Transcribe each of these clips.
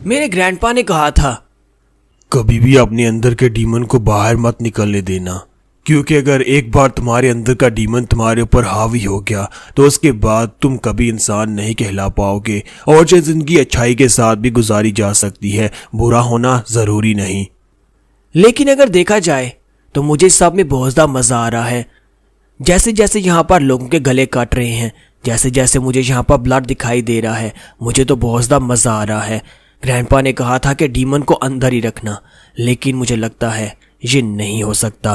मेरे ग्रैंडपा ने कहा था, कभी भी अपने अंदर के डीमन को बाहर मत निकलने देना, क्योंकि अगर एक बार तुम्हारे अंदर का डीमन तुम्हारे ऊपर हावी हो गया तो उसके बाद तुम कभी इंसान नहीं कहला पाओगे और जो जिंदगी अच्छाई के साथ भी गुजारी जा सकती है, बुरा होना जरूरी नहीं। लेकिन अगर देखा जाए तो मुझे सब में बहुत ज़्यादा मज़ा आ रहा है। जैसे जैसे यहाँ पर लोगों के गले काट रहे हैं, जैसे जैसे मुझे यहाँ पर ब्लड दिखाई दे रहा है, मुझे तो बहुत ज़्यादा मज़ा आ रहा है। ग्रैंडपा ने कहा था कि डीमन को अंदर ही रखना, लेकिन मुझे लगता है ये नहीं हो सकता,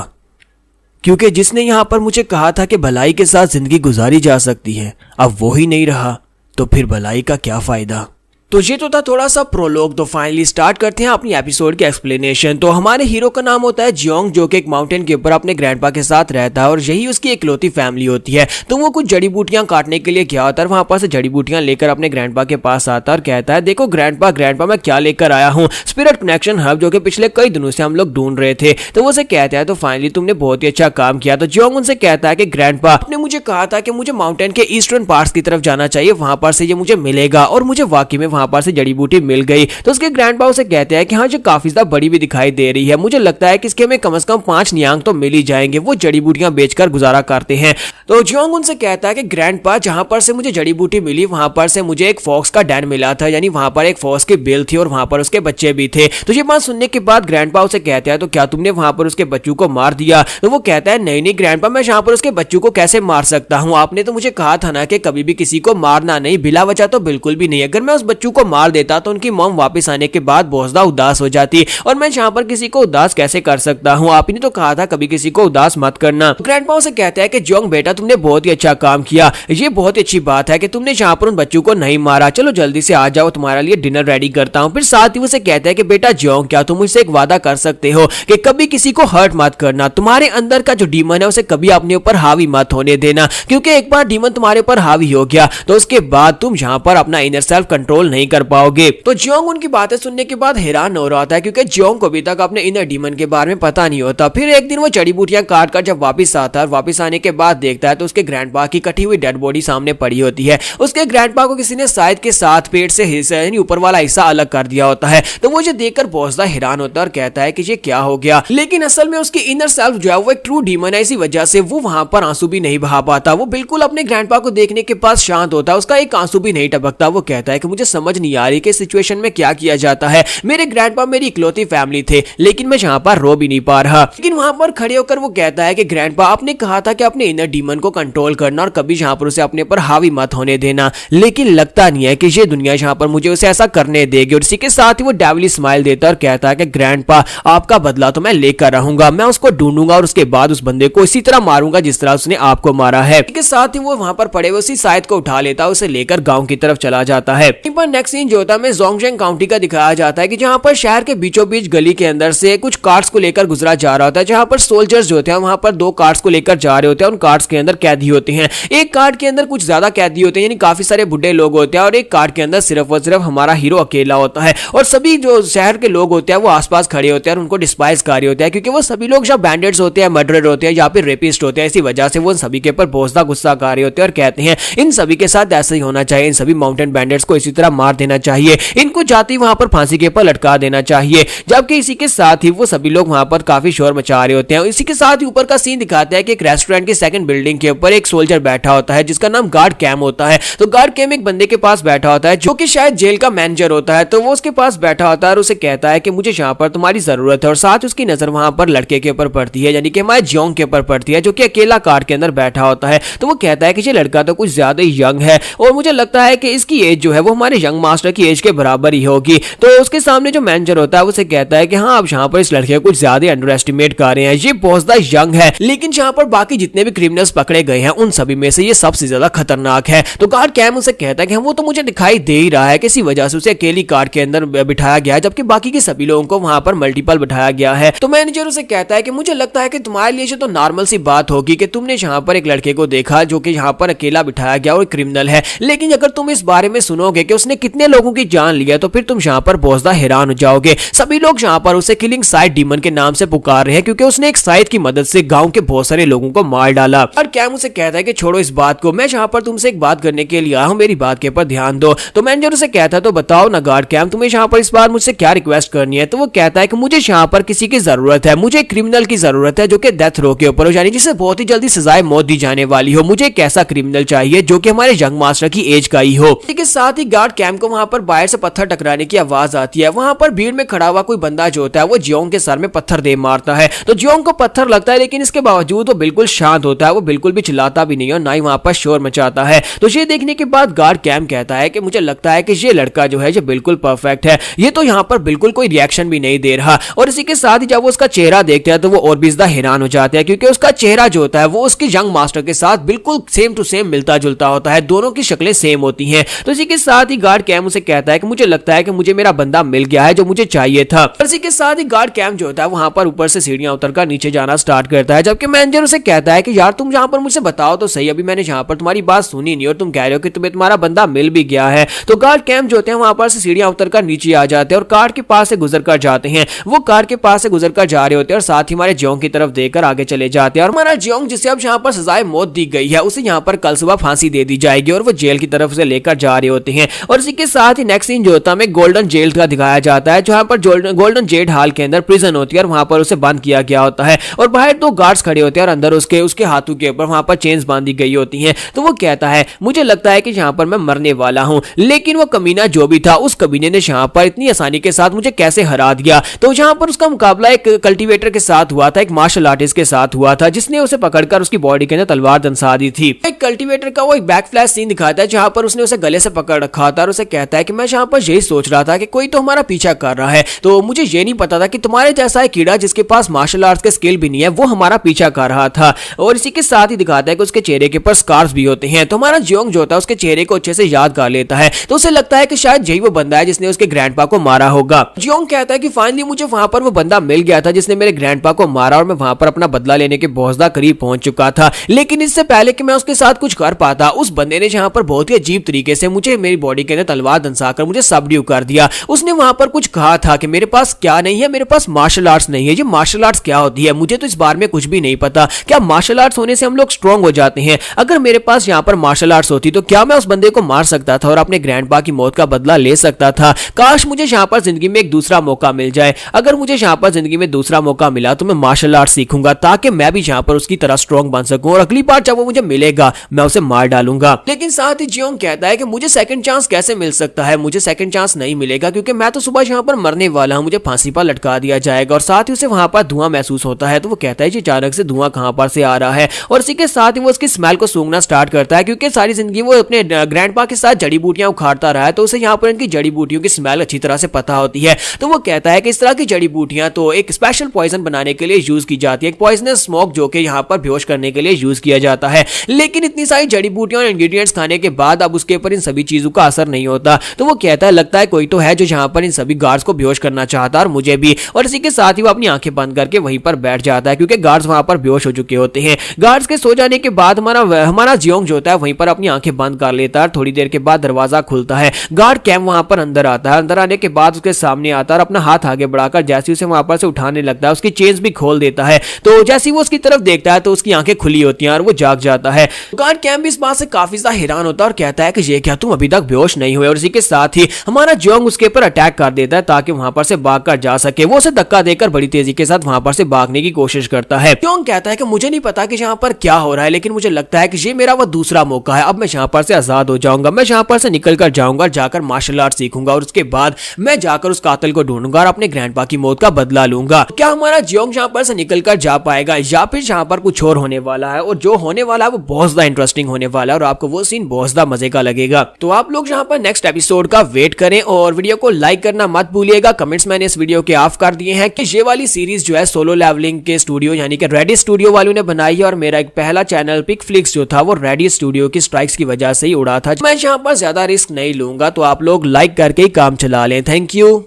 क्योंकि जिसने यहाँ पर मुझे कहा था कि भलाई के साथ जिंदगी गुजारी जा सकती है, अब वो ही नहीं रहा, तो फिर भलाई का क्या फ़ायदा। तो ये तो था थोड़ा सा प्रोलॉग। तो फाइनली स्टार्ट करते हैं अपनी एपिसोड की एक्सप्लेनेशन। तो हमारे हीरो का नाम होता है जियोंग, जो कि एक माउंटेन के ऊपर अपने ग्रैंडपा के साथ रहता है और यही उसकी इकलौती फैमिली होती है। तो वो कुछ जड़ी बूटियां काटने के लिए गया होता है, वहां पर से जड़ी बूटियां लेकर अपने ग्रैंडपा के पास आता है और कहता है, देखो ग्रैंडपा मैं क्या लेकर आया हूँ, स्पिरिट कनेक्शन हब, जो कि पिछले कई दिनों से हम लोग ढूंढ रहे थे। तो वो उसे कहता है, तो फाइनली तुमने बहुत ही अच्छा काम किया। तो जियोंग उनसे कहता है कि ग्रैंडपा, आपने मुझे कहा था कि मुझे माउंटेन के ईस्टर्न पार्ट्स की तरफ जाना चाहिए, वहां पर से ये मुझे मिलेगा, और मुझे वाकई में वहां पर से जड़ी बूटी मिल गई। तो उसके ग्रैंडपा उसे कहते हैं कि हाँ, जो काफी ज्यादा बड़ी भी दिखाई दे रही है, मुझे लगता है कि इसके हमें कम से कम 5 नियांग तो मिल ही जाएंगे। वो जड़ी बूटियां बेचकर गुजारा करते हैं। तो जियोंग उनसे कहता है कि ग्रैंडपा, जहां पर से मुझे जड़ी बूटी मिली वहां पर से मुझे एक फॉक्स का डैन मिला था, यानी वहां पर एक फॉक्स की बिल थी और वहां पर उसके बच्चे भी थे। तो ये बात सुनने के बाद ग्रैंडपा उसे कहता है, तो क्या तुमने वहां पर उसके बच्चों को मार दिया। तो वो कहता है, नहीं ग्रैंडपा, मैं यहाँ पर उसके बच्चों को कैसे मार सकता हूँ, आपने तो मुझे कहा था ना कि कभी भी किसी को मारना नहीं, बिला वजह तो बिल्कुल भी नहीं। अगर मैं उस बच्चों को मार देता तो उनकी मॉम वापस आने के बाद बहुत ज्यादा उदास हो जाती, और मैं यहाँ पर किसी को उदास कैसे कर सकता हूँ, आपने तो कहा था कभी किसी को उदास मत करना। ग्रैंडपा उसे कहता है कि जियोंग बेटा, तुमने बहुत ही अच्छा काम किया, ये बहुत ही अच्छी बात है कि तुमने यहाँ पर उन बच्चों को नहीं मारा, चलो जल्दी से आ जाओ, तुम्हारे लिए डिनर रेडी करता हूँ। फिर साथ ही उसे कहता है कि बेटा जियोंग, क्या तुम मुझसे एक वादा कर सकते हो कि कभी किसी को हर्ट मत करना, तुम्हारे अंदर का जो डीमन है उसे कभी अपने ऊपर हावी मत होने देना, क्योंकि एक बार डीमन तुम्हारे ऊपर हावी हो गया तो उसके बाद तुम यहाँ पर अपना इनर सेल्फ कंट्रोल नहीं कर पाओगे। तो जियोंग उनकी बातें सुनने के बाद हैरान हो रहा था, क्योंकि जियोंग को अभी तक अपने इनर डीमन के बारे में पता नहीं होता। फिर एक दिन वो जड़ी बूटियां काट कर जब वापस आता है, वापस आने के बाद देखता है तो उसके ग्रैंडपा की कटी हुई डेड बॉडी सामने पड़ी होती है। उसके ग्रैंडपा को किसी ने शायद के साथ पेट से हिस्सा, यानी ऊपर वाला हिस्सा अलग कर दिया होता है। तो वो ये देखकर बहुत ज्यादा हैरान होता है और कहता है कि ये क्या हो गया। लेकिन असल में उसकी इनर सेल्फ जो है वो एक ट्रू डीमन है, इसी वजह से वो वहां पर आंसू भी नहीं बहा पाता। वो बिल्कुल अपने ग्रैंडपा को देखने के बाद शांत होता है, उसका एक आंसू भी नहीं टपकता। वो कहता है कि मुझे समझ नहीं आ रही कि सिचुएशन में क्या किया जाता है, मेरे ग्रैंडपा मेरी इकलौती फैमिली थे, लेकिन मैं यहाँ पर रो भी नहीं पा रहा। लेकिन वहां पर खड़े होकर वो कहता है कि ग्रैंडपा, आपने कहा था कि अपने इनर डीमन को कंट्रोल करना और कभी यहाँ पर उसे अपने पर हावी मत होने देना, लेकिन लगता नहीं है कि ये दुनिया यहाँ पर मुझे उसे ऐसा करने देगी। और इसी के साथ ही वो डेविली स्माइल देता है और कहता है कि ग्रैंडपा, आपका बदला तो मैं लेकर रहूंगा, मैं उसको ढूंढूंगा और उसके बाद उस बंदे को इसी तरह मारूंगा जिस तरह उसने आपको मारा है। इसके साथ ही वो वहां पर पड़े हुए उसी शायद को उठा लेता है, उसे लेकर गांव की तरफ चला जाता है। नेक्स्ट सीन जो होता है जोंगजेंग काउंटी का दिखाया जाता है कि जहां पर शहर के बीचों बीच गली के अंदर से कुछ कार्ड्स को लेकर गुजरा जा रहा होता है, जहां पर सोल्जर्स जो होते हैं वहां पर 2 कार्ड्स को लेकर जा रहे होते हैं। उन कार्ड्स के अंदर कैदी होते हैं, एक कार्ड के अंदर कुछ ज्यादा कैदी होते हैं, यानी काफी सारे बुढ़े लोग होते हैं, और एक कार्ड के अंदर सिर्फ और सिर्फ हमारा हीरो अकेला होता है। और सभी जो शहर के लोग होते हैं वो आसपास खड़े होते हैं और उनको डिस्पाइस कर रहे होते हैं, क्योंकि वो सभी लोग जब बैंडिट्स होते हैं, मर्डरर होते हैं या फिर रेपिस्ट होते हैं, इसी वजह से वो सभी के ऊपर बहुत ज्यादा गुस्सा कर रहे होते हैं और कहते हैं इन सभी के साथ ऐसा ही होना चाहिए, इन सभी माउंटेन बैंडिट्स को इसी तरह मार देना चाहिए, इनको जाते ही वहां पर फांसी के ऊपर लटका देना चाहिए। जबकि इसी के साथ ही वो सभी लोग वहां पर काफी शोर मचा रहे होते हैं। इसी के साथ ही ऊपर का सीन दिखाता है कि एक रेस्टोरेंट की सेकंड बिल्डिंग के ऊपर एक सोल्जर बैठा होता है जिसका नाम गार्ड कैम होता है। तो गार्ड कैम एक बंदे के पास बैठा होता है जो कि शायद जेल का मैनेजर होता है। तो वो उसके पास बैठा होता है और उसे कहता है कि मुझे यहाँ पर तुम्हारी जरूरत है, और साथ उसकी नजर वहां पर लड़के के ऊपर पड़ती है, यानी कि हमारे जियोंग के ऊपर पड़ती है, जो कि अकेला कार के अंदर बैठा होता है। तो वो कहता है कि ये लड़का तो कुछ ज्यादा ही यंग है और मुझे लगता है कि इसकी एज जो है वो हमारे यंग मास्टर की एज के बराबर ही होगी। तो उसके सामने जो मैनेजर होता है उसे कहता है कि हाँ, आप यहाँ पर इस लड़के को कुछ ज्यादा अंडर एस्टिमेट कर रहे हैं, ये बहुत ज्यादा यंग है, लेकिन जहाँ पर बाकी जितने भी क्रिमिनल्स पकड़े गए हैं उन सभी में से ये सबसे ज्यादा खतरनाक है। तो गार्ड कैम उसे कहता है कि वो तो मुझे दिखाई दे ही रहा है, किसी वजह से उसे अकेली कार के अंदर बिठाया गया है, जबकि बाकी के सभी लोगों को वहां पर मल्टीपल बिठाया गया है। तो मैनेजर उसे कहता है कि मुझे लगता है कि तुम्हारे लिए तो नॉर्मल सी बात होगी कि तुमने यहाँ पर एक लड़के को देखा जो कि यहाँ पर अकेला बिठाया गया और क्रिमिनल है, लेकिन अगर तुम इस बारे में सुनोगे कि उसने कितने लोगों की जान ली है तो फिर तुम यहाँ पर बहुत ज्यादा हैरान हो जाओगे। सभी लोग यहाँ पर उसे किलिंग साइड डीमन के नाम से पुकार रहे हैं क्योंकि उसने एक साइड की मदद से गांव के बहुत सारे लोगों को मार डाला। और कैम उसे कहता है कि छोड़ो इस बात को, मैं यहाँ पर तुमसे एक बात करने के लिए आया हूँ, मेरी बात के ऊपर ध्यान दो। तो मैनेजर उसे कहता है तो बताओ ना गार्ड कैम, तुम्हें यहाँ पर इस बार मुझसे क्या रिक्वेस्ट करनी है। तो वो कहता है कि मुझे यहाँ पर किसी की जरूरत है, मुझे एक क्रिमिनल की जरूरत है जो कि डेथ रो के ऊपर हो, यानी जिसे बहुत ही जल्दी सजाए मौत दी जाने वाली हो। मुझे एक ऐसा क्रिमिनल चाहिए जो कि हमारे यंग मास्टर की एज का ही हो। इसके साथ ही गार्ड कैम को वहां पर बाहर से पत्थर टकराने की आवाज आती है। वहां पर भीड़ में खड़ा हुआ कोई बंदा जो होता है वो जियोंग के सर में पत्थर दे मारता है। तो जियोंग को पत्थर लगता है लेकिन इसके बावजूद वो बिल्कुल शांत होता है, वो बिल्कुल भी चिल्लाता भी नहीं और ना ही वहां पर शोर मचाता है। तो ये देखने के बाद गार्ड कैम कहता है कि मुझे लगता है कि ये लड़का जो है ये बिल्कुल परफेक्ट है, ये तो यहाँ पर बिल्कुल कोई रिएक्शन भी नहीं दे रहा। और इसी के साथ ही जब वो उसका चेहरा देखते हैं तो वो और भी ज्यादा हैरान हो जाते हैं क्योंकि उसका चेहरा जो होता है वो उसके यंग मास्टर के साथ बिल्कुल सेम टू सेम मिलता जुलता होता है, दोनों की शक्लें सेम होती हैं। तो इसी के साथ ही गार्ड कैम उसे कहता है कि मुझे लगता है कि मुझे मेरा बंदा मिल गया है जो मुझे चाहिए था। और इसी के साथ ही गार्ड कैम जो होता है वहां पर ऊपर से सीढ़ियां उतरकर नीचे जाना स्टार्ट करता है, जबकि मैनेजर उसे कहता है कि यार तुम यहाँ पर मुझसे बताओ तो सही, अभी मैंने यहाँ पर तुम्हारी बात सुनी नहीं और तुम कह रहे हो कि तुम्हें तुम्हारा बंदा मिल भी गया है। तो गार्ड कैम जो होते हैं वहां पर से सीढ़ियां उतरकर नीचे आ जाते हैं और कार के पास से गुजर कर जाते हैं। वो कार के पास से गुजर कर जा रहे होते हैं और साथ ही हमारे जियोंग की तरफ देखकर आगे चले जाते हैं। और हमारा जियोंग जिसे अब यहाँ पर सजाए मौत दी गई है उसे यहाँ पर कल सुबह फांसी दे दी जाएगी और वो जेल की तरफ से लेकर जा रहे होते हैं। और इसी के साथ ही नेक्स्ट सीन जो होता है हमें गोल्डन जेल का दिखाया जाता है, जहां पर गोल्डन जेल हाल के अंदर प्रिजन होती है और वहां पर उसे बंद किया गया होता है और बाहर दो गार्ड्स खड़े होते हैं और अंदर उसके हाथों के ऊपर वहां पर चेन्स बांधी गई होती हैं। तो वो कहता है मुझे लगता है कि यहाँ पर मैं मरने वाला हूँ, लेकिन वो कमीना जो भी था उस कमीने ने यहाँ पर इतनी आसानी के साथ मुझे कैसे हरा दिया। तो यहाँ पर उसका मुकाबला एक कल्टीवेटर के साथ हुआ था, एक मार्शल आर्टिस्ट के साथ हुआ था जिसने उसे पकड़कर उसकी बॉडी के अंदर तलवार दंसा दी थी। एक कल्टीवेटर का वो एक बैक फ्लैश सीन दिखाता है जहां पर उसने उसे गले से पकड़ रखा था और उसे कहता है कि मैं यहाँ पर यही सोच रहा था कि कोई तो हमारा पीछा कर रहा है, तो मुझे ये नहीं पता था कि तुम्हारे जैसा एक कीड़ा जिसके पास मार्शल आर्ट्स के स्किल भी नहीं है वो हमारा पीछा कर रहा था। और इसी के साथ ही दिखाता है कि उसके चेहरे के ऊपर स्कार्स भी होते हैं। तो हमारा जियोंग जो होता है उसके चेहरे को अच्छे से याद कर लेता है, तो उसे लगता है कि शायद यही वो बंदा है जिसने उसके ग्रैंडपा को मारा होगा। जियोंग कहता है कि फाइनली मुझे वहां पर वो बंदा मिल गया था जिसने मेरे ग्रैंडपा को मारा और मैं वहां पर अपना बदला लेने के बहुत ज्यादा करीब पहुंच चुका था। लेकिन इससे पहले कि मैं उसके साथ कुछ कर पाता उस बंदे ने यहाँ पर बहुत ही अजीब तरीके से मुझे मेरी बॉडी के अंदर तलवार दंसाकर मुझे सबड्यू कर दिया। उसने वहां पर कुछ कहा था कि मेरे पास क्या नहीं है, मेरे पास मार्शल आर्ट्स नहीं है। ये मार्शल आर्ट्स क्या होती है मुझे तो इस बारे में कुछ भी नहीं पता। क्या मार्शल आर्ट्स होने से हम लोग स्ट्रांग हो जाते हैं? अगर मेरे पास यहाँ पर मार्शल आर्ट्स होती तो क्या मैं उस बंदे को मार सकता था और अपने ग्रैंडपा की मौत का बदला ले सकता था? काश मुझे यहाँ पर जिंदगी में एक दूसरा मौका मिल जाए। अगर मुझे यहाँ पर जिंदगी में दूसरा मौका मिला तो मैं मार्शल आर्ट सीखूंगा ताकि मैं भी यहाँ पर उसकी तरह स्ट्रांग बन सकूं और अगली बार जब वो मुझे मिलेगा मैं उसे मार डालूंगा। लेकिन साथ ही जियोंग कहता है कि मुझे सेकंड चांस कैसे मिल सकता है? मुझे सेकंड चांस नहीं मिलेगा क्योंकि मैं तो सुबह यहाँ पर मरने वाला हूँ, मुझे फांसी पर लटका दिया जाएगा। और साथ ही उसे वहां पर धुआं महसूस होता है, तो वो कहता है कि अचानक से धुआं कहां पर से आ रहा है। और इसी के साथ ही वो उसकी स्मेल को सूंघना स्टार्ट करता है क्योंकि सारी जिंदगी वो अपने ग्रैंडपा के साथ जड़ी बूटियां उखाड़ता रहा है, तो उसे यहाँ पर इनकी जड़ी बूटियों की स्मेल अच्छी तरह से पता होती है। तो वो कहता है कि इस तरह की जड़ी बूटियां तो एक स्पेशल पॉइजन बनाने के लिए यूज की जाती है, एक पॉइजनस स्मोक जो कि यहाँ पर बेहोश करने के लिए यूज किया जाता है। लेकिन इतनी सारी जड़ी बूटियां और इंग्रेडिएंट्स खाने के बाद अब उसके ऊपर इन सभी चीजों का असर नहीं होता। तो वो कहता है लगता है कोई तो है जो यहाँ पर इन सभी गार्ड्स को बेहोश करना चाहता है और मुझे भी। और इसी के साथ ही वो अपनी आंखें बंद करके वहीं पर बैठ जाता है क्योंकि गार्ड्स वहां पर बेहोश हो चुके होते हैं। गार्ड्स के सो जाने के बाद हमारा जियोंग जो होता है वहीं पर अपनी आंखें बंद कर लेता है। थोड़ी देर के बाद दरवाजा खुलता है, गार्ड कैम वहां पर अंदर आता है। अंदर आने के बाद उसके सामने आता है और अपना हाथ आगे बढ़ाकर जैसे उसे वहां पर से उठाने लगता है उसकी चेन्स भी खोल देता है। तो जैसे वो उसकी तरफ देखता है तो उसकी आंखें खुली होती हैं और वो जाग जाता है। गार्ड कैम भी इस बात से काफी ज्यादा हैरान होता है और कहता है कि ये क्या तुम अभी तक बेहोश नहीं हुए? और इसी के साथ ही हमारा जियोंग उसके ऊपर अटैक कर देता है ताकि वहां पर से भाग कर जा सके। वो उसे धक्का देकर बड़ी तेजी के साथ वहां पर से भागने की कोशिश करता है। जियोंग कहता है कि मुझे नहीं पता कि यहाँ पर क्या हो रहा है, लेकिन मुझे लगता है कि ये मेरा वो दूसरा मौका है। अब मैं यहाँ पर से आजाद हो जाऊंगा, मैं यहाँ पर से निकल कर जाऊंगा, जाकर मार्शल आर्ट सीखूंगा और उसके बाद मैं जाकर उस कातिल को ढूंढूंगा और अपने ग्रैंडपा की मौत का बदला लूंगा। क्या हमारा जियोंग यहाँ पर से निकल कर जा पाएगा या फिर यहाँ पर कुछ और होने वाला है? और जो होने वाला है वो बहुत ज्यादा इंटरेस्टिंग होने वाला है और आपको वो सीन बहुत ज्यादा मजे का लगेगा। तो आप लोग यहाँ पर नेक्स्ट एपिसोड का वेट करें और वीडियो को लाइक करना मत भूलिएगा। कमेंट्स मैंने इस वीडियो के ऑफ कर दिए हैं कि ये वाली सीरीज जो है सोलो लेवलिंग के स्टूडियो यानी कि रेडी स्टूडियो वालों ने बनाई है और मेरा एक पहला चैनल पिकफ्लिक्स जो था वो रेडी स्टूडियो की स्ट्राइक्स की वजह से ही उड़ा था। मैं यहाँ पर ज्यादा रिस्क नहीं लूंगा, तो आप लोग लाइक करके ही काम चला लें। Thank you.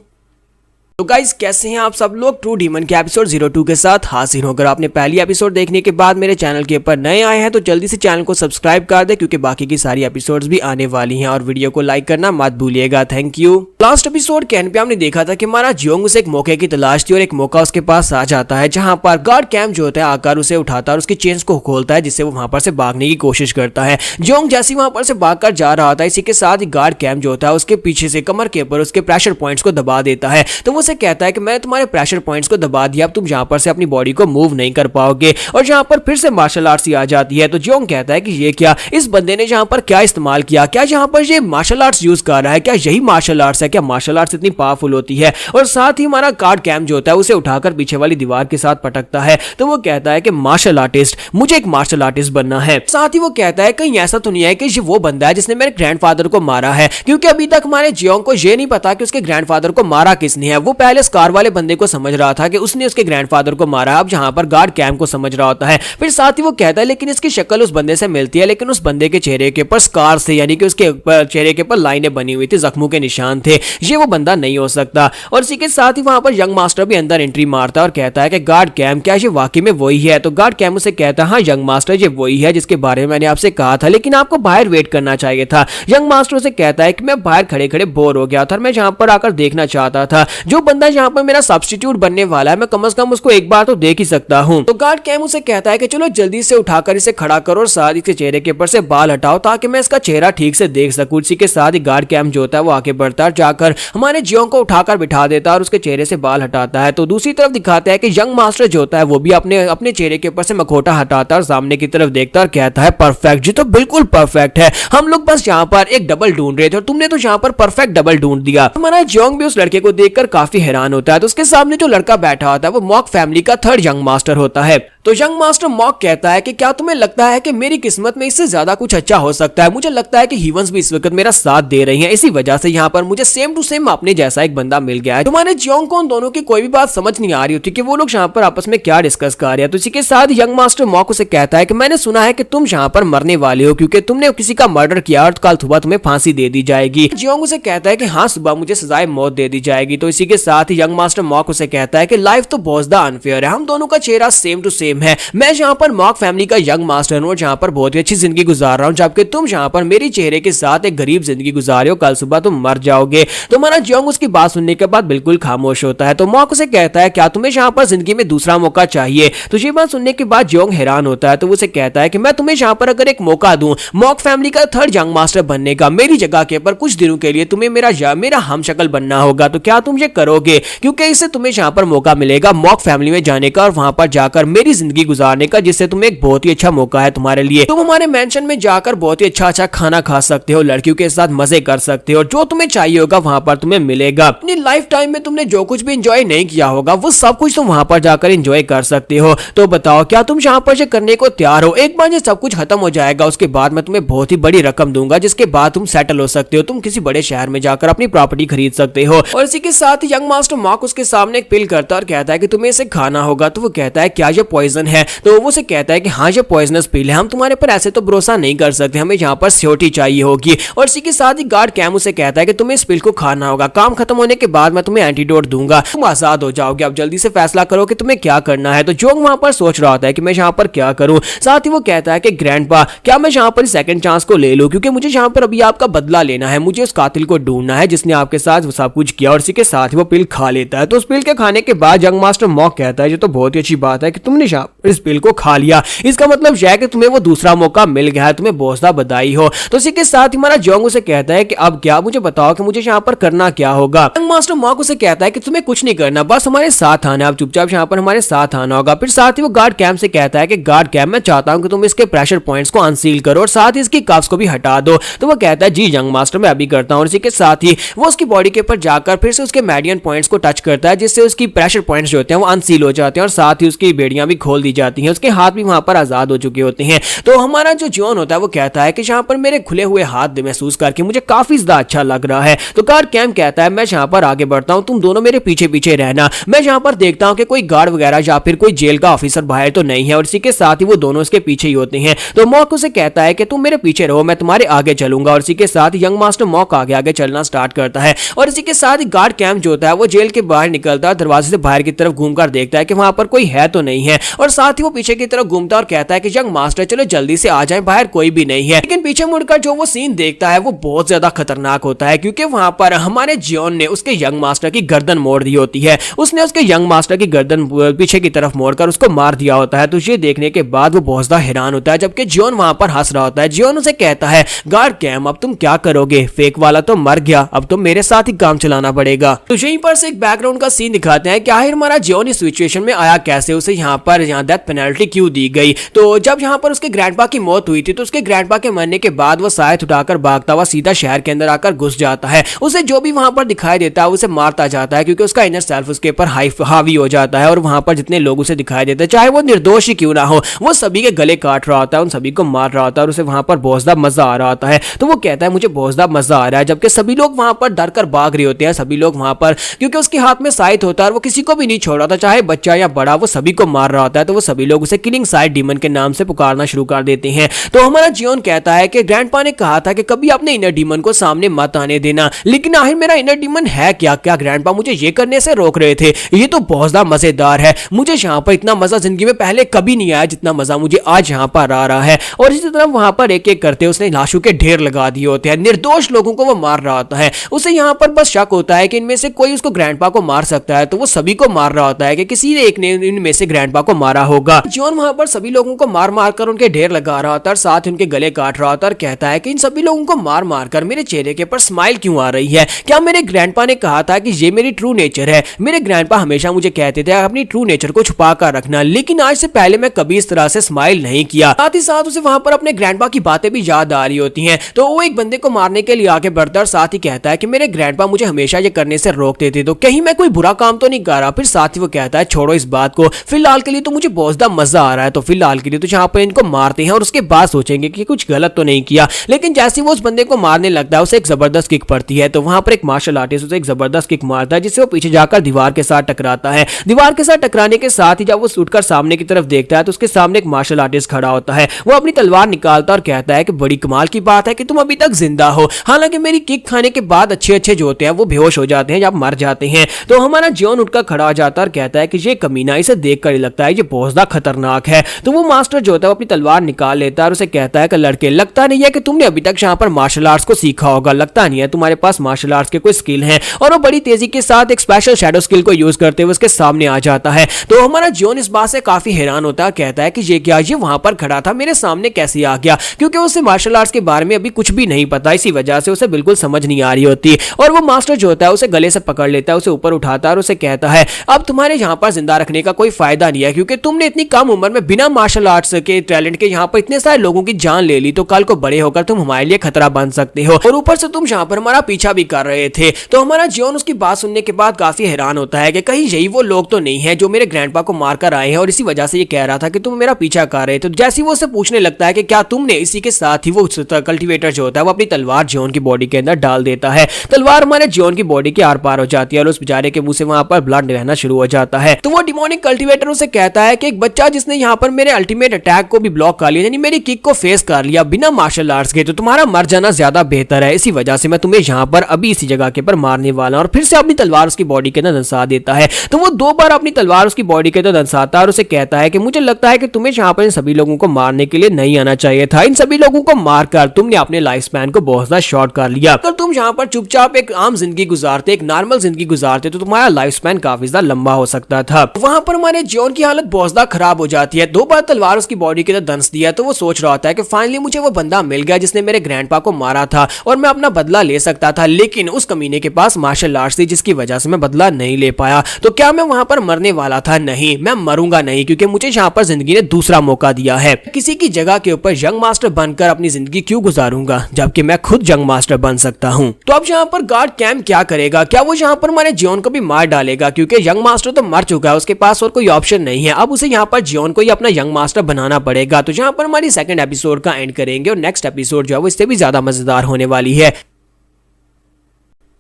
तो गाइस कैसे हैं आप सब लोग। ट्रू डीमन के एपिसोड 02 के साथ हाजिर होकर आपने पहली एपिसोड देखने के बाद मेरे चैनल के ऊपर नए आए हैं तो जल्दी से चैनल को सब्सक्राइब कर दे क्योंकि बाकी की सारी एपिसोड्स भी आने वाली हैं और वीडियो को लाइक करना मत भूलिएगा। Thank you. लास्ट एपिसोड के एंड पे हमने देखा था कि हमारा जियोंग उसे एक मौके की तलाश थी और एक मौका उसके पास आ जाता है जहां पर गार्ड कैम जो होता है आकर उसे उठाता है और उसकी चेन्स को खोलता है जिससे वो वहां पर से भागने की कोशिश करता है। जियोंग जैसे वहां पर से भागकर जा रहा था इसी के साथ ही गार्ड कैम जो होता है उसके पीछे से कमर के ऊपर उसके प्रेशर पॉइंट्स को दबा देता है। तो वो उसे कहता है कि मैं तुम्हारे प्रेशर पॉइंट्स को दबा दिया, अब तुम जहां पर से अपनी बॉडी को मूव नहीं कर पाओगे। और जहां पर फिर से मार्शल आर्ट्स ही आ जाती है। तो जियोंग कहता है कि ये क्या, इस बंदे ने जहां पर क्या इस्तेमाल किया, क्या जहां पर ये मार्शल आर्ट्स यूज कर रहा है, क्या यही मार्शल आर्ट्स है, क्या मार्शल आर्ट्स इतनी पावरफुल होती है। और साथ ही हमारा गार्ड कैम जो होता है उसे उठाकर पीछे वाली दीवार के साथ पटकता है। तो वो कहता है कि मार्शल आर्टिस्ट, मुझे एक मार्शल आर्टिस्ट बनना है। साथ ही वो कहता है कहीं ऐसा तो नहीं है कि ये वो बंदा है जिसने मेरे ग्रैंडफादर को मारा है, क्योंकि अभी तक हमारे जियोंग को ये नहीं पता कि उसके ग्रैंडफादर को मारा किसने है। वो पहले स्कार वाले बंदे को समझ रहा था कि उसने उसके ग्रैंडफादर को मारा, अब जहां पर गार्ड कैम को समझ रहा होता है। फिर साथ ही वो कहता है लेकिन इसकी शक्ल उस बंदे से मिलती है, लेकिन उस बंदे के चेहरे के ऊपर स्कार से यानी कि उसके चेहरे के ऊपर लाइनें बनी हुई थी, जख्मों के निशान थे, ये वो बंदा नहीं हो सकता। और इसी के साथ ही वहां पर यंग मास्टर भी अंदर एंट्री मारता है और कहता है कि गार्ड कैम क्या ये वाकई में वही है। तो गार्ड कैम उसे कहता है हाँ यंग मास्टर ये वही है जिसके बारे में मैंने आपसे कहा था, लेकिन आपको बाहर वेट करना चाहिए था। यंग मास्टर उसे कहता है कि मैं बाहर खड़े खड़े बोर हो गया था और मैं जहां पर आकर देखना चाहता था, जो बंदा जहां पर मेरा सब्स्टिट्यूट बनने वाला है मैं कम से कम उसको एक बार तो देख ही सकता हूं। तो गार्ड कैम उसे कहता है कि चलो जल्दी से उठाकर इसे खड़ा करो और साथ ही चेहरे के ऊपर से बाल हटाओ ताकि मैं इसका चेहरा ठीक से देख सकूं। इसी के साथ ही गार्ड कैम जो होता है वो आगे बढ़ता है, जाकर हमारे जियोंग को उठाकर बिठा देता है और उसके चेहरे से बाल हटाता है। तो दूसरी तरफ दिखाता है कि यंग मास्टर जो होता है वो भी अपने चेहरे के ऊपर से मखोटा हटाता है और सामने की तरफ देखता है और कहता है परफेक्ट, जी तो बिल्कुल परफेक्ट है, हम लोग बस यहाँ पर एक डबल ढूंढ रहे थे और तुमने तो यहाँ पर परफेक्ट डबल ढूंढ दिया। हमारा जियोंग भी उस लड़के को देखकर काफी हैरान होता है। तो उसके सामने जो लड़का बैठा होता है वो मॉक फैमिली का थर्ड यंग मास्टर होता है। तो यंग मास्टर मॉक कहता है कि क्या तुम्हें लगता है कि मेरी किस्मत में इससे ज्यादा कुछ अच्छा हो सकता है, मुझे लगता है कि हीवंस भी इस वक्त मेरा साथ दे रही हैं, इसी वजह से यहाँ पर मुझे सेम टू सेम अपने जैसा एक बंदा मिल गया है। तुम्हारे जियोंग को उन दोनों की कोई भी बात समझ नहीं आ रही होती कि वो लोग यहाँ पर आपस में क्या डिस्कस कर रहे हैं। तो इसी के साथ यंग मास्टर मॉक उसे कहता है कि मैंने सुना है कि तुम यहाँ पर मरने वाले हो क्योंकि तुमने किसी का मर्डर किया और कल सुबह तुम्हें फांसी दे दी जाएगी। जियोंग उसे कहता है कि हाँ सुबह मुझे सजाए मौत दे दी जाएगी। तो इसी के साथ ही यंग मास्टर मॉक उसे कहता है कि लाइफ तो बहुत ज्यादा अनफेयर है, हम दोनों का चेहरा सेम टू सेम है, मैं यहाँ पर मॉक फैमिली का यंग मास्टर हूँ जहाँ पर बहुत ही अच्छी जिंदगी गुजार रहा हूँ, जबकि तुम यहाँ पर मेरी चेहरे के साथ एक गरीब जिंदगी गुजार रहे हो, कल सुबह तुम मर जाओगे। तो हमारा जियोंग उसकी बात सुनने के बाद बिल्कुल खामोश होता है। तो मॉक उसे कहता है क्या तुम्हें यहाँ पर जिंदगी में दूसरा मौका चाहिए। तो ये बात सुनने के बाद जियोंग हैरान होता है। तो उसे कहता है कि मैं तुम्हें यहाँ पर अगर एक मौका दूं मॉक फैमिली का थर्ड यंग मास्टर बनने का, मेरी जगह के ऊपर कुछ दिनों के लिए तुम्हें मेरा हमशक्ल बनना होगा, तो क्या तुम ये करोगे? क्योंकि इससे तुम्हें यहाँ पर मौका मिलेगा मॉक फैमिली में जाने का और वहां पर जाकर मेरी जिंदगी गुजारने का, जिससे तुम्हें एक बहुत ही अच्छा मौका है तुम्हारे लिए। तुम हमारे मेंशन में जाकर बहुत ही अच्छा खाना खा सकते हो, लड़कियों के साथ मजे कर सकते हो, जो तुम्हें चाहिए होगा वहां पर तुम्हें मिलेगा। अपनी लाइफ टाइम में तुमने जो कुछ भी एंजॉय नहीं किया होगा वो सब कुछ तुम वहां पर जाकर एंजॉय कर सकते हो। तो बताओ क्या तुम यहाँ पर करने को तैयार हो? एक बार ये सब कुछ खत्म हो जाएगा उसके बाद मैं तुम्हें बहुत ही बड़ी रकम दूंगा, जिसके बाद तुम सेटल हो सकते हो, तुम किसी बड़े शहर में जाकर अपनी प्रॉपर्टी खरीद सकते हो। और इसी के साथ यंग मास्टर मॉक उसके सामने एक पिल करता है और कहता है कि तुम्हें इसे खाना होगा। तो वो कहता है क्या ये पॉइजन है? तो वो उसे कहता है कि हाँ ये पॉइजनस पिल है, हम तुम्हारे पर ऐसे तो भरोसा नहीं कर सकते, हमें यहाँ पर सिक्योरिटी चाहिए होगी। और इसी के साथ ही गार्ड कैम उसे कहता है कि तुम्हें इस पिल को खाना होगा, काम खत्म होने के बाद मैं तुम्हें एंटीडोट दूंगा, तुम आजाद हो जाओगे। अब जल्दी से फैसला करो कि तुम्हें क्या करना है। तो जियोंग वहां पर सोच रहा होता है कि मैं यहाँ पर क्या करूं। साथ ही वो कहता है कि ग्रैंडपा क्या मैं यहाँ पर सेकंड चांस को ले लूं, क्योंकि मुझे यहाँ पर अभी आपका बदला लेना है, मुझे उस कातिल को ढूंढना है जिसने आपके साथ वो सब कुछ किया। और इसी के साथ वो पिल खा लेता है। तो उस पिल के खाने के बाद यंग मास्टर मॉक कहता है ये तो बहुत ही अच्छी बात है कि तुमने इस पिल को खा लिया, इसका मतलब यह है कि तुम्हें वो दूसरा मौका मिल गया है, तुम्हें बहुत सा बधाई हो। तो इसी के साथ ही हमारा जियोंग उसे कहता है कि अब क्या, मुझे बताओ कि मुझे यहाँ पर करना क्या होगा। यंग मास्टर मॉक उसे कहता है कि तुम्हें कुछ नहीं करना, बस हमारे साथ आना, आप चुपचाप यहाँ पर हमारे साथ आना होगा। फिर साथ ही वो गार्ड कैम से कहता है कि गार्ड कैम मैं चाहता हूँ कि तुम इसके प्रेशर पॉइंट्स को अनसील करो और साथ ही इसकी कफ्स को भी हटा दो। तो वो कहता है जी यंग मास्टर मैं अभी करता हूँ। इसी के साथ ही वो उसकी बॉडी के ऊपर जाकर फिर से उसके मेडियन पॉइंट्स को टच करता है, जिससे उसकी प्रेशर पॉइंट्स जो होते हैं वो अनसील हो जाते हैं और साथ ही उसकी बेड़ियां भी खोल दी जाती हैं, उसके हाथ भी वहां पर आजाद हो चुके होते हैं। तो हमारा जो जियोन होता है वो कहता है कि यहाँ पर मेरे खुले हुए हाथ महसूस करके मुझे काफी ज्यादा अच्छा लग रहा है। तो गार्ड कैम कहता है मैं यहाँ पर आगे बढ़ता हूँ, तुम दोनों मेरे पीछे पीछे रहना। मैं यहाँ पर देखता हूँ कि कोई गार्ड वगैरह या फिर कोई जेल का ऑफिसर बाहर तो नहीं है, और इसी के साथ ही वो दोनों इसके पीछे ही होते हैं। तो मॉक उसे कहता है कि तुम मेरे पीछे रहो, मैं तुम्हारे आगे चलूंगा, और इसी के साथ यंग मास्टर मॉक आगे आगे चलना स्टार्ट करता है। और इसी के साथ ही गार्ड कैम जो होता है वो जेल के बाहर निकलता है, दरवाजे से बाहर की तरफ घूमकर देखता है कि वहां पर कोई है तो नहीं है, और साथ ही वो पीछे की तरफ घूमता है और कहता है कि यंग मास्टर चलो जल्दी से आ जाए, बाहर कोई भी नहीं है। लेकिन पीछे मुड़कर जो वो सीन देखता है वो बहुत ज्यादा खतरनाक होता है, क्योंकि वहां पर हमारे जियोन ने उसके यंग मास्टर की गर्दन मोड़ दी होती है। उसने उसके यंग मास्टर की गर्दन पीछे की तरफ मोड़कर उसको मार दिया होता है। तो ये देखने के बाद वो बहुत ज्यादा हैरान होता है, जबकि जियोन वहां पर हंस रहा होता है। जियोन उसे कहता है गार्ड कैम अब तुम क्या करोगे, फेक वाला तो मर गया, अब तो मेरे साथ ही काम चलाना पड़ेगा। तो यहीं पर से एक बैकग्राउंड का सीन दिखाते हैं कि आखिर हमारा जियोन इस सिचुएशन में आया कैसे, उसे यहाँ पर डेथ पेनल्टी क्यों दी गई। तो जब यहाँ पर उसके ग्रैंडपा की मौत हुई थी तो उसके ग्रैंडपा के मरने के बाद वो सायद उठाकर भागता हुआ सीधा शहर के अंदर आकर घुस जाता है। उसे जो भी वहां पर दिखाई देता है उसे मारता जाता है, क्योंकि उसका इनर सेल्फ उसके ऊपर हावी हो जाता है, और वहां पर जितने लोग उसे दिखाई देते हैं चाहे वो निर्दोष ही क्यों ना हो, वो सभी के गले काट रहा होता है, उन सभी को मार रहा होता है, और उसे वहां पर बहुत ज्यादा मजा आ रहा होता है। तो वो कहता है मुझे बहुत ज्यादा मजा आ रहा है, जबकि सभी लोग वहां पर डर कर भाग रहे होते हैं। सभी लोग वहां पर, क्योंकि उसके हाथ में साइट होता है और वो किसी को भी नहीं छोड़ रहा था, चाहे बच्चा या बड़ा, वो सभी को मार रहा होता है। तो वो सभी लोग उसे किलिंग साइड डीमन के नाम से पुकारना शुरू कर देते हैं। तो हमारा जियोन कहता है कि ग्रैंडपा ने कहा था कि कभी अपने इनर डीमन को सामने मत आने देना, लेकिन आखिर मेरा इनर डीमन है क्या? क्या ग्रैंडपा मुझे ये करने से रोक रहे थे? ये तो बहुत ज्यादा मजेदार है, मुझे यहाँ पर इतना मजा जिंदगी में पहले कभी नहीं आया जितना मजा मुझे आज यहाँ पर आ रहा है। और इसी तरह वहां पर एक एक करते उसने लाशों के ढेर लगा दिए होते हैं, निर्दोष लोगों को वो मार रहा होता है। उसे यहाँ पर बस शक होता है कि इनमें से कोई उसको ग्रैंडपा को मार सकता है, तो वो सभी को मार रहा होता है कि किसी ने एक ने इनमें से ग्रैंडपा को मारा होगा। जियोन वहां पर सभी लोगों को मार मार कर उनके ढेर लगा रहा होता है, साथ उनके गले काट रहा होता है, और कहता है कि इन सभी लोगों को मार मार कर मेरे चेहरे के ऊपर स्माइल क्यों आ रही है? क्या मेरे ग्रैंडपा ने कहा था कि ये मेरी ट्रू नेचर है? मेरे ग्रैंडपा हमेशा मुझे कहते थे अपनी ट्रू नेचर को छुपा कर रखना, लेकिन आज से पहले मैं कभी इस तरह से स्माइल नहीं किया। साथ ही साथ उसे वहां पर अपने ग्रैंडपा की बातें भी याद आ रही होती हैं। तो वो एक बंदे को मारने के लिए आगे बढ़ता है और साथ ही कहता है कि मेरे ग्रैंडपा मुझे हमेशा ये करने से रोकते थे, तो कहीं मैं कोई बुरा काम तो नहीं कर रहा। फिर साथ ही वो कहता है छोड़ो इस बात को, फिलहाल के लिए तो मुझे बहुत ज्यादा मजा आ रहा है, तो फिलहाल के लिए तो यहाँ पर इनको मारते हैं और उसके बाद सोचेंगे कि कुछ गलत तो नहीं किया। लेकिन जैसे वो उस बंदे को मारने लगता है उसे एक जबरदस्त किक पड़ती है। तो वहां पर एक मार्शल आर्टिस्ट उसे एक जबरदस्त किक मारता है, जिससे वो पीछे जाकर दीवार के साथ टकराता है। दीवार के साथ टकराने के साथ ही जब वो उठकर सामने की तरफ देखता है तो उसके सामने एक मार्शल आर्टिस्ट खड़ा होता है। वो अपनी तलवार निकालता और कहता है कि बड़ी कमाल की बात है कि तुम अभी तक जिंदा हो, हालांकि मेरी किक खाने के बाद अच्छे अच्छे जो होते हैं वो बेहोश हो जाते हैं या मर जाते हैं। तो हमारा जियोन उठकर खड़ा हो जाता है और कहता है कि ये कमीना, इसे देखकर लगता है ये बहुत ज्यादा खतरनाक है। तो वो मास्टर जो होता है वो अपनी तलवार निकाल लेता है और उसे कहता है कि लड़के, लगता नहीं है कि तुमने अभी तक यहाँ पर मार्शल आर्ट्स को सीखा होगा, लगता नहीं है तुम्हारे पास मार्शल आर्ट्स के कोई स्किल है। और वो बड़ी तेजी के साथ एक स्पेशल शैडो स्किल को यूज करते हुए उसके सामने आ जाता है। तो हमारा जियोन इस बात से काफी हैरान होता है, कहता है कि ये क्या, ये वहां पर खड़ा था, मेरे सामने कैसे आ गया? क्योंकि उसे मार्शल आर्ट्स के बारे में अभी कुछ भी नहीं पता, इसी वजह से उसे बिल्कुल समझ नहीं आ रही होती। और वो मास्टर जो होता है उसे गले से पकड़ लेता है, उसे ऊपर उठाता है और उसे कहता है अब तुम्हारे यहाँ पर जिंदा रखने का कोई फायदा नहीं है, क्योंकि तुमने इतनी कम उम्र में बिना मार्शल आर्ट्स के टैलेंट के यहाँ पर इतने सारे लोगों की जान ले ली, तो कल को बड़े होकर तुम हमारे लिए खतरा बन सकते हो, और ऊपर से तुम यहाँ पर हमारा पीछा भी कर रहे थे। तो हमारा जियोन उसकी बात सुनने के बाद काफी हैरान होता है कि कहीं यही वो लोग तो नहीं है जो मेरे ग्रैंडपा को मारकर आए हैं और इसी वजह से ये कह रहा था कि तुम मेरा पीछा कर रहे थे। तो जैसे वो उसे पूछने लगता है कि क्या तुमने, इसी के साथ ही वो कल्टीवेटर जो होता है वो अपनी तलवार जियोन की बॉडी के अंदर डाल देता है। तलवार हमारे जियोन की बॉडी के आर पार हो जाती है और उस बेचारे के मुंह से वहां पर ब्लड रहना शुरू हो जाता है। तो वो डिमोनिक कल्टीवेटर उसे कहता है कि एक बच्चा जिसने यहाँ पर मेरे अल्टीमेट अटैक को भी ब्लॉक कर लिया, यानी मेरी किक को फेस कर लिया बिना मार्शल आर्ट्स के, तो तुम्हारा मर जाना ज्यादा बेहतर है। इसी वजह से मैं तुम्हें यहाँ पर अभी इसी जगह के पर मारने वाला हूं। और फिर से अपनी तलवार उसकी बॉडी के अंदर दंसा देता है। तो वो 2 बार अपनी तलवार उसकी बॉडी के अंदर दंसाता है और उसे कहता है कि मुझे लगता है कि तुम्हें यहाँ पर इन सभी लोगों को मारने के लिए नहीं आना चाहिए था। इन सभी लोगों को मारकर तुमने अपने लाइफ स्पैन को बहुत ज्यादा शॉर्ट कर लिया। अगर तुम यहाँ पर चुपचाप एक आम जिंदगी गुजारते, एक नॉर्मल जिंदगी गुजारते, तो तुम्हारा लाइफ स्पैन काफी ज्यादा लंबा हो सकता था। वहां पर हमारे जियोन की हालत बहुत ज्यादा खराब हो जाती है। 2 बार तलवार उसकी बॉडी के अंदर दंस दिया। तो वो सोच रहा होता है कि फाइनली मुझे वो बंदा मिल गया जिसने मेरे ग्रैंडपा को मारा था और मैं अपना बदला ले सकता था, लेकिन उस कमीने के पास मार्शल आर्ट्स थी जिसकी वजह से मैं बदला नहीं ले पाया। तो क्या मैं वहां पर मरने वाला था? नहीं, मैं मरूंगा नहीं, क्योंकि मुझे यहाँ पर जिंदगी ने दूसरा मौका दिया है। किसी की जगह के ऊपर यंग मास्टर बनकर अपनी जिंदगी क्यों गुजारूंगा जबकि मैं खुद यंग मास्टर बन सकता हूँ। तो अब यहाँ पर गार्ड कैम क्या करेगा? क्या वो यहाँ पर हमारे जियोन को भी मार डालेगा? क्योंकि यंग मास्टर तो मर चुका है, उसके पास और कोई ऑप्शन नहीं है। अब उसे यहाँ पर जियोन को ही अपना यंग मास्टर बनाना पड़ेगा। तो यहाँ पर हमारी सेकंड एपिसोड का एंड करेंगे और नेक्स्ट एपिसोड जो है वो इससे भी ज्यादा मजेदार होने वाली है।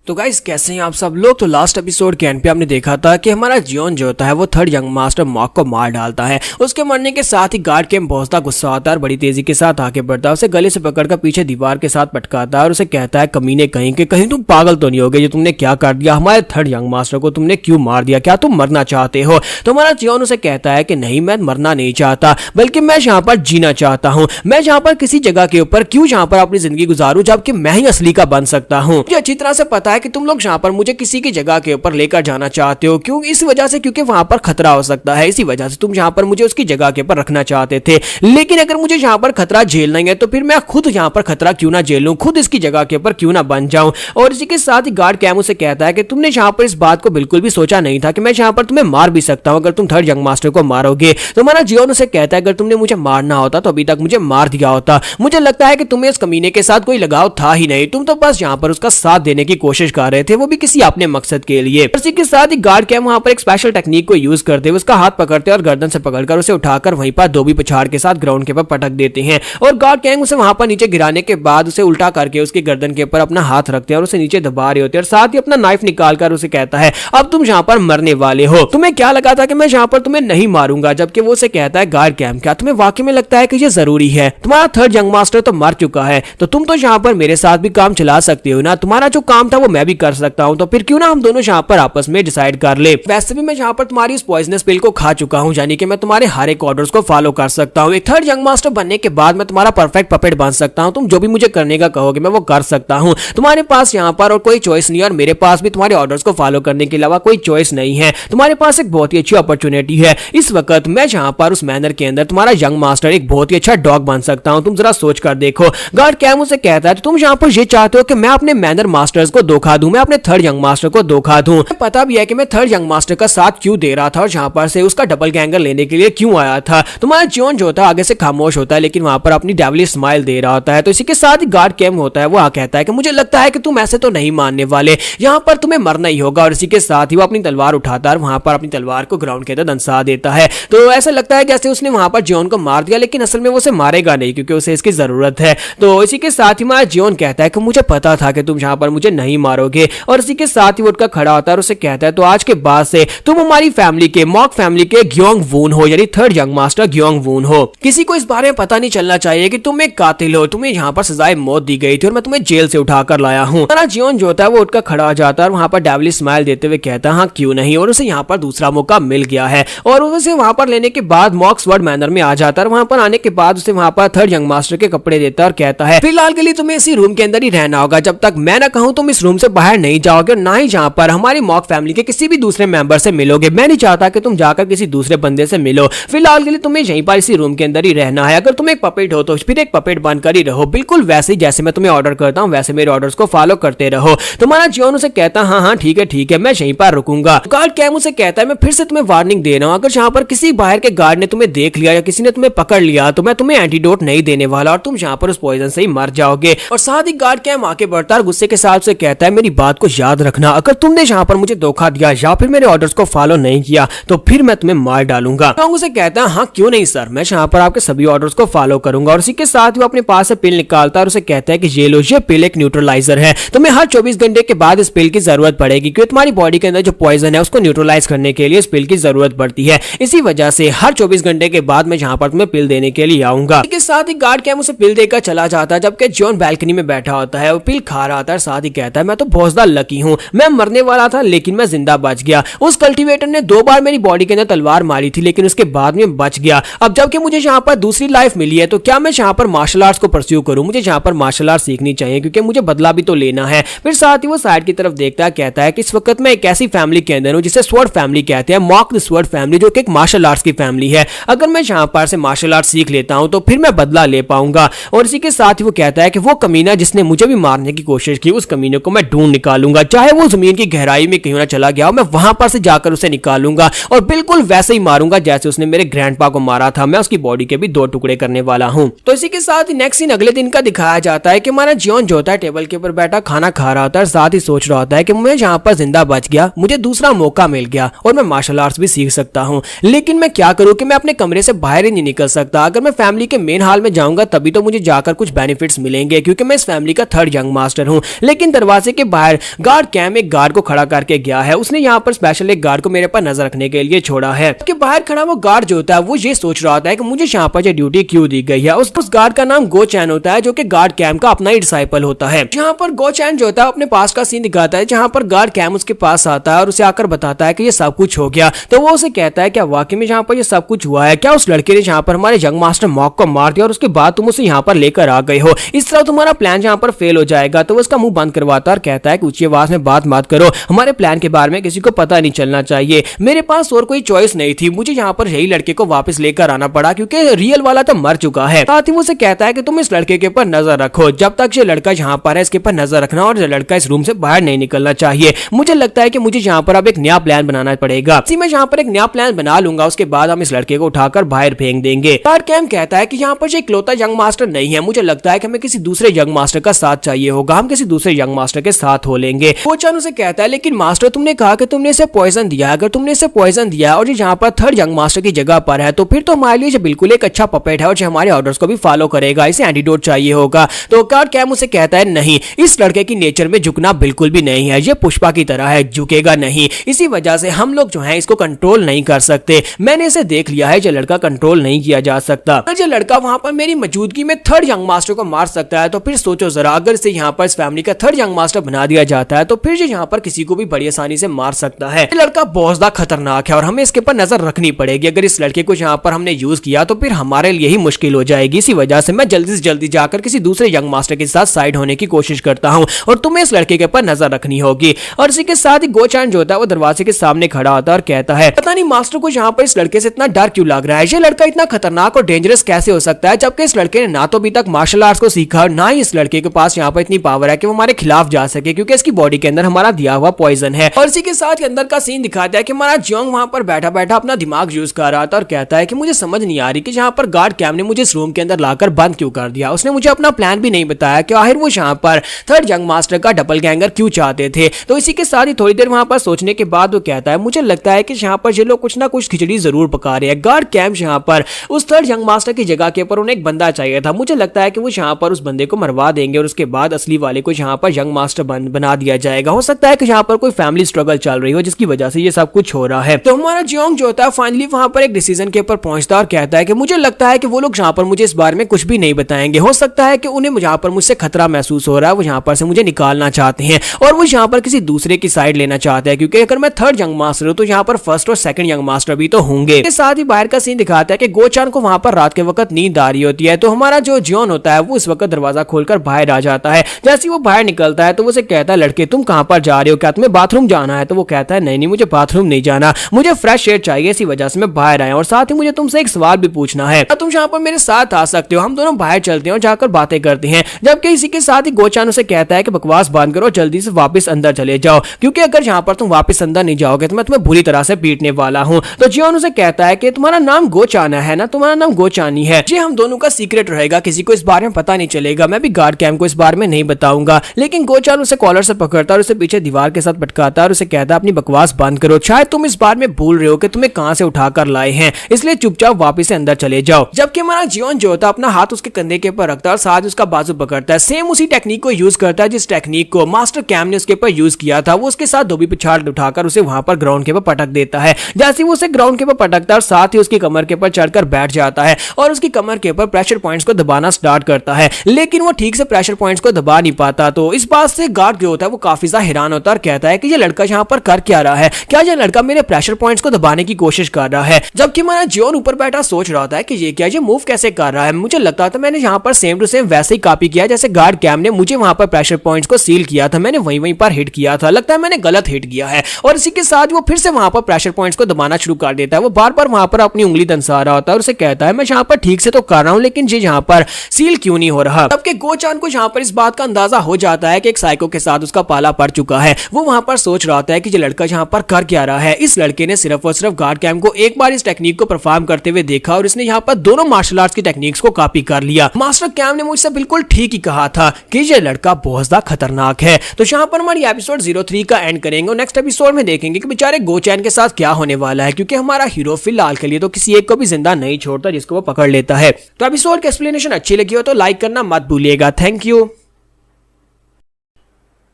तो गाइस कैसे हैं आप सब लोग। तो लास्ट एपिसोड के एंड पे हमने देखा था कि हमारा जियोन जो होता है वो थर्ड यंग मास्टर मॉक को मार डालता है। उसके मरने के साथ ही गार्ड कैंप पहुंचता, गुस्सा आता है और बड़ी तेजी के साथ आगे बढ़ता है, उसे गले से पकड़कर पीछे दीवार के साथ पटकाता है और उसे कहता है कमीने कहीं के कहीं तुम पागल तो नहीं हो गए, जो तुमने क्या कर दिया, हमारे थर्ड यंग मास्टर को तुमने क्यों मार दिया, क्या तुम मरना चाहते हो। तो हमारा जियोन उसे कहता है कि नहीं, मैं मरना नहीं चाहता, बल्कि मैं यहाँ पर जीना चाहता हूँ। मैं यहाँ पर किसी जगह के ऊपर क्यों यहाँ पर अपनी जिंदगी गुजारूं जबकि मैं ही असली का बन सकता हूँ। मुझे अच्छी तरह से पता है कि तुम लोग यहाँ पर मुझे किसी की जगह के ऊपर लेकर जाना चाहते हो, क्यों, इस वजह से क्योंकि वहां पर खतरा हो सकता है, इसी वजह से तुम यहाँ पर मुझे उसकी जगह के ऊपर रखना चाहते थे। लेकिन अगर मुझे यहाँ पर खतरा झेलना है तो फिर मैं खुद यहाँ पर खतरा क्यों ना झेलूं, खुद इसकी जगह के ऊपर क्यों ना बन जाऊं। और इसी के साथ ही गार्ड कैमू से कहता है कि तुमने यहाँ पर इस बात को बिल्कुल भी सोचा नहीं था कि मैं यहाँ पर तुम्हें मार भी सकता हूँ अगर तुम थर्ड यंग मास्टर को मारोगे। तो हमारा जियोन उसे कहता है अगर तुमने मुझे मारना होता तो अभी तक मुझे मार दिया होता। मुझे लगता है कि तुम्हें इस कमीने के साथ कोई लगाव था ही नहीं, तुम तो बस यहाँ पर उसका साथ देने की कोशिश कर रहे थे, वो भी किसी अपने मकसद के लिए। इसी के साथ ही गार्ड कैम वहां पर एक स्पेशल टेक्निक को यूज करते हुए उसका हाथ पकड़ते हैं और गर्दन से पकड़कर उसे उठाकर वहीं पर धोबी पछाड़ के साथ ग्राउंड के ऊपर पटक देते हैं। और गार्ड कैम उसे वहां पर नीचे गिराने के बाद उसे उल्टा करके उसकी गर्दन के ऊपर अपना हाथ रखते हैं और उसे नीचे दबा रहे होते हैं और साथ ही अपना नाइफ निकालकर उसे कहता है अब तुम यहाँ पर मरने वाले हो, तुम्हें क्या लगा था कि मैं यहाँ पर तुम्हें नहीं मारूंगा। जबकि वो उसे कहता है गार्ड कैम क्या तुम्हें वाकई में लगता है कि ये जरूरी है, तुम्हारा थर्ड यंग मास्टर तो मर चुका है, तो तुम तो यहाँ पर मेरे साथ भी काम चला सकते हो ना, तुम्हारा जो काम था वो मैं भी कर सकता हूँ, तो फिर क्यों ना हम दोनों यहाँ पर आपस में डिसाइड कर ले। वैसे भी मैं यहाँ पर तुम्हारी इस पॉइजनस पिल को खा चुका हूँ, यानी कि मैं तुम्हारे हर एक ऑर्डर्स को फॉलो कर सकता हूँ। एक थर्ड यंग मास्टर बनने के बाद मैं तुम्हारा परफेक्ट पपेट बन सकता हूँ, तुम जो भी मुझे करने का कहोगे मैं वो कर सकता हूँ। तुम्हारे पास यहाँ पर और कोई चॉइस नहीं है और मेरे पास भी तुम्हारे ऑर्डर्स को फॉलो करने के अलावा कोई चॉइस नहीं है। तुम्हारे पास एक बहुत ही अच्छी अपॉर्चुनिटी है। इस वक्त मैं यहाँ पर उस मैनर के अंदर तुम्हारा यंग मास्टर एक बहुत ही अच्छा डॉग बन सकता हूँ, तुम जरा सोच कर देखो। गार्ड कैमू से कहता है तुम यहाँ पर ये चाहते हो कि मैं अपने मैनर मास्टर्स को धोखा दूं, मैं अपने थर्ड यंग मास्टर को धोखा दूं। पता भी है कि मैं थर्ड यंग मास्टर का साथ क्यों दे रहा था और यहाँ पर से उसका डबल गैंगर लेने के लिए क्यों आया था। तुम्हारा जियोन जो होता है आगे से खामोश होता है लेकिन वहां पर अपनी डेविलिश स्माइल दे रहा होता है। तो इसी के साथ ही गार्ड कैम होता है वो कहता है कि मुझे लगता है कि तुम ऐसे तो नहीं मानने वाले, यहाँ पर तुम्हें मरना ही होगा। और इसी के साथ ही वो अपनी तलवार उठाता है और वहां पर अपनी तलवार को ग्राउंड के अंदर दंसा देता है। तो ऐसा लगता है जैसे उसने वहां पर जियोन को मार दिया, लेकिन असल में वो उसे मारेगा नहीं क्योंकि उसे इसकी जरूरत है। तो इसी के साथ ही हमारा जियोन कहता है कि मुझे पता था कि तुम यहाँ पर मुझे नहीं मारोगे। और इसी के साथ ही वो उठकर खड़ा होता है और उसे कहता है तो आज के बाद से तुम हमारी फैमिली के मॉक फैमिली के ग्योंग वून हो, यानी थर्ड यंग मास्टर ग्योंग वून हो। किसी को इस बारे में पता नहीं चलना चाहिए कि तुम एक कातिल हो, तुम्हें यहाँ पर सजाए मौत दी गई थी और मैं तुम्हें जेल से उठाकर लाया हूँ। हमारा जियोन जो होता है वो उठकर खड़ा हो जाता है और वहां पर डेविलिश स्माइल देते हुए कहता है हाँ क्यों नहीं। और उसे यहाँ पर दूसरा मौका मिल गया है और उसे वहां पर लेने के बाद मॉक स्वर्ड मैनर में आ जाता है। वहां पर आने के बाद उसे वहां पर थर्ड यंग मास्टर के कपड़े देता है और कहता है फिलहाल के लिए तुम्हें इसी रूम के अंदर ही रहना होगा, जब तक मैं ना कहूं तुम इस रूम से बाहर नहीं जाओगे और ना ही जहां पर हमारी मॉक फैमिली के किसी भी दूसरे मेंबर से मिलोगे। मैं नहीं चाहता कि तुम जाकर किसी दूसरे बंदे से मिलो, फिलहाल के लिए तुम्हें यहीं पर इसी रूम के अंदर ही रहना है। अगर तुम एक पपेट हो तो फिर एक पपेट बनकर ही रहो, बिल्कुल वैसे ही जैसे मैं तुम्हें ऑर्डर करता हूँ वैसे मेरे ऑर्डर्स को फॉलो करते रहो। तुम्हारा जियोन उसे कहता है हाँ ठीक है मैं यहीं पर रुकूंगा। गार्ड कैम उसे कहता है मैं फिर से तुम्हें वार्निंग दे रहा हूँ, अगर यहाँ पर किसी बाहर के गार्ड ने तुम्हें देख लिया या किसी ने तुम्हें पकड़ लिया तो मैं तुम्हें एंटीडोट नहीं देने वाला और तुम यहाँ पर उस पॉइजन से ही मर जाओगे। और साथ ही गार्ड कैम आके बढ़ता है गुस्से के साथ से कहता है मेरी बात को याद रखना, अगर तुमने यहाँ पर मुझे धोखा दिया या फिर मेरे ऑर्डर्स को फॉलो नहीं किया तो फिर मैं तुम्हें मार डालूंगा। उसे कहता है हाँ क्यों नहीं सर, मैं यहाँ पर आपके सभी ऑर्डर्स को फॉलो करूंगा। और इसी के साथ वो अपने पास से पिल निकालता है और उसे कहता है कि ये लो, ये पिल एक न्यूट्रलाइजर है, तुम्हें हर 24 घंटे के बाद इस पिल की जरूरत पड़ेगी क्योंकि तुम्हारी बॉडी के अंदर जो पॉइजन है उसको न्यूट्रलाइज करने के लिए इस पिल की जरूरत पड़ती है। इसी वजह से हर 24 घंटे के बाद मैं यहाँ पर तुम्हें पिल देने के लिए आऊंगा। इसके साथ ही गार्ड कैम उसे पिल देकर चला जाता है जबकि जॉन बैल्कनी में बैठा होता है, वो पिल खा रहा था। साथ ही कहता है मैं तो बहुत ज्यादा लकी हूँ, मैं मरने वाला था लेकिन मैं जिंदा बच गया। उस कल्टीवेटर ने 2 बार मेरी बॉडी के अंदर तलवार मारी थी लेकिन उसके बाद में बच गया। अब जबकि मुझे यहाँ पर दूसरी लाइफ मिली है तो क्या मैं यहाँ पर मार्शल आर्ट्स को परस्यू करूं, मुझे यहाँ पर मार्शल आर्ट सीखनी चाहिए क्योंकि मुझे बदला भी तो लेना है। फिर साथ ही वो साइड की तरफ देखता है, कहता है कि इस वक्त मैं एक ऐसी फैमिली के अंदर हूँ जिसे स्वॉर्ड फैमिली कहते हैं, मॉक द स्वॉर्ड फैमिली, जो कि एक मार्शल आर्ट्स की फैमिली है। अगर मैं यहाँ पर से मार्शल आर्ट सीख लेता हूँ तो फिर मैं बदला ले पाऊंगा। और इसी के साथ ही वो कहता है कि वो कमीना जिसने मुझे भी मारने की कोशिश की उस कमीने को मैं मैं ढूंढ निकालूंगा, चाहे वो जमीन की गहराई में क्यों ना चला गया, मैं वहां पर से जाकर उसे निकालूंगा और बिल्कुल वैसे ही मारूंगा जैसे उसने मेरे ग्रैंडपा को मारा था। मैं उसकी बॉडी के भी 2 टुकड़े करने वाला हूं। तो इसी के साथ नेक्स्ट सीन अगले दिन का दिखाया जाता है कि हमारा जियोन जो होता है टेबल के ऊपर बैठा खाना खा रहा होता है, साथ ही सोच रहा होता है कि मैं यहाँ पर जिंदा बच गया, मुझे दूसरा मौका मिल गया और मैं मार्शल आर्ट्स भी सीख सकता हूँ, लेकिन मैं क्या करूँ कि मैं अपने कमरे से बाहर ही नहीं निकल सकता। अगर मैं फैमिली के मेन हॉल में जाऊंगा तभी तो मुझे जाकर कुछ बेनिफिट्स मिलेंगे, क्योंकि मैं इस फैमिली का 3rd यंग मास्टर हूँ। लेकिन दरवाजे के बाहर गार्ड कैम एक गार्ड को खड़ा करके गया है, उसने यहाँ पर स्पेशल एक गार्ड को मेरे पर नजर रखने के लिए छोड़ा है। के बाहर खड़ा वो गार्ड जो होता है वो ये सोच रहा होता है कि मुझे यहाँ पर जो ड्यूटी क्यों दी गई है। उस गार्ड का नाम गो चैन होता है, जो कि गार्ड कैम का अपना ही डिसाइपल होता है। यहाँ पर गो चैन जो होता है अपने पास का सीन दिखाता है, जहाँ पर गार्ड कैम उसके पास आता है और उसे आकर बताता है कि ये सब कुछ हो गया। तो वो उसे कहता है क्या वाकई में यहाँ पर ये सब कुछ हुआ है, क्या उस लड़के ने यहाँ पर हमारे यंग मास्टर मॉक को मार दिया और उसके बाद तुम उसे यहाँ पर लेकर आ गए हो, इस तरह तुम्हारा प्लान यहाँ पर फेल हो जाएगा। तो वो उसका मुंह बंद करवाता है और कहता है कि ऊंची आवाज में बात मत करो, हमारे प्लान के बारे में किसी को पता नहीं चलना चाहिए। मेरे पास और कोई चॉइस नहीं थी, मुझे यहाँ पर यही लड़के को वापस लेकर आना पड़ा क्योंकि रियल वाला तो मर चुका है। साथ ही वो उसे कहता है कि तुम इस लड़के के ऊपर नजर रखो, जब तक ये लड़का यहाँ पर है इसके ऊपर नजर रखना और ये लड़का इस रूम से बाहर नहीं निकलना चाहिए। मुझे लगता है कि मुझे यहाँ पर अब एक नया प्लान बनाना पड़ेगा। मैं यहाँ पर एक नया प्लान बना लूंगा, उसके बाद हम इस लड़के को उठाकर बाहर फेंक देंगे। गार्ड कैम कहता है कि यहाँ पर इकलौता यंग मास्टर नहीं है, मुझे लगता है कि हमें किसी दूसरे यंग मास्टर का साथ चाहिए होगा, हम किसी दूसरे यंग मास्टर के साथ हो लेंगे। कोचान उसे कहता है लेकिन मास्टर तुमने कहा कि तुमने इसे पॉइजन दिया, अगर तुमने इसे पॉइजन दिया और ये यहाँ पर 3rd यंग मास्टर की जगह पर है तो फिर तो हमारे लिए बिल्कुल एक अच्छा पपेट है और जो हमारे ऑर्डर्स को भी फॉलो करेगा, इसे एंटीडोट चाहिए होगा। तो गार्ड कैम उसे कहता है नहीं, इस लड़के की नेचर में झुकना बिल्कुल भी नहीं है, ये पुष्पा की तरह है, झुकेगा नहीं, इसी वजह से हम लोग जो है इसको कंट्रोल नहीं कर सकते। मैंने इसे देख लिया है, ये लड़का कंट्रोल नहीं किया जा सकता। अगर ये लड़का वहां पर मेरी मौजूदगी में 3rd यंग मास्टर को मार सकता है तो फिर सोचो जरा, अगर इसे यहाँ पर इस फैमिली का 3rd यंग मास्टर बना दिया जाता है तो फिर ये यहाँ पर किसी को भी बड़ी आसानी से मार सकता है। ये लड़का बहुत ज्यादा खतरनाक है और हमें इसके ऊपर नजर रखनी पड़ेगी। अगर इस लड़के को यहाँ पर हमने यूज किया तो फिर हमारे लिए ही मुश्किल हो जाएगी। इसी वजह से मैं जल्दी से जल्दी जाकर किसी दूसरे यंग मास्टर के साथ साइड होने की कोशिश करता हूँ और तुम्हें इस लड़के के ऊपर नजर रखनी होगी। और इसी के साथ ही गोचान जो होता है वो दरवाजे के सामने खड़ा होता है और कहता है पता नहीं मास्टर को यहाँ पर इस लड़के से इतना डर क्यों लग रहा है, ये लड़का इतना खतरनाक और डेंजरस कैसे हो सकता है, जबकि इस लड़के ने ना तो अभी तक मार्शल आर्ट्स को सीखा और ना ही इस लड़के के पास यहाँ पर इतनी पावर है कि वो हमारे खिलाफ जा सके, क्योंकि इसकी बॉडी के अंदर हमारा दिया हुआ पॉइजन है। और इसी के साथ अंदर का सीन दिखाता है कि हमारा जियोंग वहां पर बैठा बैठा अपना दिमाग यूज कर रहा था और कहता है कि मुझे समझ नहीं आ रही कि यहाँ पर गार्ड कैम ने मुझे इस रूम के अंदर लाकर बंद क्यों कर दिया। उसने मुझे अपना प्लान भी नहीं बताया कि आखिर वो यहाँ पर 3rd यंग मास्टर का डबल गैंगर क्यों चाहते थे। तो इसी के साथ ही थोड़ी देर वहां पर सोचने के बाद वो कहता है मुझे लगता है कि यहाँ पर ये लोग कुछ ना कुछ खिचड़ी जरूर पका रहे हैं। गार्ड कैम यहाँ पर उस 3rd यंग मास्टर की जगह के ऊपर उन्हें एक बंदा चाहिए था, मुझे लगता है कि वो यहाँ पर उस बंदे को मरवा देंगे और उसके बाद असली वाले को यहाँ पर यंग मास्टर बना दिया जाएगा। हो सकता है कि यहाँ पर कोई फैमिली स्ट्रगल चल रही हो जिसकी वजह से ये सब कुछ हो रहा है। तो हमारा जियोंग जो होता है फाइनली वहां पर एक डिसीजन के ऊपर पहुंचता है और कहता है कि मुझे लगता है कि वो लोग यहाँ पर मुझे इस बारे में कुछ भी नहीं बताएंगे। हो सकता है कि उन्हें यहाँ पर मुझसे खतरा महसूस हो रहा है, वो यहाँ पर से मुझे निकालना चाहते हैं और वो यहाँ पर किसी दूसरे की साइड लेना चाहते हैं, क्योंकि अगर मैं 3rd यंग मास्टर हूँ तो यहाँ पर 1st और 2nd यंग मास्टर भी तो होंगे। इसके साथ ही बाहर का सीन दिखाता है कि गोचान को वहां पर रात के वक्त नींद आ रही होती है। तो हमारा जो जियोन होता है वो इस वक्त दरवाजा खोलकर बाहर आ जाता है। जैसे वो बाहर निकलता है तो वो उसे कहता है लड़के तुम कहां पर जा रहे हो, क्या तुम्हें बाथरूम जाना है। तो वो कहता है नहीं मुझे बाथरूम नहीं जाना, मुझे फ्रेश एयर चाहिए, इसी वजह से मैं बाहर आया और साथ ही मुझे तुमसे एक सवाल भी पूछना है, तुम यहाँ पर मेरे साथ आ सकते हो, हम दोनों बाहर चलते हैं और जाकर बातें करते हैं। जबकि इसी के साथ ही गोचान उसे कहता है कि बकवास बंद करो, जल्दी से वापस अंदर चले जाओ, क्योंकि अगर यहाँ पर तुम वापस अंदर नहीं जाओगे तो मैं तुम्हें बुरी तरह से पीटने वाला हूँ। तो जियोन उसे कहता है कि तुम्हारा नाम गोचाना है ना, तुम्हारा नाम गोचानी है, ये हम दोनों का सीक्रेट रहेगा, किसी को इस बारे में पता नहीं चलेगा, मैं भी गार्ड कैम को इस बारे में नहीं बताऊंगा। लेकिन गोचान उसे कॉलर से पकड़ता और उसे पीछे दीवार के साथ पटकाता और उसे कहता है अपनी बकवास बंद करो, शायद तुम इस बार में भूल रहे हो कि तुम्हें कहां से उठाकर लाए हैं, इसलिए चुपचाप वापस से अंदर चले जाओ। जबकि हमारा जियोन जो होता है अपना हाथ उसके कंधे के ऊपर रखता है और साथ उसका बाजू पकड़ता है, सेम उसी टेक्निक को यूज करता है जिस टेक्निक को मास्टर कैम ने उसके ऊपर यूज किया था। वो उसके साथ धोबी पिछाड़ उठाकर उसे वहां पर ग्राउंड के ऊपर पटक देता है। जैसे वो उसे ग्राउंड के ऊपर पटकता है और साथ ही उसकी कमर के ऊपर चढ़कर बैठ जाता है और उसकी कमर के ऊपर प्रेशर पॉइंट्स को दबाना स्टार्ट करता है, लेकिन वो ठीक से प्रेशर पॉइंट्स को दबा नहीं पाता। तो इस बात से गार्ड जो होता है वो काफी ज्यादा हैरान होता है और कहता है कि ये लड़का यहाँ पर कर क्या रहा है, क्या ये लड़का मेरे प्रेशर पॉइंट्स को दबाने की कोशिश कर रहा है। जबकि हमारा जियोन ऊपर बैठा सोच रहा होता है कि ये क्या, ये मूव कैसे कर रहा है। मुझे लगता था मैंने यहाँ पर सेम टू सेम वैसे ही कॉपी किया जैसे गार्ड कैम ने मुझे वहां पर प्रेशर पॉइंट्स को सील किया था, मैंने वहीं पर हिट किया था, लगता है मैंने गलत हिट किया है। और इसी के साथ वो फिर से वहां पर प्रेशर पॉइंट्स को दबाना शुरू कर देता है। वो बार बार वहां पर अपनी उंगली दंसा रहा होता है और उसे कहता है मैं यहाँ पर ठीक से तो कर रहा हूँ लेकिन ये यहाँ पर सील क्यों नहीं हो रहा। तब के गोचान को यहाँ पर इस बात का अंदाजा हो जाता है कि एक साइको के साथ उसका पाला पड़ चुका है। वो वहां पर सोच रहा होता है कि ये लड़का यहाँ पर कर क्या रहा है। इस लड़के ने सिर्फ और सिर्फ गार्ड कैम को एक बार इस टेक्निक को परफॉर्म करते हुए देखा और इसने यहाँ पर दोनों मार्शल आर्ट्स की टेक्निक्स को कॉपी कर लिया। मास्टर कैम ने मुझसे बिल्कुल ठीक ही कहा था कि ये लड़का बहुत ज्यादा खतरनाक है। तो यहाँ पर हमारी एपिसोड 03 का एंड करेंगे और नेक्स्ट एपिसोड में देखेंगे कि बेचारे गोचैन के साथ क्या होने वाला है, क्योंकि हमारा हीरो फिलहाल के लिए तो किसी एक को भी जिंदा नहीं छोड़ता जिसको वो पकड़ लेता है। तो एपिसोड की एक्सप्लेनेशन अच्छी लगी हो तो लाइक करना मत भूलिएगा। Thank you.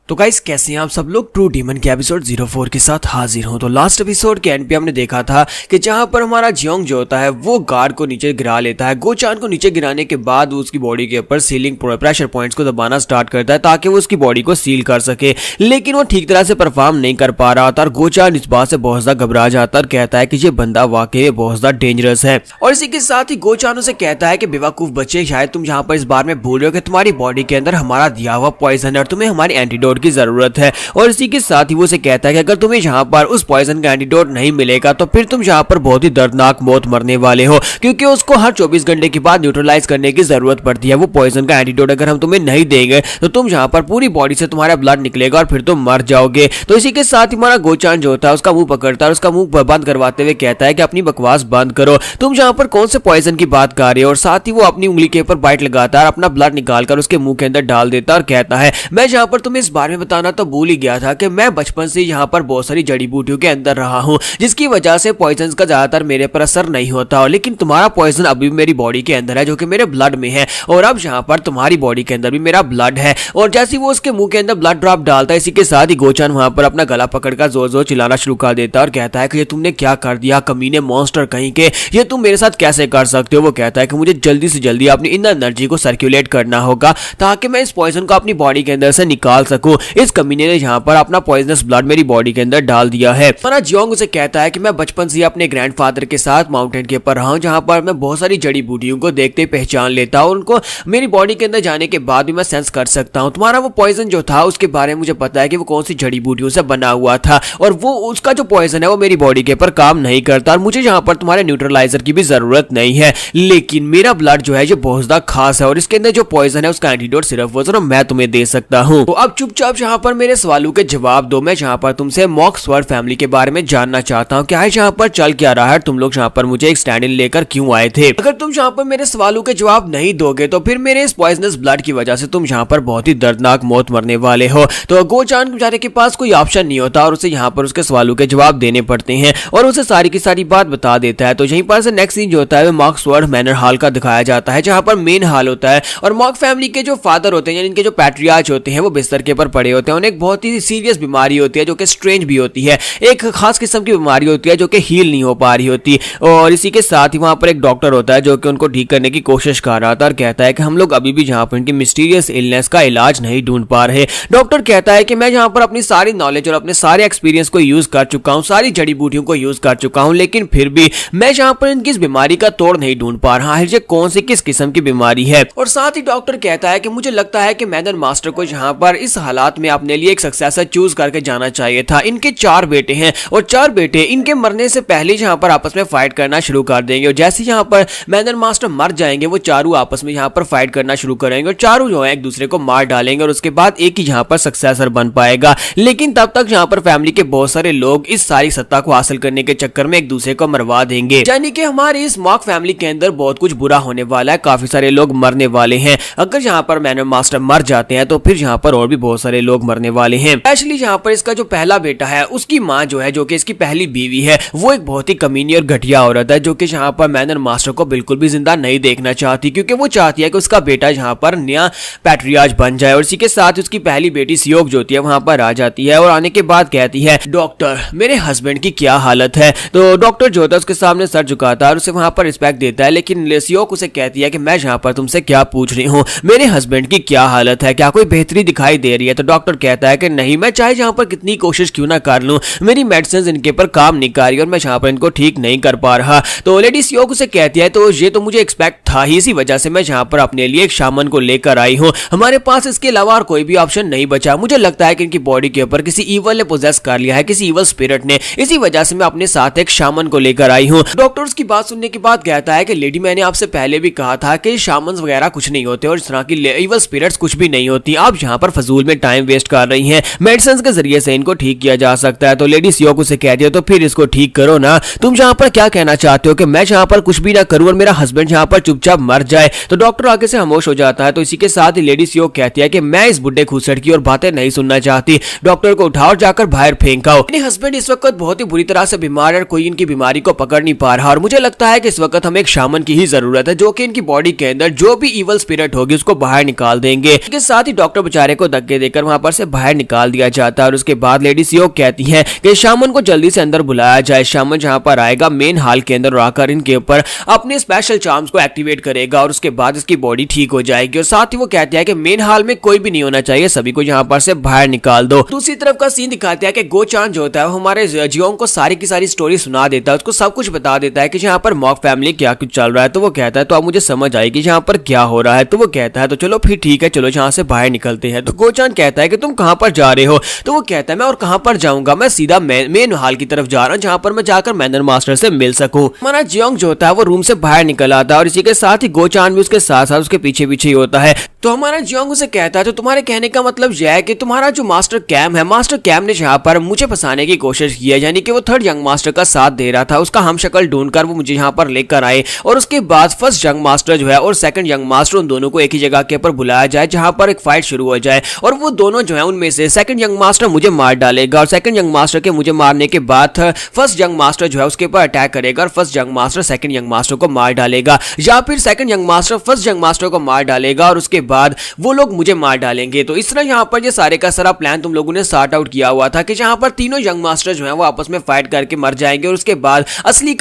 तो गाइस कैसे हैं आप सब लोग। ट्रू डीमन के एपिसोड 04 के साथ हाजिर हूं। तो लास्ट एपिसोड के एंड पे हमने देखा था कि जहां पर हमारा जियोंग जो होता है वो गार्ड को नीचे गिरा लेता है। गोचान को नीचे गिराने के बाद वो उसकी बॉडी के ऊपर सीलिंग प्रेशर पॉइंट्स को दबाना स्टार्ट करता है ताकि वो उसकी बॉडी को सील कर सके, लेकिन वो ठीक तरह से परफॉर्म नहीं कर पा रहा था। और गोचान इस बात से बहुत ज्यादा घबरा जाता है और कहता है कि ये बंदा वाकई बहुत ज्यादा डेंजरस है। और इसी के साथ ही गोचान उसे कहता है कि बेवकूफ बच्चे, शायद तुम यहाँ पर इस बार में भूल रहे हो कि तुम्हारी बॉडी के अंदर हमारा दिया हुआ पॉइजन है और तुम्हें हमारी एंटीडोट की जरूरत है। और इसी के साथ ही वो उसे कहता है कि अगर तुम्हें यहाँ पर उस पॉइजन का एंटीडोट नहीं मिलेगा तो फिर तुम यहाँ पर बहुत ही दर्दनाक मौत मरने वाले हो, क्योंकि उसको हर 24 घंटे के बाद न्यूट्रलाइज करने की जरूरत पड़ती है। वो पॉइजन का एंटीडोट अगर हम तुम्हें नहीं देंगे तो तुम यहाँ पर पूरी बॉडी से तुम्हारा ब्लड निकलेगा और फिर तुम मर जाओगे। तो इसी के साथ ही हमारा गोचान जो होता है उसका मुंह पकड़ता है और उसका मुंह बंद करवाते हुए कहता है कि अपनी बकवास बंद करो, तुम यहाँ पर कौन से पॉइजन की बात कर रहे हो। और साथ ही वो अपनी उंगली के ऊपर बाइट लगाता है और अपना ब्लड निकालकर उसके मुंह के अंदर डाल देता है और कहता है मैं यहाँ पर तुम्हें इस बारे में बताना तो भूल ही गया था कि मैं बचपन से यहाँ पर बहुत सारी जड़ी बूटियों के अंदर रहा हूँ, जिसकी वजह से पॉइजन का ज्यादातर मेरे पर असर नहीं होता। लेकिन तुम्हारा पॉइजन अभी भी मेरी बॉडी के अंदर है, जो कि मेरे ब्लड में है, और अब यहाँ पर तुम्हारी बॉडी के अंदर भी मेरा ब्लड है। और जैसे वो उसके मुंह के अंदर ब्लड ड्रॉप डालता है, इसी के साथ ही गोचान वहां पर अपना गला पकड़कर जोर जोर चिल्लाना शुरू कर देता है और कहता है कि ये तुमने क्या कर दिया कमीने मॉन्स्टर कहीं के, ये तुम मेरे साथ कैसे कर सकते हो। वो कहता है कि मुझे जल्दी से जल्दी अपनी इन एनर्जी को सर्कुलेट करना होगा ताकि मैं इस पॉइजन को अपनी बॉडी के अंदर से निकाल सकूं। इस कमीने ने यहाँ पर अपना पॉइजनस ब्लड मेरी बॉडी के अंदर डाल दिया है। हमारा जियोंग उसे कहता है कि मैं बचपन से अपने ग्रैंडफादर के साथ माउंटेन के ऊपर रहा हूं, जहां पर मैं बहुत सारी जड़ी बूटियों को देखते पहचान लेता हूं, उनको मेरी बॉडी के अंदर जाने के बाद भी मैं सेंस कर सकता हूं। तुम्हारा वो पॉइजन जो था उसके बारे में मुझे पता है कि वो कौन सी जड़ी बूटियों से बना हुआ था, और वो उसका जो पॉइजन है वो मेरी बॉडी के ऊपर काम नहीं करता, और मुझे यहाँ पर तुम्हारे न्यूट्रलाइजर की भी जरूरत नहीं है। लेकिन मेरा ब्लड जो है ये बहुत ज्यादा खास है और इसके अंदर जो पॉइजन है उसका एंटीडोट सिर्फ वो सिर्फ मैं तुम्हें दे सकता हूँ। तो अब चुपचाप यहाँ पर मेरे सवालों के जवाब दो। मैं यहाँ पर तुमसे मॉक स्वर्ड फैमिली के बारे में जानना चाहता हूँ, क्या है यहाँ पर चल क्या रहा है, तुम लोग यहाँ पर मुझे एक स्टैंड इन लेकर क्यों आए थे। अगर तुम यहाँ पर मेरे सवालों के जवाब नहीं दोगे तो फिर मेरे इस पॉइजनस ब्लड की वजह से तुम यहाँ पर बहुत ही दर्दनाक मौत मरने वाले हो। तो गोचान बेचारे के पास कोई ऑप्शन नहीं होता और उसे यहाँ पर उसके सवालों के जवाब देने पड़ते हैं और उसे सारी की सारी बात बता देता है। तो यहीं पर से नेक्स्ट सीन जो होता है मॉक स्वर्ड मैनर हॉल का दिखाया जाता है, जहाँ पर मेन हॉल होता है और मॉक फैमिली के जो फादर होते हैं, इनके जो पैट्रियार्च होते हैं, वो बिस्तर के ऊपर पड़े होते हैं। उन्हें एक बहुत ही सीरियस बीमारी होती है जो कि स्ट्रेंज भी होती है, एक खास किस्म की बीमारी होती है जो कि हील नहीं हो पा रही होती। और इसी के साथ ही वहां पर एक डॉक्टर होता है जो कि उनको ठीक करने की कोशिश कर रहा था और कहता है कि हम लोग अभी भी जहां पर इनकी मिस्टीरियस इलनेस का इलाज नहीं ढूंढ पा रहे। डॉक्टर कहता है कि मैं जहां पर अपनी सारी नॉलेज और अपने सारे एक्सपीरियंस को यूज कर चुका हूं, सारी जड़ी बूटियों को यूज कर चुका हूं, लेकिन फिर भी मैं जहां पर इनकी इस बीमारी का तोड़ नहीं ढूंढ पा रहा है, ये कौन सी किस किस्म की बीमारी है। और साथ ही डॉक्टर कहता है कि मुझे लगता है कि मैनर मास्टर को यहाँ पर इस हालात में अपने लिए एक सक्सेसर चूज करके जाना चाहिए था। इनके 4 बेटे हैं और 4 बेटे इनके मरने से पहले यहाँ पर आपस में फाइट करना शुरू कर देंगे, और जैसे यहाँ पर मैनर मास्टर मर जाएंगे वो चारों आपस में यहाँ पर फाइट करना शुरू करेंगे और चारों जो है एक दूसरे को मार डालेंगे और उसके बाद एक ही यहाँ पर सक्सेसर बन पाएगा। लेकिन तब तक यहाँ पर फैमिली के बहुत सारे लोग इस सारी सत्ता को हासिल करने के चक्कर में एक दूसरे को मरवा देंगे, यानी कि हमारी इस मॉक फैमिली के अंदर बहुत कुछ बुरा होने वाला है, काफी सारे लोग मरने वाले हैं। अगर यहाँ पर मैनर मास्टर मर जाते हैं तो फिर यहाँ पर और भी बहुत सारे लोग मरने वाले हैं। स्पेशली यहाँ पर इसका जो पहला बेटा है उसकी माँ जो है, जो कि इसकी पहली बीवी है, वो एक बहुत ही कमीनी और घटिया औरत है जो कि यहाँ पर मैनर मास्टर को बिल्कुल भी जिंदा नहीं देखना चाहती, क्योंकि वो चाहती है कि उसका बेटा यहाँ पर नया पैट्रियार्च बन जाए। और इसी के साथ उसकी पहली बेटी सियोक जो होती है वहां पर आ जाती है और आने के बाद कहती है डॉक्टर मेरे हस्बैंड की क्या हालत है। तो डॉक्टर जो होता है उसके सामने सर झुकाता है और उसे वहां पर रिस्पेक्ट देता है, लेकिन सियोक उसे कहती है कि मैं यहाँ पर तुमसे क्या पूछ रही हूँ, मेरे हस्बैंड की क्या हालत है, क्या कोई बेहतरी दिखाई दे रही है। तो डॉक्टर कहता है कि नहीं, मैं चाहे यहाँ पर कितनी कोशिश क्यों ना कर लूं, मेरी मेडिसिन इनके पर काम नहीं कर रही और मैं यहाँ पर इनको ठीक नहीं कर पा रहा। तो लेडी सियोक उसे कहती है तो ये तो मुझे एक्सपेक्ट था ही, इसी वजह से मैं यहाँ पर अपने लिए एक शामन को लेकर आई हूँ, हमारे पास इसके अलावा और कोई भी ऑप्शन नहीं बचा। मुझे लगता है कि इनकी बॉडी के ऊपर किसी ईवल ने पोजेस कर लिया है, किसी ईवल स्पिरिट ने, इसी वजह से मैं अपने साथ एक शामन को लेकर आई हूँ। डॉक्टर की बात सुनने के बाद कहता है कि लेडी मैंने आपसे पहले भी कहा था कि शामन वगैरह कुछ नहीं होते और इस तरह की ईवल स्पिरिट्स कुछ भी नहीं होती, आप यहाँ पर फजूल में टाइम वेस्ट कर रही हैं, मेडिसिन के जरिए से इनको ठीक किया जा सकता है। तो लेडी सियोक उसे कहती है तो फिर इसको ठीक करो ना, तुम जहाँ पर क्या कहना चाहते हो कि मैं जहाँ पर कुछ भी ना करूँ और मेरा हस्बैंड जहाँ पर चुपचाप मर जाए। तो डॉक्टर आगे से खामोश हो जाता है। तो इसी के साथ ही लेडी सियोक कहती है कि मैं इस बुढ़े खूसट की और बातें नहीं सुनना चाहती, डॉक्टर को उठाओ और जाकर बाहर फेंकाओ। मेरे हस्बैंड इस वक्त बहुत ही बुरी तरह से बीमार है और कोई इनकी बीमारी को पकड़ नहीं पा रहा और मुझे लगता है कि इस वक्त हमें एक शामन की ही जरूरत है जो कि इनकी बॉडी के अंदर जो भी इवल स्पिरिट होगी उसको बाहर निकाल देंगे। इसके साथ ही डॉक्टर बेचारे को धक्के देकर वहां पर से बाहर निकाल दिया जाता है और उसके बाद लेडी सियोक कहती है कि शामन को जल्दी से अंदर बुलाया जाए। शामन जहां पर आएगा मेन हॉल के अंदर आकर इनके ऊपर अपने स्पेशल चार्म्स को एक्टिवेट करेगा और उसके बाद इसकी बॉडी ठीक हो जाएगी। और साथ ही वो कहती है कि मेन हॉल में कोई भी नहीं होना चाहिए, सभी को यहाँ पर से बाहर निकाल दो। दूसरी तरफ का सीन दिखाते हैं कि गोचान जो होता है वो हमारे जियोंग को सारी की सारी स्टोरी सुना देता है, उसको सब कुछ बता देता है कि यहाँ पर मॉक फैमिली क्या कुछ चल रहा है। तो वो कहता है तो अब मुझे समझ आएगी यहाँ पर क्या हो रहा है। तो वो कहता है तो चलो फिर ठीक है, चलो यहाँ से बाहर निकलते हैं। तो गोचान कहता है कि तुम कहाँ पर जा रहे हो। तो वो कहता है मैं और कहाँ पर जाऊंगा, मैं सीधा मेन हॉल की तरफ जा रहा हूँ जहाँ पर मैं जाकर मैनर मास्टर से मिल सकूं। हमारा जियोंग जो होता है वो रूम से बाहर निकल आता है और इसी के साथ ही गोचान भी उसके साथ साथ उसके पीछे पीछे ही होता है। तो हमारा जियोंग उसे कहता है तो तुम्हारे कहने का मतलब यह है कि तुम्हारा जो मास्टर कैम है, मास्टर कैम ने यहाँ पर मुझे फंसाने की कोशिश की है, यानी कि वो थर्ड यंग मास्टर का साथ दे रहा था, उसका हम शक्ल ढूंढकर वो मुझे यहाँ पर लेकर आए और उसके बाद फर्स्ट यंग मास्टर जो है और सेकंड यंग मास्टर उन दोनों को एक ही जगह के ऊपर बुलाया जाए जहां पर एक फाइट शुरू हो जाए और वो दोनों जो है उनमें से सेकंड यंग मास्टर मुझे मार डालेगा और सेकंड यंग मास्टर के मुझे मारने के बाद फर्स्ट यंग मास्टर जो है उसके ऊपर अटैक करेगा और first young master second young master को मार डालेगा, या फिर second young master first young master को मार डालेगा और उसके बाद वो लोग मुझे मार डालेंगे। तो इस तरह यहाँ पर ये सारे का सारा प्लान तुम लोगों ने सॉर्ट आउट किया हुआ था कि जहां पर तीनों यंग मास्टर जो है वो आपस में फाइट करके मर जाएंगे और उसके बाद असली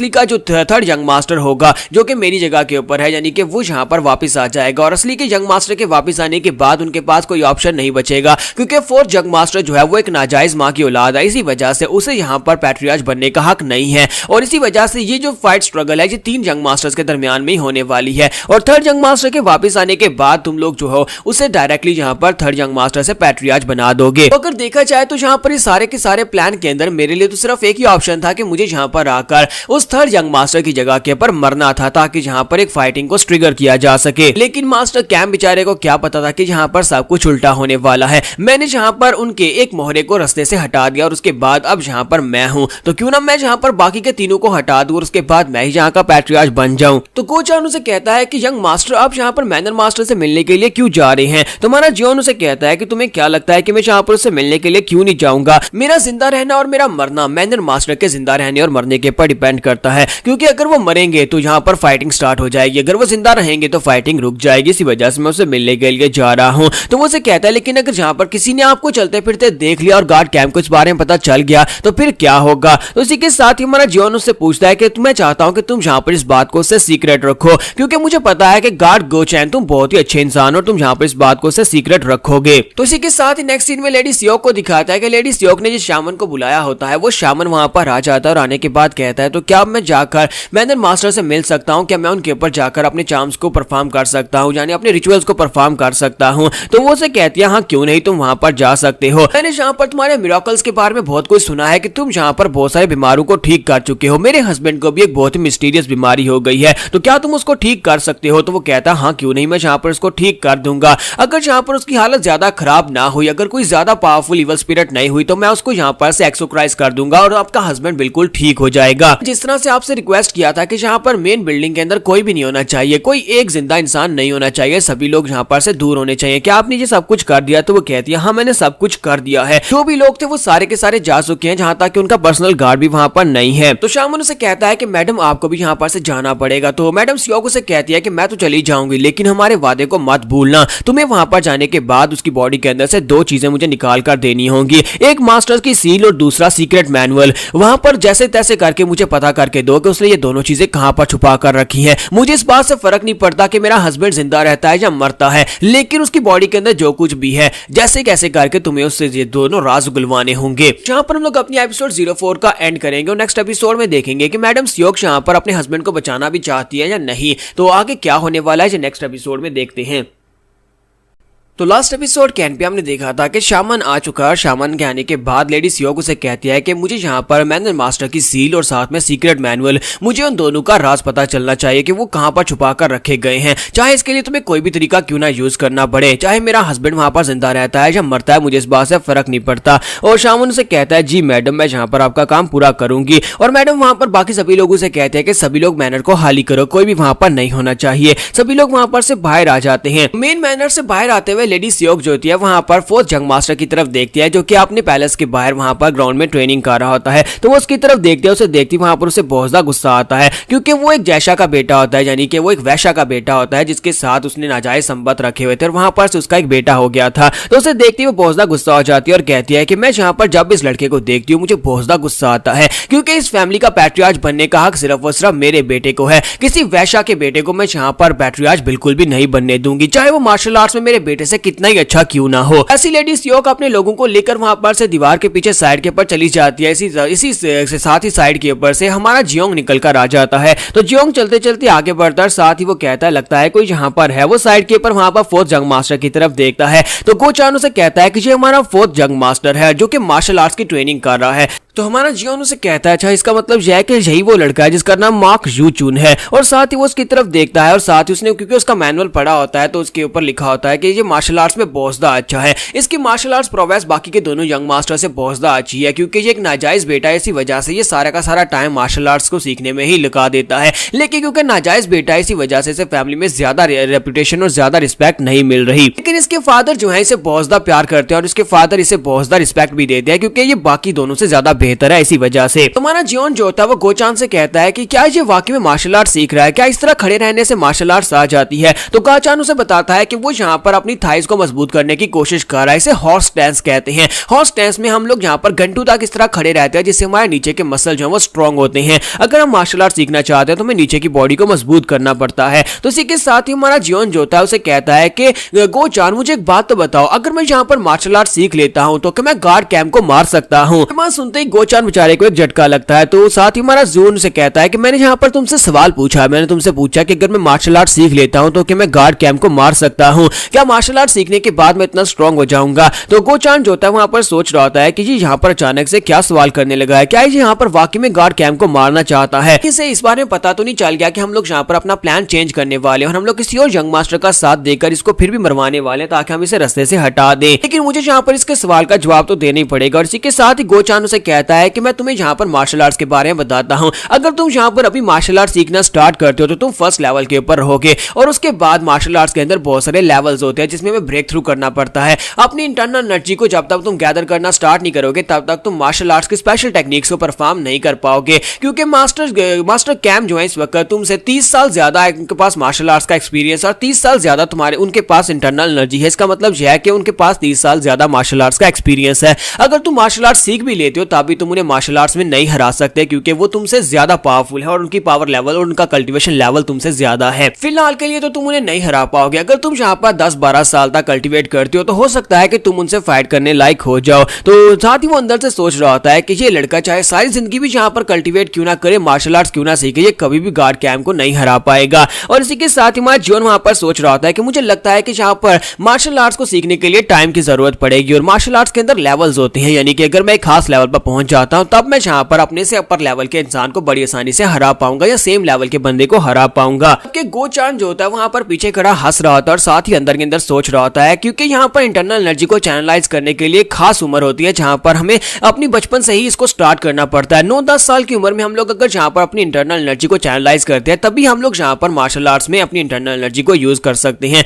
का जो थर्ड यंग मास्टर होगा जो कि मेरी जगह के ऊपर है, यानी कि वो यहाँ पर वापस आ जाएगा और असली के यंग मास्टर के वापस आने के बाद उनके पास कोई ऑप्शन नहीं बचेगा क्योंकि फोर्थ यंग मास्टर जो है वो एक नाजायज माँ की औलाद है, इसी वजह से उसे यहाँ पर पैट्रियार्च बनने का हक नहीं है और इसी वजह से ये जो फाइट स्ट्रगल है ये तीन यंग मास्टर्स के दरमियान में ही होने वाली है और थर्ड यंग मास्टर के वापस आने के बाद तुम लोग जो हो उसे डायरेक्टली यहाँ पर थर्ड यंग मास्टर से पैट्रियार्च बना दोगे। तो अगर देखा जाए तो यहाँ पर इस सारे के सारे प्लान के अंदर मेरे लिए तो सिर्फ एक ही ऑप्शन था कि मुझे यहाँ पर आकर उस थर्ड यंग मास्टर की जगह के ऊपर मरना था ताकि यहाँ पर एक फाइटिंग को ट्रिगर किया जा सके। लेकिन मास्टर कैम बेचारे को क्या पता था कि यहाँ पर सब कुछ उल्टा होने वाला है। मैंने यहाँ पर उनके एक मोहरे को रास्ते से हटा दिया और उसके बाद अब यहाँ पर मैं हूँ, तो क्यों ना मैं यहाँ पर बाकी के तीनों को हटा दूं और उसके बाद मैं ही यहाँ का पैट्रियार्च बन जाऊं। तो गोचान उसे कहता है कि यंग मास्टर आप यहाँ पर मैनर मास्टर से मिलने के लिए क्यों जा रहे हैं। तुम्हारा जियोन उसे कहता है कि तुम्हें क्या लगता है कि मैं यहाँ पर उससे मिलने के लिए क्यों नहीं जाऊंगा। मेरा जिंदा रहना और मेरा मरना मैनर मास्टर के जिंदा रहने और मरने के ऊपर डिपेंड करता है, क्योंकि अगर वो मरेंगे तो यहाँ पर फाइटिंग स्टार्ट हो जाएगी, अगर वो जिंदा रहेंगे तो फाइटिंग रुक जाएगी। इसी वजह से मैं उससे मिलने के लिए जा रहा हूँ। तो वो उसे कहता है लेकिन अगर यहाँ पर किसी ने आपको चलते फिरते देख लिया और गार्ड कैंप को इस बारे में पता चल गया तो फिर क्या होगा। तो इसी के साथ ही हमारा जियोन उससे पूछता है कि मैं चाहता हूँ कि तुम यहाँ पर इस बात को उससे सीक्रेट रखो, क्योंकि मुझे पता है कि गार्ड गोचैन तुम बहुत ही अच्छे इंसान हो, तुम यहाँ पर इस बात को उससे सीक्रेट रखोगे। तो इसी के साथ ही नेक्स्ट सीन में लेडी सियोक को दिखाता है कि लेडी सियोक ने जिस शामन को बुलाया होता है वो शामन वहां पर आ जाता है और आने के बाद कहता है तो क्या मैं जाकर मैनर मास्टर से मिल सकता हूँ, क्या मैं उनके ऊपर जाकर अपने चार्म्स को परफॉर्म कर सकता हूँ, यानी अपने रिचुअल्स को परफॉर्म कर सकता हूँ। तो वो उसे कहती है हाँ क्यों नहीं, तुम वहां पर जा सकते हो। मैंने यहाँ पर तुम्हारे मिराकल्स के बारे में बहुत कुछ सुना है कि तुम यहाँ पर बहुत सारे बीमारों को ठीक कर चुके हो, मेरे हस्बैंड को भी एक बहुत ही मिस्टीरियस बीमारी हो गई है, तो क्या तुम उसको ठीक कर सकते हो। तो वो कहता है हाँ क्यों नहीं, मैं यहाँ पर उसको ठीक कर दूंगा। अगर यहाँ पर उसकी हालत ज्यादा खराब ना हुई, अगर कोई ज्यादा पावरफुल इवल स्पिरिट नहीं हुई तो मैं उसको यहाँ पर से एक्सोक्राइज कर दूंगा और आपका हस्बैंड बिल्कुल ठीक हो जाएगा। जिस तरह से आपसे रिक्वेस्ट किया था कि यहाँ पर मेन बिल्डिंग के अंदर कोई भी नहीं होना चाहिए, कोई एक जिंदा इंसान नहीं होना चाहिए, सभी लोग यहाँ पर से दूर होने चाहिए, क्या आपने ये सब कुछ कर दिया। तो वो कहती है हाँ मैंने सब कुछ कर दिया है, जो भी लोग थे वो सारे के सारे जा चुके हैं, जहाँ तक कि उनका पर्सनल गार्ड भी वहाँ पर नहीं है। तो शामन उसे कहता है कि मैडम आपको भी यहाँ पर से जाना पड़ेगा। तो मैडम सियोक उसे कहती है कि मैं तो चली जाऊंगी लेकिन हमारे वादे को मत भूलना, तुम्हें वहां पर जाने के बाद उसकी बॉडी के अंदर से दो चीजें मुझे निकाल कर देनी होंगी, एक मास्टर की सील और दूसरा सीक्रेट मैनुअल। वहां पर जैसे तैसे करके मुझे पता करके दो कि उसने ये दोनों चीजें कहां पर छुपा कर रखी हैं। मुझे इस बात से फर्क नहीं पड़ता कि मेरा हस्बैंड जिंदा रहता है या मरता है, लेकिन उसकी बॉडी के अंदर जो कुछ भी है जैसे कैसे करके तुम्हें उससे ये दोनों राज गुलवाने होंगे। जहां पर हम लोग अपनी एपिसोड 04 का एंड करेंगे और नेक्स्ट एपिसोड में देखेंगे कि मैडम सियोक यहाँ पर अपने हस्बैंड को बचाना भी चाहती है या नहीं। तो आगे क्या होने वाला है नेक्स्ट एपिसोड में देखते हैं। तो लास्ट एपिसोड के एंड पे हमने देखा था कि शामन आ चुका है। शामन के आने के बाद लेडी सियोक उसे कहती है कि मुझे यहाँ पर मैनर मास्टर की सील और साथ में सीक्रेट मैनुअल, मुझे उन दोनों का राज पता चलना चाहिए कि वो कहाँ पर छुपा कर रखे गए हैं, चाहे इसके लिए तुम्हें कोई भी तरीका क्यों ना यूज करना पड़े, चाहे मेरा हस्बैंड वहां पर जिंदा रहता है या मरता है, मुझे इस बात से फर्क नहीं पड़ता। और शामन उसे कहता है जी मैडम, मैं यहाँ पर आपका काम पूरा करूंगी। और मैडम वहां पर बाकी सभी लोगों से कहते हैं कि सभी लोग मैनर को खाली करो, कोई भी वहां पर नहीं होना चाहिए। सभी लोग वहां पर से बाहर आ जाते हैं। मेन मैनर से बाहर आते हुए लेडी सियोक जो है वहां पर फोर्थ जंग मास्टर की तरफ देखती है, जो कि अपने पैलेस के बाहर वहां पर ग्राउंड में ट्रेनिंग कर रहा होता है। तो वो उसकी तरफ देखती है, उसे देखती वहां पर उसे बहुत ज्यादा गुस्सा आता है, क्योंकि वो एक जैशा का बेटा होता है, यानी कि वो एक वैश्या का बेटा होता है जिसके साथ उसने नाजायज संबंध रखे हुए थे और वहां पर से उसका एक बेटा हो गया था। तो उसे देखती हुए बहुत ज्यादा गुस्सा हो जाती है और कहती है कि मैं यहाँ पर जब इस लड़के को देखती हूँ मुझे बहुत ज्यादा गुस्सा आता है, क्योंकि इस फैमिली का पैट्रियार्च बनने का हक सिर्फ और सिर्फ मेरे बेटे को है। किसी वैश्या के बेटे को मैं यहाँ पर पैट्रियार्च बिल्कुल भी नहीं बनने दूंगी, चाहे वो मार्शल आर्ट्स में मेरे बेटे से कितना ही अच्छा क्यों ना हो। ऐसी लेडी सियोक अपने लोगों को लेकर वहां पर से दीवार के पीछे साइड के ऊपर चली जाती है। इसी से साथ ही साइड के ऊपर से हमारा जियोंग निकल कर आ जाता है। तो जियोंग चलते चलते आगे बढ़ता है, साथ ही वो कहता है लगता है कोई यहाँ पर है। वो साइड के ऊपर वहां पर फोर्थ जंग मास्टर की तरफ देखता है। तो गो चान उसे कहता है कि ये हमारा फोर्थ जंग मास्टर है जो कि मार्शल आर्ट्स की ट्रेनिंग कर रहा है। तो हमारा जियोन उसे कहता है अच्छा इसका मतलब यह है कि यही वो लड़का है जिसका नाम मार्क यू चुन है। और साथ ही वो उसकी तरफ देखता है और साथ ही उसने क्योंकि उसका मैनुअल पढ़ा होता है तो उसके ऊपर लिखा होता है कि ये मार्शल आर्ट्स में बहुत ज्यादा अच्छा है, इसकी मार्शल आर्ट्स प्रोग्रेस बाकी के दोनों यंग मास्टर से बहुत ज्यादा अच्छी है, क्योंकि ये एक नाजायज बेटा है, इसी वजह से ये सारा का सारा टाइम मार्शल आर्ट्स को सीखने में ही लगा देता है। लेकिन क्योंकि नाजायज बेटा है इसी वजह से इसे फैमिली में ज्यादा रेपुटेशन और ज्यादा रिस्पेक्ट नहीं मिल रही। लेकिन इसके फादर जो है इसे बहुत ज्यादा प्यार करते हैं और इसके फादर इसे बहुत ज्यादा रिस्पेक्ट भी देते हैं, क्योंकि ये बाकी दोनों से ज्यादा बेहतर है इसी वजह से। तुम्हारा जियोन जो होता है वो गोचान से कहता है कि क्या ये वाकई में मार्शल आर्ट सीख रहा है, क्या इस तरह खड़े रहने से मार्शल आर्ट्स आ जाती है। तो गोचान उसे बताता है कि वो यहाँ पर अपनी थाइस को मजबूत करने की कोशिश कर रहा है, इसे हॉर्स डांस कहते हैं। हॉर्स डांस में हम लोग यहाँ पर घंटों तक इस तरह खड़े रहते हैं जिससे हमारे नीचे के मसल जो है वो स्ट्रॉन्ग होते हैं। अगर हम मार्शल आर्ट सीखना चाहते हैं तो हमें नीचे की बॉडी को मजबूत करना पड़ता है। तो इसी के साथ ही हमारा जियोन जो होता है उसे कहता है कि गोचान मुझे एक बात तो बताओ, अगर मैं यहाँ पर मार्शल आर्ट सीख लेता हूँ तो क्या मैं गार्ड कैंप को मार सकता हूँ। सुनते ही गोचान बेचारे को एक झटका लगता है। तो साथ ही हमारा जियोन से कहता है कि मैंने यहाँ पर तुमसे सवाल पूछा, मैंने तुमसे पूछा कि अगर मैं मार्शल आर्ट सीख लेता हूँ तो क्या मैं गार्ड कैंप को मार सकता हूँ, क्या मार्शल आर्ट सीखने के बाद मैं इतना स्ट्रॉन्ग हो जाऊंगा। तो गोचान जो होता है वहां पर सोच रहा होता है कि ये यहाँ पर अचानक से क्या सवाल करने लगा है, क्या ये यहाँ पर वाकई में गार्ड कैंप को मारना चाहता है। इसे इस बारे में पता तो नहीं चल गया कि हम लोग यहाँ पर अपना प्लान चेंज करने वाले हैं और हम लोग किसी और यंग मास्टर का साथ देकर इसको फिर भी मरवाने वाले हैं ताकि हम इसे रास्ते से हटा दें। लेकिन मुझे यहाँ पर इसके सवाल का जवाब तो देना ही पड़ेगा। और इसी के साथ ही गोचान उसे कहता है कि मैं तुम्हें यहाँ पर मार्शल आर्ट्स के बारे में बताता हूँ, अगर तुम यहाँ पर अभी मार्शल आर्ट सीखना स्टार्ट करते हो तो तुम फर्स्ट लेवल के ऊपर रहोगे और उसके बाद मार्शल आर्ट्स के अंदर बहुत सारे लेवल्स होते हैं जिसमें हमें ब्रेक थ्रू करना पड़ता है। अपनी इंटरनल एनर्जी को जब तक तुम गैदर करना स्टार्ट नहीं करोगे तब तक तुम मार्शल आर्ट्स की स्पेशल टेक्निक्स को परफॉर्म नहीं कर पाओगे, क्योंकि मास्टर कैम जो है इस वक्त तुमसे 30 साल ज्यादा है उनके पास मार्शल आर्ट्स का एक्सपीरियंस और 30 साल ज्यादा तुम्हारे उनके पास इंटरनल एनर्जी है। इसका मतलब यह है कि उनके पास 30 साल ज्यादा मार्शल आर्ट्स का एक्सपीरियंस है। अगर तुम मार्शल आर्ट्स सीख भी लेते हो तब भी तुम उन्हें मार्शल आर्ट्स में नहीं हरा सकते, क्योंकि वो तुमसे ज्यादा पावरफुल है और उनकी पावर लेवल और उनका कल्टीवेशन लेवल तुमसे ज्यादा है। फिलहाल के लिए तो तुम उन्हें नहीं हरा पाओगे। अगर तुम यहाँ पर 10-12 साल तक कल्टीवेट करते हो तो हो सकता है कि तुम उनसे फाइट करने लायक हो जाओ। तो साथ ही वो अंदर से सोच रहा होता है कि ये लड़का चाहे सारी जिंदगी भी यहाँ पर कल्टीवेट क्यों ना करे, मार्शल आर्ट्स क्यों ना सीखे, ये कभी भी गार्ड कैंप को नहीं हरा पाएगा। और इसी के साथ ही हमारा जियोन वहां पर सोच रहा होता है कि मुझे लगता है कि यहाँ पर मार्शल आर्ट्स को सीखने के लिए टाइम की जरूरत पड़ेगी और मार्शल आर्ट्स के अंदर लेवल्स होते हैं, यानी कि अगर मैं एक खास लेवल पर पहुंच जाता हूं तब मैं यहाँ पर अपने से अपर लेवल के इंसान को बड़ी आसानी से हरा पाऊंगा या सेम लेवल के बंदे को हरा पाऊंगा। गोचान जो होता है वहां पर पीछे खड़ा हंस रहा होता है और साथ ही अंदर के अंदर सोच रहा होता है, क्योंकि यहाँ पर इंटरनल एनर्जी को चैनलाइज करने के लिए खास उम्र होती है जहां पर हमें अपनी बचपन से ही इसको स्टार्ट करना पड़ता है। 9-10 साल की उम्र में हम लोग अगर यहाँ पर अपनी इंटरनल एनर्जी को चैनलाइज करते हैं तभी हम लोग यहाँ पर मार्शल आर्ट्स में अपनी इंटरनल एनर्जी को यूज कर सकते हैं।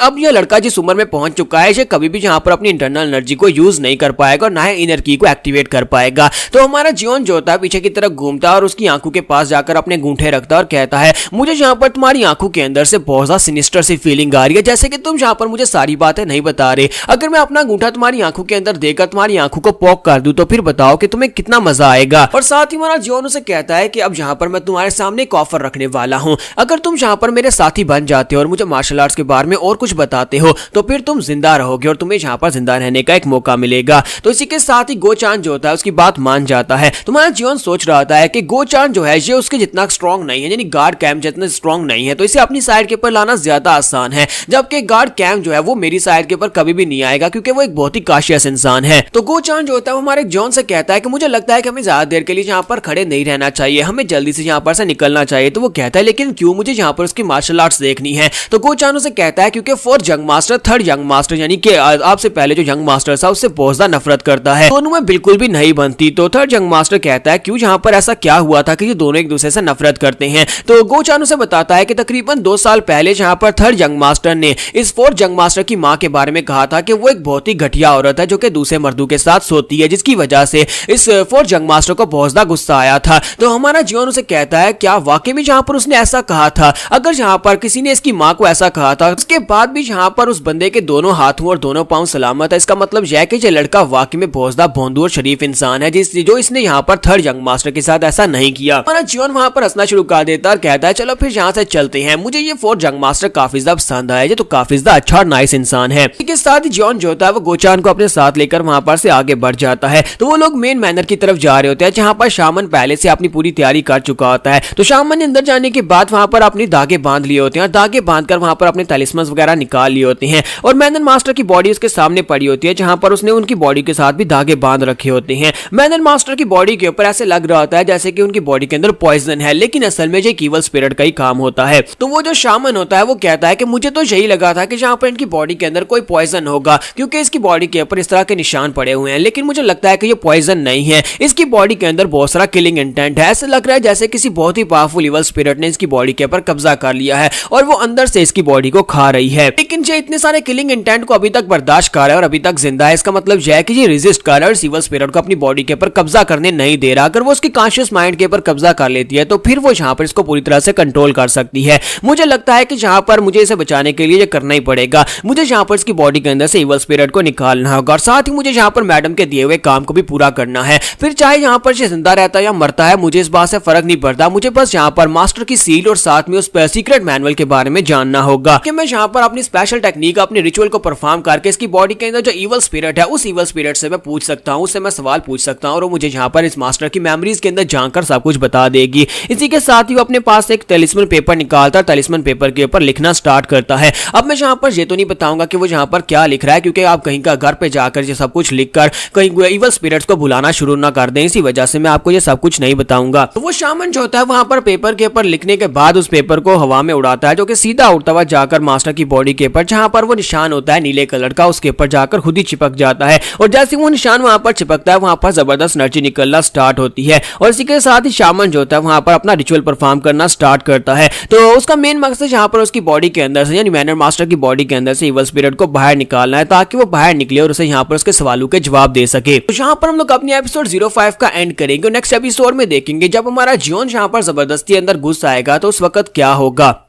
अब यह लड़का जिस उम्र में पहुंच चुका है ये कभी भी यहाँ पर अपनी इंटरनल एनर्जी को यूज नहीं कर पाएगा और ना ही इनर की को एक्टिवेट कर पाएगा। तो हमारा जियोन जो होता है पीछे की तरफ घूमता है और उसकी आंखों के पास जाकर अपने गूंठे रखता है और कहता है मुझे यहाँ पर तुम्हारी आंखों के अंदर से बहुत ज्यादा सिनिस्टर सी फीलिंग आ रही है, जैसे कि तुम यहाँ पर मुझे सारी बातें नहीं बता रहे। अगर मैं अपना अंगूठा तुम्हारी आंखों के अंदर देकर तुम्हारी आंखों को पॉक कर दूं तो फिर बताओ कि तुम्हें कितना मजा आएगा। और साथ ही हमारा जियोन उसे कहता है कि अब यहाँ पर मैं तुम्हारे सामने एक ऑफर रखने वाला हूँ, अगर तुम यहाँ पर मेरे साथी बन जाते हो और मुझे मार्शल आर्ट्स के बारे में और कुछ बताते हो तो फिर तुम जिंदा रहोगे और तुम्हें यहाँ पर जिंदा रहने का एक मौका मिलेगा। तो इसी के साथ ही गोचान जो होता है उसकी बात मान जाता है। तुम्हारा जियोन सोच रहा होता है कि गोचान जो है ये उसके जितना स्ट्रॉन्ग नहीं है, यानी गार्ड कैंप जितना स्ट्रॉन्ग नहीं है, तो इसे अपनी साइड के ऊपर लाना ज्यादा आसान है, जबकि गार्ड कैंप टाइम जो है वो मेरी साइड के ऊपर कभी भी नहीं आएगा, क्योंकि वो एक बहुत ही काशियस इंसान है। तो गोचान जो होता है वो हमारे जॉन से कहता है कि मुझे लगता है कि हमें ज्यादा देर के लिए यहाँ पर खड़े नहीं रहना चाहिए, हमें जल्दी से यहाँ पर से निकलना चाहिए। तो वो कहता है लेकिन क्यों, मुझे यहाँ पर उसकी मार्शल आर्ट्स देखनी है। तो गोचान उसे कहता है क्योंकि fourth young master third young master यानी कि आपसे पहले जो यंग मास्टर था उससे बहुत ज्यादा नफरत करता है, दोनों में बिल्कुल भी नहीं बनती। तो थर्ड यंग मास्टर कहता है क्यों, यहाँ पर ऐसा क्या हुआ था कि ये दोनों एक दूसरे से नफरत करते हैं। तो गोचान उसे बताता है कि तकरीबन 2 साल पहले जहाँ पर थर्ड यंग मास्टर ने इस फोर्थ यंग मास्टर की माँ के बारे में कहा था कि वो एक बहुत ही घटिया औरत है जो कि दूसरे मर्दों के साथ सोती है, जिसकी वजह से इस फोर्थ यंग मास्टर को बहुत ज्यादा गुस्सा आया था। तो हमारा जीवन उसे कहता है क्या वाकई में जहाँ पर उसने ऐसा कहा था, अगर जहाँ पर किसी ने इसकी माँ को ऐसा कहा था उसके बाद भी जहाँ पर उस बंदे के दोनों हाथों और दोनों पांव सलामत है, इसका मतलब यह है कि ये लड़का वाकई में बहुत ज्यादा भोंदू और शरीफ इंसान है जो इसने यहाँ पर थर्ड यंग मास्टर के साथ ऐसा नहीं किया। हमारा जीवन वहां पर हंसना शुरू कर देता है और कहता है चलो फिर यहाँ से चलते हैं, मुझे ये फोर्थ यंग मास्टर काफी ज्यादा पसंद आया, ये तो काफी ज्यादा अच्छा और नाइस इंसान है। इसके साथ ही जॉन जो होता है वो गोचान को अपने साथ लेकर वहां पर से आगे बढ़ जाता है। तो वो लोग मेन मैनर की तरफ जा रहे होते हैं जहां पर शामन पहले से अपनी पूरी तैयारी कर चुका होता है। तो शामन ने अंदर जाने के बाद वहां पर अपनी धागे बांध लिए होते हैं और धागे बांधकर वहां पर अपने तलिस्मन वगैरह निकाल लिए होते हैं और मैनर मास्टर की बॉडी उसके सामने पड़ी होती है जहां पर उसने उनकी बॉडी के साथ भी धागे बांध रखे होते हैं। मैनर मास्टर की बॉडी के ऊपर ऐसे लग रहा होता है जैसे कि उनकी बॉडी के अंदर पॉइजन है, लेकिन असल में ये ईवल स्पिरिट का ही काम होता है। तो वो जो शामन होता है वो कहता है कि मुझे तो यही लगा था कि जहां पर इनकी बॉडी के अंदर कोई पॉइजन होगा, क्योंकि इसकी बॉडी के ऊपर इस तरह के निशान पड़े हुए हैं, लेकिन मुझे लगता है कि ये पॉइजन नहीं है, इसकी बॉडी के अंदर बहुत सारा किलिंग इंटेंट है। ऐसा लग रहा है जैसे किसी बहुत ही पावरफुल ईवल स्पिरिट ने इसकी बॉडी के ऊपर कब्जा कर लिया है और वो अंदर से इसकी बॉडी को खा रही है। लेकिन ये इतने सारे किलिंग इंटेंट को अभी तक बर्दाश्त कर रहा है और अभी तक जिंदा है, इसका मतलब यह है कि ये रेजिस्ट कर रहा है और ईवल स्पिरिट को अपनी बॉडी के ऊपर कब्जा करने नहीं दे रहा। अगर वो उसकी कॉन्शियस माइंड के ऊपर कब्जा कर लेती है तो फिर वो यहाँ पर इसको पूरी तरह से कंट्रोल कर सकती है। मुझे लगता है कि यहाँ पर मुझे इसे बचाने के लिए ये करना ही पड़ेगा, मुझे यहाँ पर इसकी बॉडी के अंदर से ईवल स्पिरिट को निकालना होगा और साथ ही मुझे यहाँ पर मैडम के दिए हुए काम को भी पूरा करना है। फिर चाहे यहाँ पर ये जिंदा रहता है या मरता है मुझे इस बात से फर्क नहीं पड़ता, मुझे बस यहाँ पर मास्टर की सील और साथ में उस सीक्रेट मैनुअल के बारे में जानना होगा कि मैं यहाँ पर अपनी स्पेशल टेक्निक अपने रिचुअल को परफॉर्म करके इसकी बॉडी के अंदर जो ईवल स्पिरिट है उस ईवल स्पिरिट से मैं पूछ सकता हूँ, उससे मैं सवाल पूछ सकता हूँ और वो मुझे यहाँ पर इस मास्टर की मेमोरीज के अंदर जानकर सब कुछ बता देगी। इसी के साथ ही वो अपने पास एक तलिस्मन पेपर निकालता है, तलिस्मन पेपर के ऊपर लिखना स्टार्ट करता है। अब मैं यहाँ पर ये तो नहीं बताऊंगा कि वो यहाँ पर क्या लिख रहा है, क्योंकि आप कहीं का घर पे जाकर ये सब कुछ लिखकर कहीं ईवल स्पिरिट्स को बुलाना शुरू ना कर दें, इसी वजह से मैं आपको ये सब कुछ नहीं बताऊंगा। तो वो शामन जो होता है वहां पर पेपर के ऊपर लिखने के बाद उस पेपर को हवा में उड़ाता है, जो कि सीधा उड़ता हुआ जाकर मास्टर की बॉडी के ऊपर जहां पर वो निशान होता है नीले कलर का उसके ऊपर जाकर खुद ही चिपक जाता है और जैसे वो निशान वहां पर चिपकता है वहां पर जबरदस्त एनर्जी निकलना स्टार्ट होती है और इसी के साथ ही शामन जो होता है वहां पर अपना रिचुअल परफॉर्म करना स्टार्ट करता है। तो उसका मेन मकसद यहाँ पर उसकी बॉडी के अंदर से यानी मैनर मास्टर की बॉडी के अंदर से ईवल स्पिरिट को बाहर निकालना है ताकि वो बाहर निकले और उसे यहाँ पर उसके सवालों के जवाब दे सके। तो यहाँ पर हम लोग अपनी एपिसोड 05 का एंड करेंगे और नेक्स्ट एपिसोड में देखेंगे जब हमारा जियोन यहाँ पर जबरदस्ती अंदर घुस आएगा तो उस वक्त क्या होगा।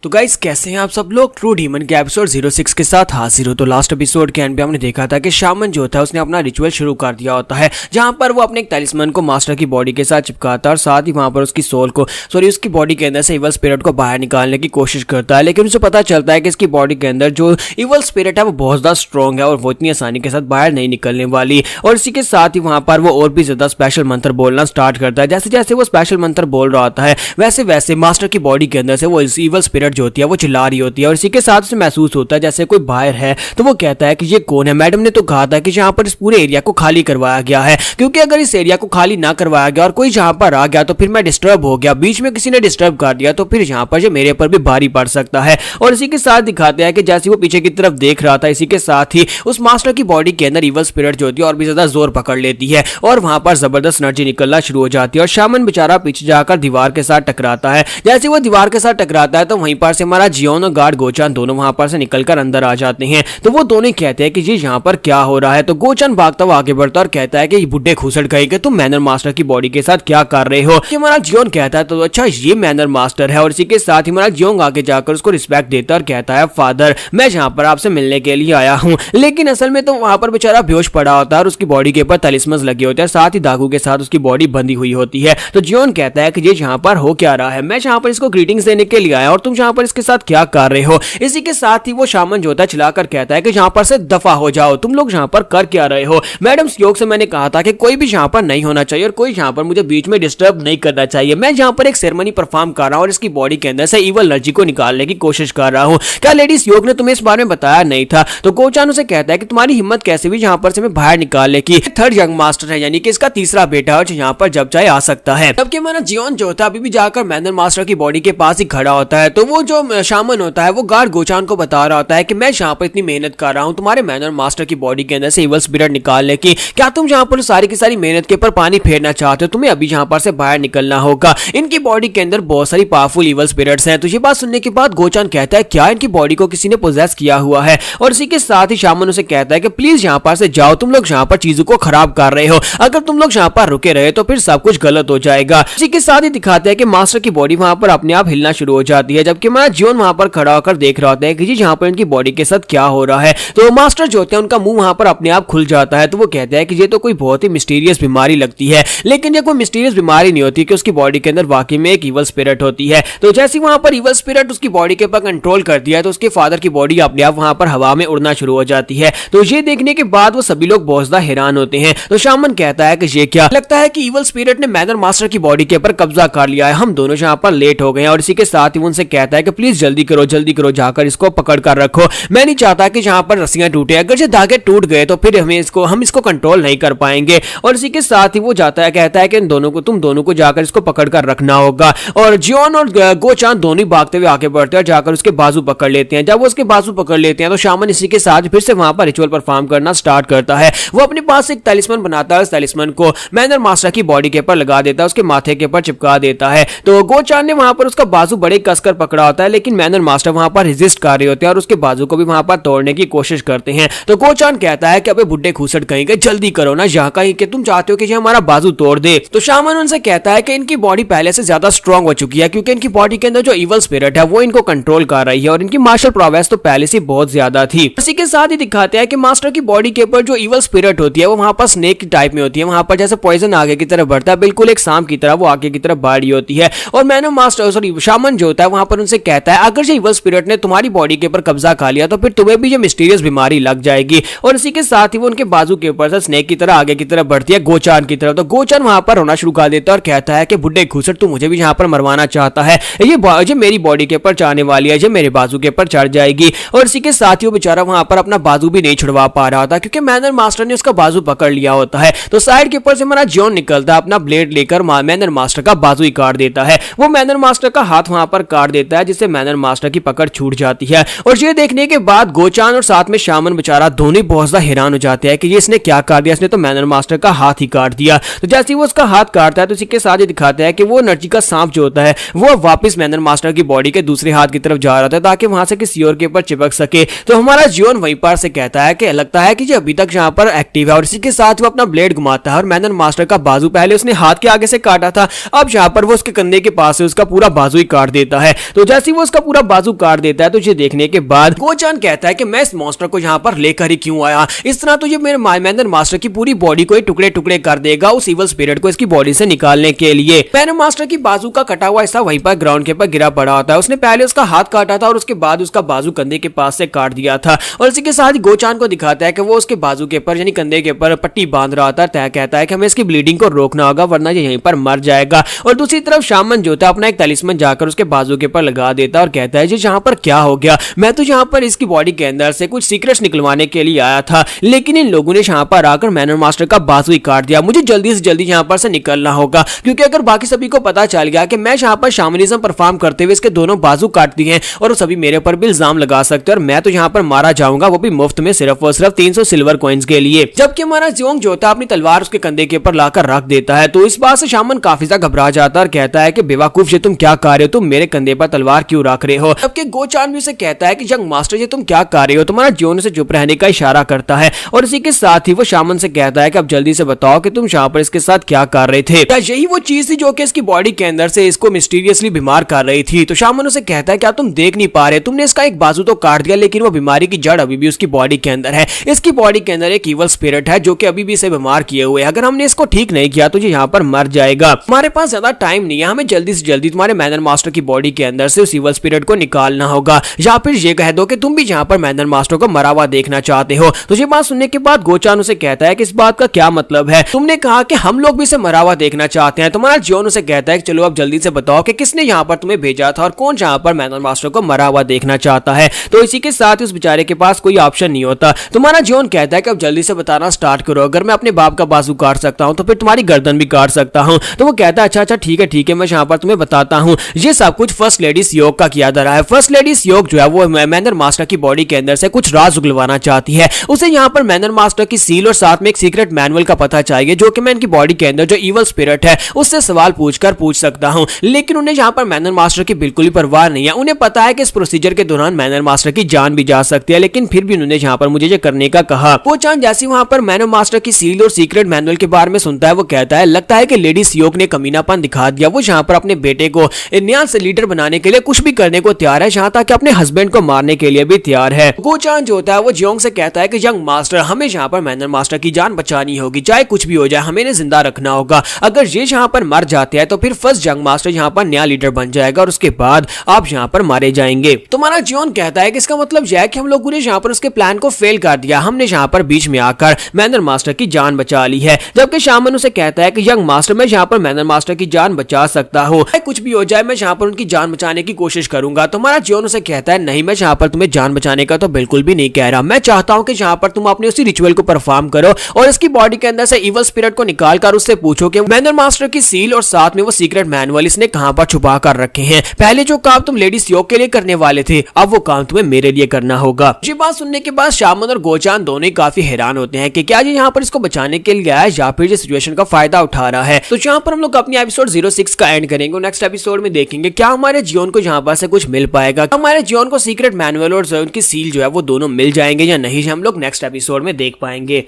तो गाइस कैसे हैं आप सब लोग, ट्रू डीमन के एपिसोड 06 के साथ हाजिर हो। तो लास्ट एपिसोड के एंड पे हमने देखा था कि शामन जो था उसने अपना रिचुअल शुरू कर दिया होता है जहां पर वो अपने एक तलिस्मन को मास्टर की बॉडी के साथ चिपकाता है और साथ ही वहां पर उसकी सोल को उसकी बॉडी के अंदर से ईवल स्पिरिट को बाहर निकालने की कोशिश करता है। लेकिन उसे पता चलता है कि इसकी बॉडी के अंदर जो ईवल स्पिरिट है वो बहुत ज्यादा स्ट्रॉन्ग है और वो इतनी आसानी के साथ बाहर नहीं निकलने वाली। और इसी के साथ ही वहां पर वो और भी ज्यादा स्पेशल मंत्र बोलना स्टार्ट करता है। जैसे जैसे वो स्पेशल मंत्र बोल रहा होता है वैसे वैसे मास्टर की बॉडी के अंदर से वो ईवल स्पिरिट जो होती है वो चिल्ला होती है और इसी के साथ उसे महसूस होता है जैसे कोई बाहर है। तो वो कहता है कि ये कौन है, मैडम ने तो कहा था कि यहाँ पर इस पूरे एरिया को खाली करवाया गया है, क्योंकि अगर इस एरिया को खाली ना करवाया गया और कोई यहाँ पर आ गया तो फिर मैं डिस्टर्ब हो गया, बीच में किसी ने डिस्टर्ब कर दिया तो फिर यहाँ पर ये मेरे पर भी भारी पड़ सकता है। और इसी के साथ दिखाते हैं कि जैसे वो पीछे की तरफ देख रहा था इसी के साथ ही उस मास्टर की बॉडी के अंदर ईवल स्पिरिट जो होती है और भी ज्यादा जोर पकड़ लेती है और वहां पर जबरदस्त एनर्जी निकलना शुरू हो जाती है और शामन बेचारा पीछे जाकर दीवार के साथ टकराता है। जैसे वो दीवार के साथ टकराता है तो वहीं पर से हमारा जियोन और गार्ड गोचान दोनों वहां पर से निकलकर अंदर आ जाते हैं। तो वो दोनों कहते हैं कि जी यहाँ पर क्या हो रहा है। तो गोचान भागता हुआ आगे बढ़ता और कहता है कि ये बुड्ढे खुसड़ गए कि तुम मैनर मास्टर की बॉडी के साथ क्या कर रहे हो। कि हमारा जियोन कहता है तो अच्छा ये मैनर मास्टर है और इसी के साथ ही हमारा जियोन आगे जाकर उसको रिस्पेक्ट देता और कहता है फादर मैं यहाँ पर आपसे मिलने के लिए आया हूँ। लेकिन असल में तो वहां पर बेचारा बेहोश पड़ा होता है और उसकी बॉडी के ऊपर तलिस्मस लगे होते हैं, साथ ही धागों के साथ उसकी बॉडी बंधी हुई होती है। तो जियोन कहता है कि ये यहाँ पर हो क्या रहा है, मैं यहाँ पर इसको ग्रीटिंग्स देने के लिए आया और तुम यहाँ पर इसके साथ क्या कर रहे हो। इसी के साथ ही वो शामन जो होता है चिल्लाकर कहता है कि यहाँ पर से दफा हो जाओ, तुम लोग यहाँ पर कर क्या रहे हो। मैडम स्योक से मैंने कहा था कि कोई भी यहाँ पर नहीं होना चाहिए और कोई यहाँ पर मुझे बीच में डिस्टर्ब नहीं करना चाहिए। मैं यहाँ पर एक सेरेमनी परफॉर्म कर रहा हूँ और इसकी बॉडी के अंदर से इवल एनर्जी को निकालने की कोशिश कर रहा हूँ। क्या लेडी स्योक ने तुम्हें इस बारे में बताया नहीं था। तो गोचान उसे कहता है कि तुम्हारी हिम्मत कैसे भी यहाँ पर से मैं बाहर निकालने की। थर्ड यंग मास्टर है, यानी कि इसका तीसरा बेटा है जो यहाँ पर जब चाहे आ सकता है। जबकि हमारा जियोन जो होता है अभी भी जाकर मैनर मास्टर की बॉडी के पास ही खड़ा होता है। तो वो जो शामन होता है वो गार्ड गोचान को बता रहा होता है कि मैं यहाँ पर इतनी मेहनत कर रहा हूँ तुम्हारे मैनर मास्टर की बॉडी के अंदर से इवल स्पिरिट निकालने की, क्या तुम यहाँ पर सारी की सारी मेहनत के ऊपर पानी फेरना चाहते हो। तुम्हें अभी यहाँ पर से बाहर निकलना होगा। इनकी बॉडी के अंदर बहुत सारी पावरफुल इवल स्पिरिट्स हैं। तो ये बात सुनने के बाद गोचान कहता है क्या इनकी बॉडी को किसी ने पोजेस किया हुआ है। और इसी के साथ ही शामन उसे कहता है कि प्लीज यहाँ पर से जाओ, तुम लोग यहाँ पर चीजों को खराब कर रहे हो। अगर तुम लोग यहाँ पर रुके रहे तो फिर सब कुछ गलत हो जाएगा। इसी के साथ ही दिखाते हैं कि मास्टर की बॉडी वहां पर अपने आप हिलना शुरू हो जाती है। जबकि हमारा जियोन वहां पर खड़ा होकर देख रहा होता है कि जी यहाँ पर इनकी बॉडी के साथ क्या हो रहा है। तो मास्टर जो होते हैं उनका मुंह वहां पर अपने आप खुल जाता है। तो वो कहते हैं कि ये तो कोई बहुत ही मिस्टीरियस बीमारी लगती है, लेकिन ये कोई मिस्टीरियस बीमारी नहीं होती कि उसकी बॉडी के अंदर वाकई में एक इवल स्पिरिट होती है। तो जैसे वहां पर इवल स्पिरिट उसकी बॉडी के ऊपर कंट्रोल कर दिया है तो उसके फादर की बॉडी अपने आप वहां पर हवा में उड़ना शुरू हो जाती है। तो ये देखने के बाद वो सभी लोग बहुत ज्यादा हैरान होते हैं। तो शामन कहता है कि ये क्या, लगता है कि इवल स्पिरिट ने मैनर मास्टर की बॉडी के ऊपर कब्जा कर लिया है, हम दोनों यहाँ पर लेट हो गए हैं। और इसी के साथ ही वो उनसे कहता है कि प्लीज जल्दी करो, जाकर इसको पकड़ कर रखो। मैं नहीं चाहता कि यहाँ पर रस्सियां टूटे, अगर ये धागे टूट गए तो फिर हम इसको कंट्रोल नहीं कर पाएंगे। और इसी के साथ ही वो जाता है, कहता है कि तुम दोनों को जाकर इसको पकड़ कर रखना होगा। और जियोन और गोचान दोनों ही भागते हुए आगे बढ़ते हैं और जाकर उसके बाजू पकड़ लेते हैं। जब वो उसके बाजू पकड़ लेते हैं तो शामन इसी के साथ फिर से वहां पर रिचुअल परफॉर्म करना स्टार्ट करता है। वो अपने पास एक तलिस्मन बनाता है, उस तलिस्मन को मैनर मास्टर की बॉडी के ऊपर लगा देता है, उसके माथे के ऊपर चिपका देता है। तो गोचान ने वहां पर उसका बाजू बड़े कसकर पकड़ा होता है, लेकिन मैनर मास्टर वहां पर रेजिस्ट कर रहे होते हैं और उसके बाजू को भी वहां पर तोड़ने की कोशिश करते हैं। तो गोचान कहता है कि अबे बुड्ढे खूसट कहेंगे, जल्दी करो ना, यहाँ कहीं कि तुम चाहते हो कि ये हमारा बाजू तोड़ दे। तो शामन उनसे कहता है कि इनकी बॉडी पहले से ज्यादा स्ट्रांग हो चुकी है क्योंकि इनकी बॉडी के अंदर जो इवल स्पिरिट है वो इनको कंट्रोल कर रही है और इनकी मार्शल प्रोवेस तो पहले से बहुत ज्यादा थी। इसी के साथ ही दिखाते हैं कि मास्टर की बॉडी के ऊपर जो इवल स्पिरिट होती है वो वहां पर स्नेक की टाइप में होती है, वहां पर जैसे पॉइजन आगे की तरफ बढ़ता है, बिल्कुल एक सांप की तरह वो आगे की तरफ बढ़ रही होती है। और मैंने मास्टर सॉरी शामन जो होता है वहां पर उनसे कहता है अगर ये इवल स्पिरिट ने तुम्हारी बॉडी के ऊपर कब्जा कर लिया तो फिर तुम्हें भी ये मिस्टीरियस बीमारी लग जाएगी। और इसी के साथ ही वो उनके बाजू के ऊपर से स्नेक की तरह आगे की तरफ बढ़ती है गोचान की तरफ। तो गोचान वहां पर रोना शुरू कर देता है और कहता है कि बुड्ढे घुसट तू मुझे भी यहाँ पर मरवाना चाहता है, ये मेरी बॉडी के ऊपर चाहने वाली है, ये मेरे बाजू के ऊपर चढ़ जाएगी। और इसी के साथ ही वो बेचारा वहां पर अपना बाजू भी नहीं छुड़वा पा रहा था क्योंकि मैनर मास्टर ने उसका बाजू पकड़ लिया होता है। तो साइड के ऊपर से हमारा जियोन निकलता है, अपना ब्लेड लेकर मैनर मास्टर का बाजू ही काट देता है। वो मैनर मास्टर का हाथ वहां पर काट देता है जिससे मैनर मास्टर की पकड़ छूट जाती है। और ये देखने के बाद गोचान और साथ में शामन बेचारा दोनों बहुत ज्यादा हैरान हो जाते हैं कि ये इसने क्या काट दिया, इसने तो मैनर मास्टर का हाथ ही काट दिया। तो जैसे ही वो उसका हाथ काटता है तो इसी के साथ ही दिखाता है कि वो एनर्जी का सांप जो होता है वो वापस मैनर मास्टर की बॉडी के दूसरे हाथ की तरफ जा रहा था ताकि वहां से किसी और के ऊपर चिपक सके। तो हमारा जियोन वहीं पर से कहता है कि लगता है कि ये अभी तक यहाँ पर एक्टिव है। और इसी के साथ वो अपना ब्लेड घुमाता है और मैनर मास्टर का बाजू पहले उसने हाथ के आगे से काटा था, अब यहाँ पर वो उसके कंधे के पास से उसका पूरा बाजू ही काट देता है। तो जैसे ही वो उसका पूरा बाजू काट देता है तो ये देखने के बाद गोचान कहता है कि मैं इस मॉन्स्टर को यहाँ पर लेकर ही क्यों आया, इस तरह तो ये मेरे मैनर मास्टर की पूरी बॉडी को ही टुकड़े टुकड़े कर देगा उस इवल स्पिरिट को इसकी बॉडी से निकालने के लिए। मैनर मास्टर की बाजू का कटा हुआ हिस्सा वहीं पर ग्राउंड के ऊपर गिरा पड़ा होता है। उसने पहले उसका हाथ काटा था और उसके बाद उसका बाजू कंधे के पास से काट दिया था। और इसी के साथ ही गोचान को दिखाता है कि वो उसके बाजू के ऊपर यानी कंधे के ऊपर पट्टी बांध रहा था। तय कहता है कि हमें इसकी ब्लीडिंग को रोकना होगा वरना ये यहीं पर मर जाएगा। और दूसरी तरफ शामन जो था अपना एक तलिस्मन जाकर उसके बाजू के ऊपर लगा देता और कहता है जी यहाँ पर क्या हो गया, मैं तो यहाँ पर इसकी बॉडी के अंदर से कुछ सीक्रेट्स निकलवाने के लिए आया था, लेकिन इन लोगों ने यहाँ पर आकर मैनर मास्टर का बाजू ही काट दिया। मुझे जल्दी से जल्दी यहाँ पर से निकलना होगा क्योंकि अगर बाकी सभी को पता चल गया कि मैं यहाँ पर शामनिज्म परफॉर्म करते हुए इसके दोनों बाजू काट दिए हैं और वो सभी मेरे ऊपर भी इल्जाम लगा सकते हैं और मैं तो यहाँ पर मारा जाऊंगा, वो भी मुफ्त में सिर्फ और सिर्फ 300 सिल्वर कॉइन्स के लिए। जबकि हमारा जियोंग जो होता है अपनी तलवार उसके कंधे के ऊपर लाकर रख देता है। तो इस बात से शामन काफी ज्यादा घबरा जाता है और कहता है कि बेवकूफ ये तुम क्या कर रहे हो, तुम मेरे कंधे पर तलवार क्यों रख रहे हो। जबकि गोचान भी उसे कहता है कि यंग मास्टर ये तुम क्या कर रहे हो, तुम्हारा जियोंग से चुप रहने का इशारा करता है। और इसी के साथ ही वो शामन से कहता है कि अब जल्दी से बताओ कि तुम यहाँ पर इसके साथ क्या कर रहे थे, क्या यही वो चीज थी जो कि इसकी बॉडी के अंदर से इसको मिस्टीरियसली बीमार कर रही थी। तो शामन उसे कहता है क्या तुम देख नहीं पा रहे, तुमने इसका एक बाजू तो काट दिया लेकिन वो बीमारी की जड़ अभी भी उसकी बॉडी के अंदर है। इसकी बॉडी के अंदर एक इवल स्पिरिट है जो कि अभी भी इसे बीमार किए हुए है, अगर हमने इसको ठीक नहीं किया तो ये यहाँ पर मर जाएगा। हमारे पास ज्यादा टाइम नहीं है, हमें जल्दी से जल्दी तुम्हारे मैनर मास्टर की बॉडी के अंदर से उस इवल स्पिरिट को निकालना होगा, या फिर ये कह दो कि तुम भी यहाँ पर मैनर मास्टर को मरा हुआ देखना चाहते हो। तो ये बात सुनने के बाद गोचान उसे कहता है कि इस बात का क्या मतलब है, तुमने कहा कि हम लोग भी इसे मरा हुआ देखना चाहते हैं। तुम्हारा जियोन उसे कहता है कि चलो अब जल्दी से बताओ कि किसने यहाँ पर तुम्हें भेजा था और कौन यहाँ पर मैनर मास्टर को मरा हुआ देखना चाहता है। तो इसी के साथ उस बेचारे के पास कोई ऑप्शन नहीं होता। तुम्हारा जियोन कहता है कि अब जल्दी से बताना स्टार्ट करो, अगर मैं अपने बाप का बाजू काट सकता हूँ तो फिर तुम्हारी गर्दन भी काट सकता हूँ। तो वो कहता है अच्छा ठीक है मैं यहाँ पर तुम्हें बताता हूँ। ये सब कुछ फर्स्ट लेडी सियोक का किया जा रहा है। फर्स्ट लेडी सियोक जो है वो मैनर मास्टर की बॉडी के अंदर से कुछ राज उगलवाना चाहती है। उसे यहाँ पर मैनर मास्टर की सील और साथ में एक सीक्रेट मैनुअल का पता चाहिए, जो कि मैं इनकी बॉडी के अंदर जो इवल स्पिरिट है उससे सवाल पूछ सकता हूँ। लेकिन उन्हें यहाँ पर मैनर मास्टर की बिल्कुल ही परवाह नहीं है। उन्हें पता है कि इस प्रोसीजर के दौरान मैनर मास्टर की जान भी जा सकती है, लेकिन फिर भी उन्होंने यहाँ पर मुझे ये करने का कहा। वो चांद जैसे वहां पर मैनर मास्टर की सील और सीक्रेट मैनुअल के बारे में सुनता है, वो कहता है लगता है कि लेडी सियोक ने कमीनापन दिखा दिया। वो यहाँ पर अपने बेटे को नया से लीडर बनाने के लिए कुछ भी करने को तैयार है, यहाँ तक कि अपने हस्बैंड को मारने के लिए भी तैयार है। गोचान जो होता है वो जियोंग से कहता है कि यंग मास्टर हमें यहाँ पर मैनर मास्टर की जान बचानी होगी, चाहे कुछ भी हो जाए हमें इन्हें जिंदा रखना होगा। अगर ये यहाँ पर मर जाते हैं तो फिर फर्स्ट यंग मास्टर यहाँ पर नया लीडर बन जाएगा और उसके बाद आप यहाँ पर मारे जाएंगे। तुम्हारा जियोन कहता है कि इसका मतलब यह है कि हम लोगों ने यहाँ पर उसके प्लान को फेल कर दिया, हमने यहाँ पर बीच में आकर मैनर मास्टर की जान बचा ली है। जबकि शामन उसे कहता है कि यंग मास्टर मैं यहाँ पर मैनर मास्टर की जान बचा सकता हूँ, कुछ भी हो जाए मैं यहाँ पर उनकी जान बचाने की कोशिश करूंगा। तुम्हारा जियोन उसे कहता है नहीं, मैं यहाँ पर तुम्हें जान बचाने का तो बिल्कुल भी नहीं कह रहा, मैं चाहता हूँ कि यहाँ पर तुम अपने उसी रिचुअल को परफॉर्म करो और इसकी बॉडी के अंदर से इवल स्पिरिट को निकाल कर उससे पूछो कि मैनर मास्टर की सील और साथ में वो सीक्रेट मैनुअल इसने कहां पर छुपा कर रखे हैं। पहले जो काम तुम लेडी सियोक के लिए करने वाले थे, अब वो काम तुम्हें मेरे लिए करना होगा। ये बात सुनने के बाद शामन और गोचान दोनों ही काफी हैरान होते हैं कि क्या ये यहाँ पर इसको बचाने के लिए आया या फिर ये सिचुएशन का फायदा उठा रहा है। तो यहाँ पर हम लोग अपनी एपिसोड 06 का एंड करेंगे। नेक्स्ट एपिसोड में देखेंगे क्या हमारे जियोन को यहाँ पर से कुछ मिल पाएगा, हमारे जियोन को सीक्रेट मैनुअल और उनकी सील जो है वो दोनों मिल जाएंगे या नहीं, हम लोग नेक्स्ट एपिसोड में देख पाएंगे।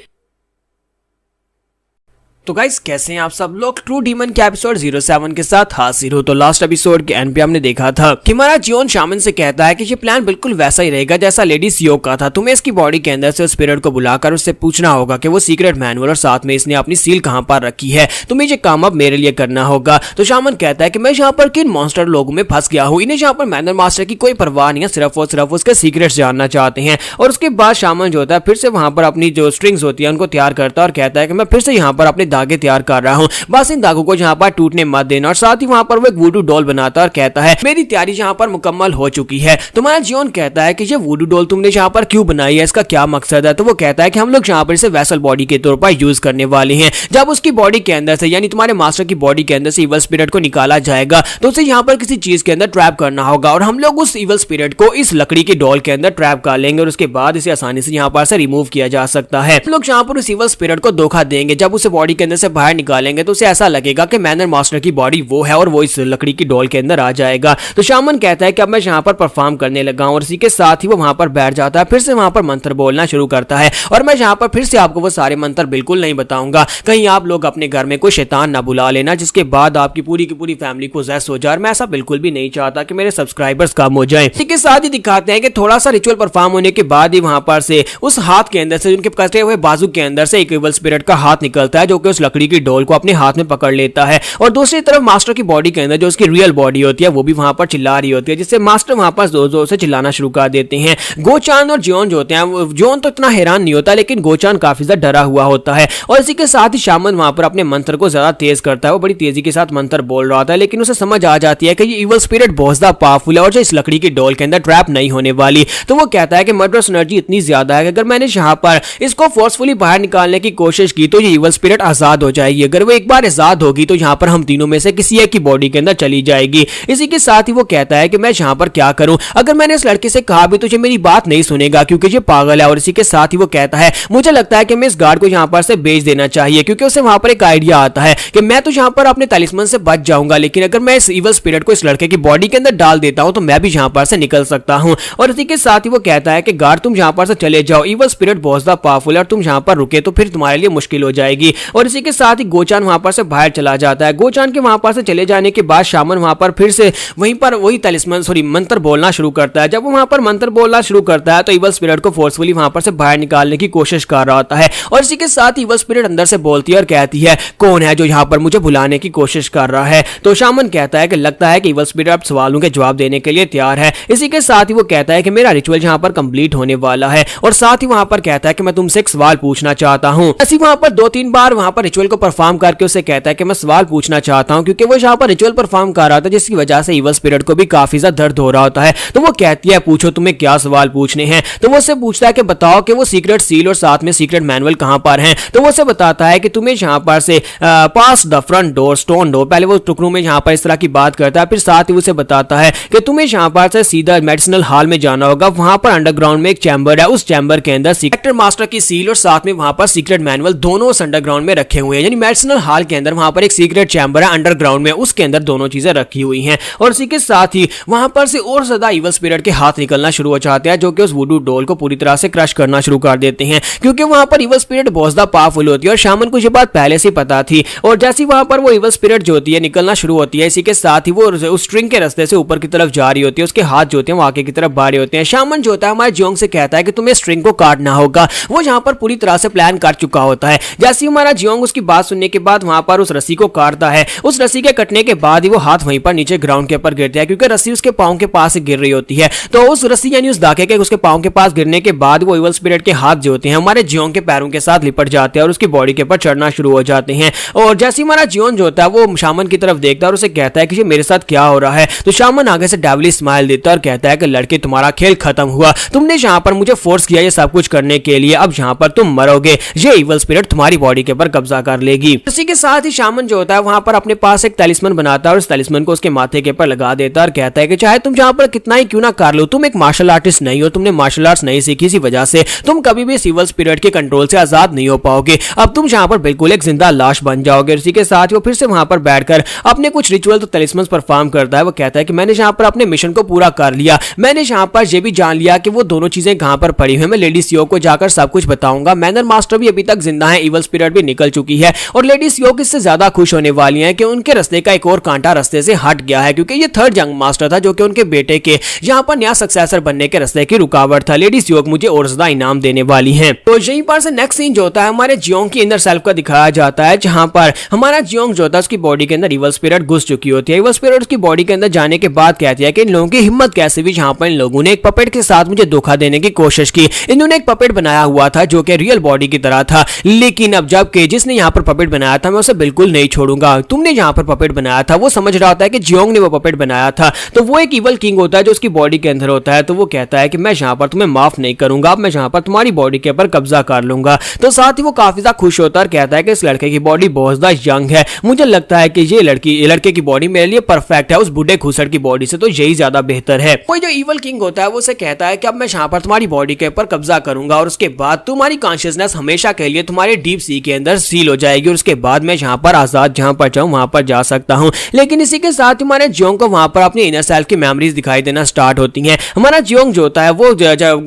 तो गाइस कैसे हैं आप सब लोग। ट्रू डीमन के एपिसोड 07 के साथ हाजिर हो। तो लास्ट एपिसोड के एंड पे हमने देखा था कि हमारा जियोन शामन से कहता है कि ये प्लान बिल्कुल वैसा ही रहेगा जैसा लेडी सियोक का था। तुम्हें इसकी बॉडी के अंदर से उस स्पिरिट को बुलाकर उससे पूछना होगा कि वो सीक्रेट मैनुअल और साथ में इसने अपनी सील कहां पर रखी है, तुम्हें ये काम अब मेरे लिए करना होगा। तो शामन कहता है कि मैं यहाँ पर किन मॉन्स्टर लोगों में फंस गया हूँ, इन्हें यहाँ पर मैनर मास्टर की कोई परवाह नहीं है, सिर्फ और सिर्फ उसके सीक्रेट्स जानना चाहते हैं। और उसके बाद शामन जो होता है फिर से वहां पर अपनी जो स्ट्रिंग्स होती है उनको तैयार करता है और कहता है कि मैं फिर से यहाँ पर अपने धागे तैयार कर रहा हूं, बस इन धागों को यहाँ पर टूटने मत देना। और साथ ही वहां पर वो एक वुडू डॉल बनाता है और कहता है मेरी तैयारी यहाँ पर मुकम्मल हो चुकी है। तुम्हारा जियोन कहता है कि ये वुडू डॉल तुमने यहाँ पर क्यों बनाई है, इसका क्या मकसद है। तो वो कहता है कि हम लोग यहाँ पर इसे वेसल बॉडी के तौर पर यूज करने वाले हैं। जब उसकी बॉडी के अंदर से यानी तुम्हारे मास्टर की बॉडी के अंदर से इवल स्पिरिट को निकाला जाएगा तो उसे यहाँ पर किसी चीज के अंदर ट्रैप करना होगा और हम लोग उस इवल स्पिरिट को इस लकड़ी की डॉल के अंदर ट्रैप कर लेंगे और उसके बाद इसे आसानी से यहाँ पर से रिमूव किया जा सकता है। हम लोग यहाँ पर उस इवल स्पिरिट को धोखा देंगे, जब उसे बॉडी के अंदर से बाहर निकालेंगे तो उसे ऐसा लगेगा कि मैनर मास्टर की बॉडी वो है और वो इस लकड़ी की डॉल के अंदर आ जाएगा। तो शामन कहता है कि अब मैं यहाँ पर परफॉर्म करने लगा हूं और इसी के साथ ही वो वहां पर बैठ जाता है, फिर से वहां पर मंत्र बोलना शुरू करता है। और मैं यहाँ पर फिर से आपको वो सारे मंत्र बिल्कुल नहीं बताऊंगा, कहीं आप लोग अपने घर में कोई शैतान ना बुला लेना जिसके बाद आपकी पूरी की पूरी फैमिली पोजेस हो जाए। मैं ऐसा बिल्कुल भी नहीं चाहता कि मेरे सब्सक्राइबर्स कम हो जाए। इसी के साथ ही दिखाते हैं कि थोड़ा सा रिचुअल परफॉर्म होने के बाद ही वहां पर से उस हाथ के अंदर से उनके कटे हुए बाजू के अंदर से एक इवल स्पिरिट का हाथ निकलता है जो कि उस लकड़ी की डोल को अपने हाथ में पकड़ लेता है। और दूसरी तरफ मास्टर की बॉडी के अंदर जो उसकी रियल बॉडी होती है वो भी वहां पर चिल्ला रही होती है, जिससे मास्टर वहां पर जोर जोर से चिल्लाना शुरू कर देते हैं। गोचान और जियोन जो होते हैं, जियोन तो इतना हैरान नहीं होता लेकिन गोचान काफी ज्यादा डरा हुआ होता है। और इसी के साथ ही शामन वहां पर अपने मंत्र को ज्यादा तेज करता है, वो बड़ी तेजी के साथ मंत्र बोल रहा था लेकिन उसे समझ आ जाती है कि ये इवल स्पिरिट बहुत ज्यादा पावरफुल है और जो इस लकड़ी की डोल के अंदर ट्रैप नहीं होने वाली। तो वो कहता है कि मर्डरस एनर्जी इतनी ज्यादा है कि अगर मैंने यहाँ पर इसको फोर्सफुली बाहर निकालने की कोशिश की तो ये इवल स्पिरिट आजाद हो जाएगी। अगर वो एक बार आजाद होगी तो यहाँ पर हम तीनों में से किसी एक की बॉडी के अंदर चली जाएगी। इसी के साथ ही वो कहता है कि मैं यहाँ पर क्या करूं, अगर मैंने इस लड़के से कहा भी तो ये मेरी बात नहीं सुनेगा क्योंकि ये पागल है। और इसी के साथ ही वो कहता है मुझे लगता है कि मैं इस गार्ड को यहाँ पर से बेच देना चाहिए, क्योंकि उसे वहां पर एक आइडिया आता है कि मैं तो यहाँ पर अपने तलिस्मन से बच जाऊंगा लेकिन अगर मैं इस इवल स्पिरिट को इस लड़के की बॉडी के अंदर डाल देता हूं तो मैं भी यहाँ पर से निकल सकता हूं। और इसी के साथ ही वो कहता है कि गार्ड तुम यहाँ पर से चले जाओ, इवल स्पिरिट बहुत ज्यादा पावरफुल है और तुम यहाँ पर रुके तो फिर तुम्हारे लिए मुश्किल हो जाएगी। और और इसी के साथ ही गोचान वहां पर से बाहर चला जाता है। गोचान के वहां पर से चले जाने के बाद शामन वहां पर फिर से वहीं पर वही तलिस्मान मंत्र बोलना शुरू करता है। जब वो वहां पर मंत्र बोलना शुरू करता है तो इवल स्पिरिट को फोर्सफुली वहां पर से बाहर निकालने की कोशिश कर रहा होता है और इसी के साथ इवल स्पिरिट अंदर से बोलती है और कहती है, कौन है जो यहाँ पर मुझे बुलाने की कोशिश कर रहा है। तो शामन कहता है कि लगता है कि इवल स्पिरिट अब सवालों के जवाब देने के लिए तैयार है। इसी के साथ ही वो कहता है कि मेरा रिचुअल यहाँ पर कंप्लीट होने वाला है और साथ ही वहां पर कहता है कि मैं तुमसे एक सवाल पूछना चाहता हूँ। ऐसी वहां पर 2-3 बार वहां पर रिचुअल को परफॉर्म करके उसे कहता है कि मैं सवाल पूछना चाहता हूँ, क्योंकि वो यहाँ पर रिचुअल परफॉर्म कर रहा था जिसकी वजह से इवल स्पिरिट को भी काफी ज्यादा दर्द हो रहा होता है। तो वो कहती है, पूछो तुम्हें क्या सवाल पूछने हैं। तो वो उससे पूछता है कि बताओ कि वो सीक्रेट सील और साथ में सीक्रेट मैनुअल कहां पर हैं। तो वो उसे बताता है कि तुम्हें यहाँ पर से pass the front door stone door, पहले वो टुकड़ों में यहाँ पर इस तरह की बात करता है, फिर साथ ही उसे बताता है कि तुम्हें यहाँ पर से सीधा मेडिसिनल हॉल में जाना होगा। वहां पर अंडरग्राउंड में एक चैम्बर है, उस चैम्बर के अंदर सीक्रेट मास्टर की सील और साथ में वहां पर सीक्रेट मैनुअल दोनों उस अंडरग्राउंड में रखे हुए हैं। यानी मेडिसिनल हॉल के अंदर वहां पर एक सीक्रेट चैम्बर है अंडरग्राउंड में, उसके अंदर दोनों चीजें रखी हुई हैं। और इसी के साथ ही वहां पर से और ज्यादा इवल स्पिरिट के हाथ निकलना शुरू हो जाते हैं जो कि उस वुडू डॉल को पूरी तरह से क्रश करना शुरू कर देते हैं, क्योंकि वहां पर इवल स्पिरिट बहुत ज्यादा पावरफुल होती है और शामन को ये बात पहले से पता थी। और जैसे वहां पर वो इवल स्पिरिट जो होती है निकलना शुरू होती है, इसी के साथ ही वो उस स्ट्रिंग के रास्ते से ऊपर की तरफ जा रही होती है, उसके हाथ जो होते हैं वो आगे की तरफ बढ़ रहे होते हैं। शामन जो होता है हमारे जियोंग से कहता है कि तुम्हें स्ट्रिंग को काटना होगा। वो यहाँ पर पूरी तरह से प्लान कर चुका होता है। जैसे ही हमारा जियोंग उसकी बात सुनने के बाद वहां पर उस रस्सी को काटता है, उस रस्सी के कटने के बाद ही वो हाथ वहीं पर नीचे ग्राउंड के ऊपर गिरता है, क्योंकि रस्सी उसके पांव के पास गिर रही होती है। तो उस रस्सी यानी उस धागे के उसके पांव के पास गिरने के बाद वो इवल स्पिरिट के हाथ जो होते हैं हमारे जियोंग के पैरों के साथ लिपट जाते हैं और उसकी बॉडी के ऊपर चढ़ना शुरू हो जाते हैं। और जैसे हमारा जियोंग जो होता है वो शामन की तरफ देखता है और उसे कहता है कि ये मेरे साथ क्या हो रहा है। तो शामन आगे से डेविली स्माइल देता है और कहता है कि लड़के तुम्हारा खेल खत्म हुआ, तुमने यहाँ पर मुझे फोर्स किया ये सब कुछ करने के लिए, अब यहाँ पर तुम मरोगे, ये इवल स्पिरिट तुम्हारी बॉडी के ऊपर कब्जा कर लेगी। इसी के साथ ही शामन जो होता है वहां पर अपने पास एक तलिस्मन बनाता है और उस तलिस्मन को उसके माथे के ऊपर लगा देता है और कहता है कि चाहे तुम यहाँ पर कितना ही क्यों ना कर लो, तुम एक मार्शल आर्टिस्ट नहीं हो, तुमने मार्शल आर्ट्स नहीं सीखी, इसी वजह से तुम कभी भी इवल स्पिरिट के कंट्रोल से आजाद नहीं हो पाओगे। अब तुम यहाँ पर बिल्कुल एक जिंदा लाश बन जाओगे। इसी के साथ वो फिर से वहां पर बैठकर अपने कुछ रिचुअल तो तलिस्मन्स परफॉर्म करता है। वो कहता है कि मैंने यहाँ पर अपने मिशन को पूरा कर लिया, मैंने यहाँ पर यह भी जान लिया कि वो दोनों चीजें कहां पर पड़ी हुई, मैं लेडी सीओ को जाकर सब कुछ बताऊंगा। मैनर मास्टर भी अभी तक जिंदा है, इवल स्पिरिट भी निकल चुकी है और लेडी सीओ इससे ज्यादा खुश होने वाली हैं कि उनके रास्ते का एक और कांटा रास्ते से हट गया है, क्योंकि ये थर्ड यंग मास्टर था जो कि उनके बेटे के यहाँ पर नया सक्सेसर बनने के रास्ते की रुकावट था। लेडी सीओ मुझे और ज्यादा इनाम देने वाली है। तो यहीं पर से नेक्स्ट सीन जो होता है हमारे जियोंग की इनर सेल्फ का दिखाया जाता है, जहां पर हमारा जियोंग जो होता है उसकी बॉडी के अंदर इवल स्पिरिट घुस चुकी होती है। इवल स्पिरिट उसकी बॉडी के अंदर जाने के बाद कहती है कि इन लोगों की हिम्मत कैसे हुई, जहां पर इन लोगों ने एक पपेट के साथ मुझे धोखा देने की कोशिश की। इन्होंने एक पपेट बनाया हुआ था जो कि रियल बॉडी की तरह था, लेकिन अब जबकि जिसने यहाँ पर पपेट बनाया था मैं उसे बिल्कुल नहीं छोड़ूंगा। तुमने यहाँ पर पपेट बनाया था, वो समझ रहा होता है कि जियोंग ने वो पपेट बनाया था, तो वो एक इवल किंग होता है जो उसकी बॉडी के अंदर होता है। तो वो कहता है कि मैं यहाँ पर तुम्हें माफ नहीं करूंगा, अब मैं यहाँ पर तुम्हारी बॉडी के ऊपर कब्जा कर लूंगा। तो साथ ही वो काफी ज्यादा खुश होता है और कहता है कि इस लड़के की बॉडी बहुत ज्यादा यंग है, मुझे लगता है कि ये लड़के की बॉडी मेरे लिए परफेक्ट है, उस बूढ़े खुसड़ की बॉडी से तो यही ज्यादा बेहतर है। कोई जो इवल किंग होता है वो उसे कहता है कि अब मैं यहाँ पर तुम्हारी बॉडी के ऊपर कब्जा करूंगा और उसके बाद तुम्हारी कॉन्शियसनेस हमेशा के लिए तुम्हारे डीप सी के अंदर सील हो जाएगी और उसके बाद मैं यहाँ पर आजाद जहां पर चाहूं वहां पर जा सकता हूं। लेकिन इसी के साथ हमारे जियोंग को वहां पर अपने इनर सेल्फ की मेमोरीज दिखाई देना स्टार्ट होती हैं। हमारा जियोंग जो होता है वो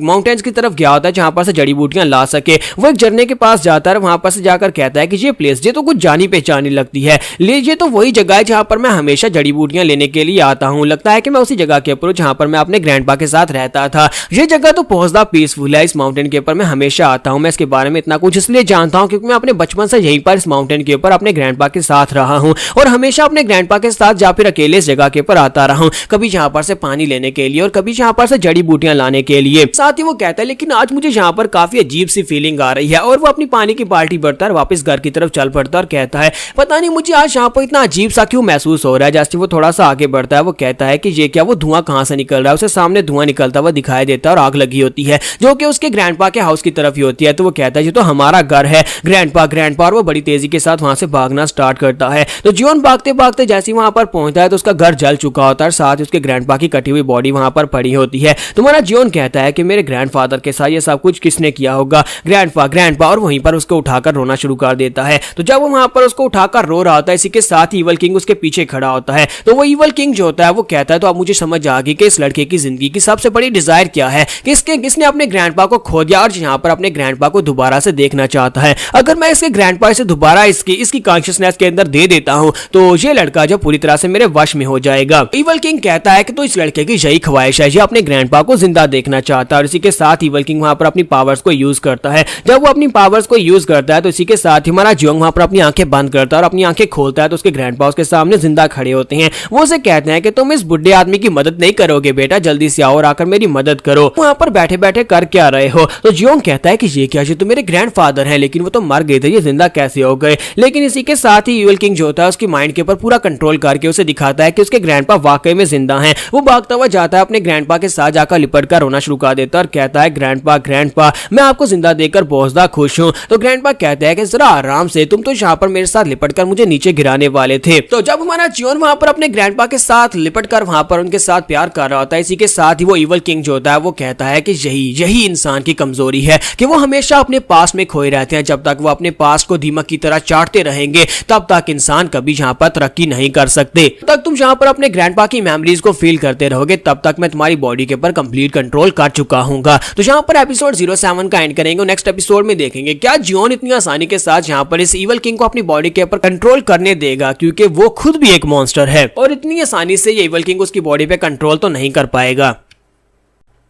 माउंटेन्स की तरफ गया होता है जहां पर से जड़ी बूटियां ला सके। वो एक झरने के पास जाता है, वहां पर से जाकर कहता है कि ये प्लेस ये तो कुछ जानी पहचानी लगती है, ये तो वही जगह है जहां पर मैं हमेशा जड़ी बूटियां लेने के लिए आता हूं। लगता है कि मैं उसी जगह के ऊपर जहां पर मैं अपने ग्रैंडपा के साथ रहता था। ये जगह तो बहुत ज्यादा पीसफुल है, इस माउंटेन के ऊपर मैं हमेशा आता हूं। मैं इसके बारे में इतना कुछ इसलिए जानता हूं क्योंकि मैं अपने बचपन से यहीं पर इस माउंटेन के ऊपर अपने ग्रैंडपा के साथ रहा हूं और हमेशा अपने ग्रैंडपा के साथ या फिर अकेले इस जगह के ऊपर आता रहा हूं, कभी यहाँ पर से पानी लेने के लिए और कभी यहाँ पर से जड़ी बूटियां लाने के लिए। साथ ही वो कहता है लेकिन आज मुझे यहाँ पर काफी अजीब सी फीलिंग आ रही है और वो अपनी पानी की बाल्टी भरता है, वापस घर की तरफ चल पड़ता है और कहता है पता नहीं मुझे आज यहाँ पर इतना अजीब सा क्यों महसूस हो रहा है। जैसे वो थोड़ा सा आगे बढ़ता है वो कहता है कि ये क्या, वो धुआं कहां से निकल रहा है। उसे सामने धुआं निकलता हुआ दिखाई देता है और आग लगी होती है जो कि उसके ग्रैंडपा के हाउस की तरफ ही होती है। तो वो कहता है ये तो हमारा घर है ग्रैंडपा और वो बड़ी तेजी के साथ वहां से भागना स्टार्ट करता है। तो जियोंग भागते भागते जैसे वहां पर पहुंचता है तो उसका घर जल चुका होता है, साथ ही उसके ग्रैंडपा की कटी हुई बॉडी वहां पर पड़ी होती है। तुम्हारा जियोंग कहता है कि मेरे ग्रैंडफादर के साथ ये सब कुछ किसने किया होगा, ग्रैंडपा और वहीं पर उसको उठाकर रोना शुरू कर देता है। तो जब वो वहां पर उसको उठाकर रो रहा होता है, इसी के साथ ही इवल किंग उसके पीछे खड़ा होता है। तो वो इवल किंग जो होता है वो कहता है तो अब मुझे समझ आ गई कि इस लड़के की जिंदगी की सबसे बड़ी डिजायर क्या है, किसने अपने ग्रैंडपा को खो दिया और यहाँ पर अपने ग्रैंडपा को दोबारा से देखना चाहता है। अगर मैं इसके ग्रैंडपा इसे दोबारा इसकी कॉन्शियसनेस के अंदर दे देता हूँ तो ये लड़का जो पूरी तरह से मेरे वश में हो जाएगा। इवल किंग कहता है कि तो इस लड़के की यही ख्वाहिश है, ये अपने ग्रैंडपा को जिंदा देखना चाहता है और इसी के साथ इवल किंग वहां पर अपनी पावर्स को यूज करता है। जब वो अपनी पावर्स को यूज करता है तो इसी के साथ ही हमारा जियोंग वहां पर अपनी आंखें बंद करता है और अपनी आंखें खोलता है तो उसके ग्रैंडपा उसके सामने जिंदा खड़े होते हैं। वो उसे कहते हैं कि तुम इस बुढ़े आदमी की मदद नहीं करोगे बेटा, जल्दी से आओ और आकर मेरी मदद करो। वहां पर बैठे बैठे कर क्या रहे हो? तो जियोंग कहता है कि ये क्या, ये तो मेरे ग्रैंडफादर हैं, लेकिन वो तो मर गए थे, ये जिंदा कैसे हो गए? लेकिन इसी के साथ ही इवल किंग जो होता है उसकी माइंड के ऊपर पूरा कंट्रोल करके उसे दिखाता है कि उसके ग्रैंडपा वाकई में जिंदा हैं। वो भागता हुआ जाता है अपने ग्रैंडपा के साथ, जाकर लिपट कर रोना शुरू कर देता है और कहता है ग्रैंडपा ग्रैंडपा मैं आपको जिंदा देखकर बहुत ज्यादा खुश हूँ। तो ग्रैंडपा कहता है कि जरा आराम से, तुम तो यहाँ पर मेरे साथ लिपट कर मुझे नीचे गिराने वाले थे। तो जब हमारा जियोन वहां पर अपने ग्रैंडपा के साथ लिपट कर वहां पर उनके साथ प्यार कर रहा होता है, इसी के साथ ही वो इवल किंग जो होता है वो कहता है कि यही इंसान की कमजोरी है कि वो हमेशा अपने पास में खोए रहते हैं। जब तक वो अपने पास को दीमक की तरह चाटते रहेंगे तब तक इंसान कभी यहाँ पर तरक्की नहीं कर सकते। तब तक तुम यहाँ पर अपने ग्रैंडपा की मेमोरीज को फील करते रहोगे तब तक मैं तुम्हारी बॉडी के ऊपर कंप्लीट कंट्रोल कर चुका हूँगा। तो यहाँ पर एपिसोड 07 का एंड करेंगे। नेक्स्ट एपिसोड में देखेंगे क्या जियोन इतनी आसानी के साथ यहाँ पर इस इवल किंग को अपनी बॉडी के ऊपर कंट्रोल करने देगा, क्योंकि वो खुद भी एक मॉन्स्टर है और इतनी आसानी से ये इवल किंग उसकी बॉडी पे कंट्रोल तो नहीं कर पाएगा।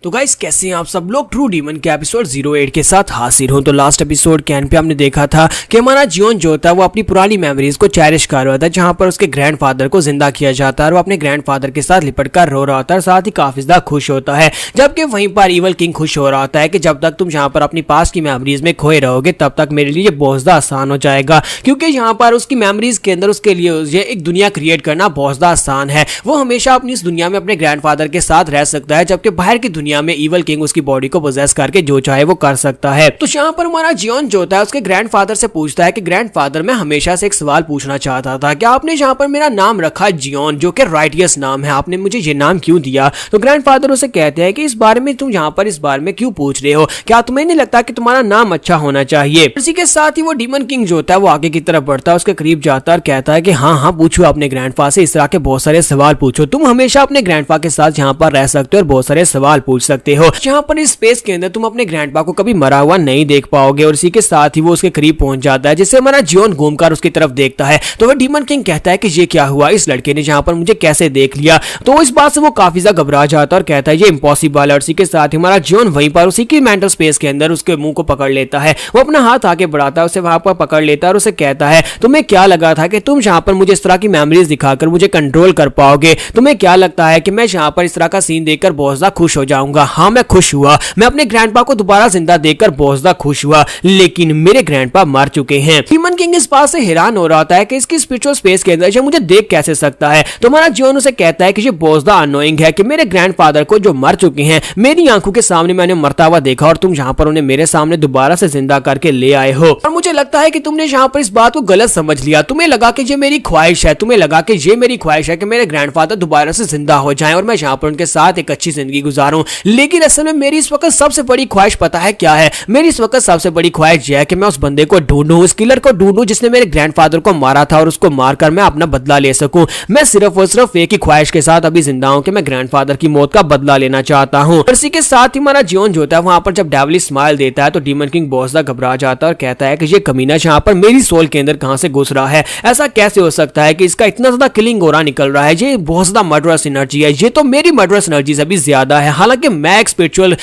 तो गाइस कैसे हैं आप सब लोग? ट्रू डीमन के एपिसोड 08 के साथ हाजिर हूं। तो लास्ट एपिसोड के एंड पे हमने देखा था कि हमारा जियोन जो होता है वो अपनी पुरानी मेमोरीज को चेरिश कर रहा था, जहां पर उसके ग्रैंडफादर को जिंदा किया जाता है और वो अपने ग्रैंडफादर के साथ लिपट कर रो रहा होता है, साथ ही काफी ज्यादा खुश होता है। जबकि वहीं पर इवल किंग खुश हो रहा होता है कि जब तक तुम यहाँ पर अपनी पास की मेमोरीज में खोए रहोगे तब तक मेरे लिए बहुत ज्यादा आसान हो जाएगा, क्योंकि यहाँ पर उसकी मेमोरीज के अंदर उसके लिए ये एक दुनिया क्रिएट करना बहुत ज्यादा आसान है। वो हमेशा अपनी इस दुनिया में अपने ग्रैंडफादर के साथ रह सकता है, जबकि बाहर की दुनिया में इवल किंग उसकी बॉडी को पोजेस करके जो चाहे वो कर सकता है। तो यहाँ पर हमारा जियोन जो होता है उसके ग्रैंडफादर से पूछता है कि ग्रैंडफादर मैं हमेशा से एक सवाल पूछना चाहता था कि आपने यहाँ पर मेरा नाम रखा जियोन, जो कि राइटियस नाम है, आपने मुझे ये नाम क्यों दिया? तो ग्रैंडफादर उसे कहते हैं कि इस बारे में तुम यहाँ पर इस बारे में क्यों पूछ रहे हो? क्या तुम्हें नहीं लगता कि तुम्हारा नाम अच्छा होना चाहिए? इसी के साथ ही वो डीमन किंग जो होता है वो आगे की तरफ बढ़ता है, उसके करीब जाता है और कहता है कि हाँ पूछो अपने ग्रैंडफा से, इस तरह के बहुत सारे सवाल पूछो, तुम हमेशा अपने ग्रैंडफा के साथ यहाँ पर रह सकते हो और बहुत सारे सवाल पूछ सकते हो। यहाँ पर इस स्पेस के अंदर तुम अपने ग्रैंडपा को कभी मरा हुआ नहीं देख पाओगे। और इसी के साथ ही वो उसके करीब पहुंच जाता है, जिससे हमारा जियोन घूमकर उसकी तरफ देखता है। तो वह डीमन किंग कहता है कि ये क्या हुआ, इस लड़के ने यहाँ पर मुझे कैसे देख लिया? तो इस बात से वो काफी ज्यादा घबरा जाता है और कहता है ये इम्पॉसिबल है। और इसी के साथ ही हमारा जियोन वहीं पर उसी की मेंटल स्पेस के अंदर उसके मुंह को पकड़ लेता है। वो अपना हाथ आगे बढ़ाता है, उसे वहां पर पकड़ लेता है और उसे कहता है तुम्हें क्या लगा था कि तुम यहाँ पर मुझे इस तरह की मेमोरीज दिखाकर मुझे कंट्रोल कर पाओगे? तुम्हें क्या लगता है कि मैं यहाँ पर इस तरह का सीन देखकर बहुत ज्यादा खुश हो जाऊंगा? हाँ मैं खुश हुआ, मैं अपने ग्रैंडपा को दोबारा जिंदा देखकर बहुत ज्यादा खुश हुआ, लेकिन मेरे ग्रैंडपा मर चुके हैं। डीमन किंग इस बात से हैरान हो रहा है कि इसकी स्पिरिचुअल स्पेस के अंदर मुझे देख कैसे सकता है। तो हमारा जियोन उसे कहता है कि ये बहुत ज्यादा अनोइंग है कि मेरे ग्रैंडफादर को जो मर चुके हैं मेरी आंखों के सामने मैंने मरता हुआ देखा और तुम यहाँ पर उन्हें मेरे सामने दोबारा से जिंदा करके ले आए हो। और मुझे लगता है कि तुमने यहाँ पर इस बात को गलत समझ लिया, तुम्हें लगा कि ये मेरी ख्वाहिश है, तुम्हें लगा कि ये मेरी ख्वाहिश है कि मेरे ग्रैंडफादर दोबारा से जिंदा हो जाएं और मैं यहाँ पर उनके साथ एक अच्छी जिंदगी गुजारूं। लेकिन असल में मेरी इस वक्त सबसे बड़ी ख्वाहिश पता है क्या है? मेरी इस वक्त सबसे बड़ी ख्वाहिश यह है कि मैं उस बंदे को ढूंढूं, उस किलर को ढूंढूं जिसने मेरे ग्रैंडफादर को मारा था और उसको मारकर मैं अपना बदला ले सकूं। मैं सिर्फ और सिर्फ एक ही ख्वाहिश के साथ अभी जिंदा हूं कि मैं ग्रैंडफादर की मौत का बदला लेना चाहता हूं। इसी के साथ ही हमारा जियोन जो होता है वहां पर जब डेविलिश स्माइल देता है तो डीमन किंग बहुत ज्यादा घबरा जाता है और कहता है कि ये कमीना यहाँ पर मेरी सोल के अंदर कहां से घुस रहा है? ऐसा कैसे हो सकता है कि इसका इतना ज्यादा किलिंग हो रहा निकल रहा है? ये बहुत ज्यादा मर्डरस एनर्जी है, ये तो मेरी मर्डरस एनर्जी से भी ज्यादा है। हालांकि मैं एक स्पिरिचुअल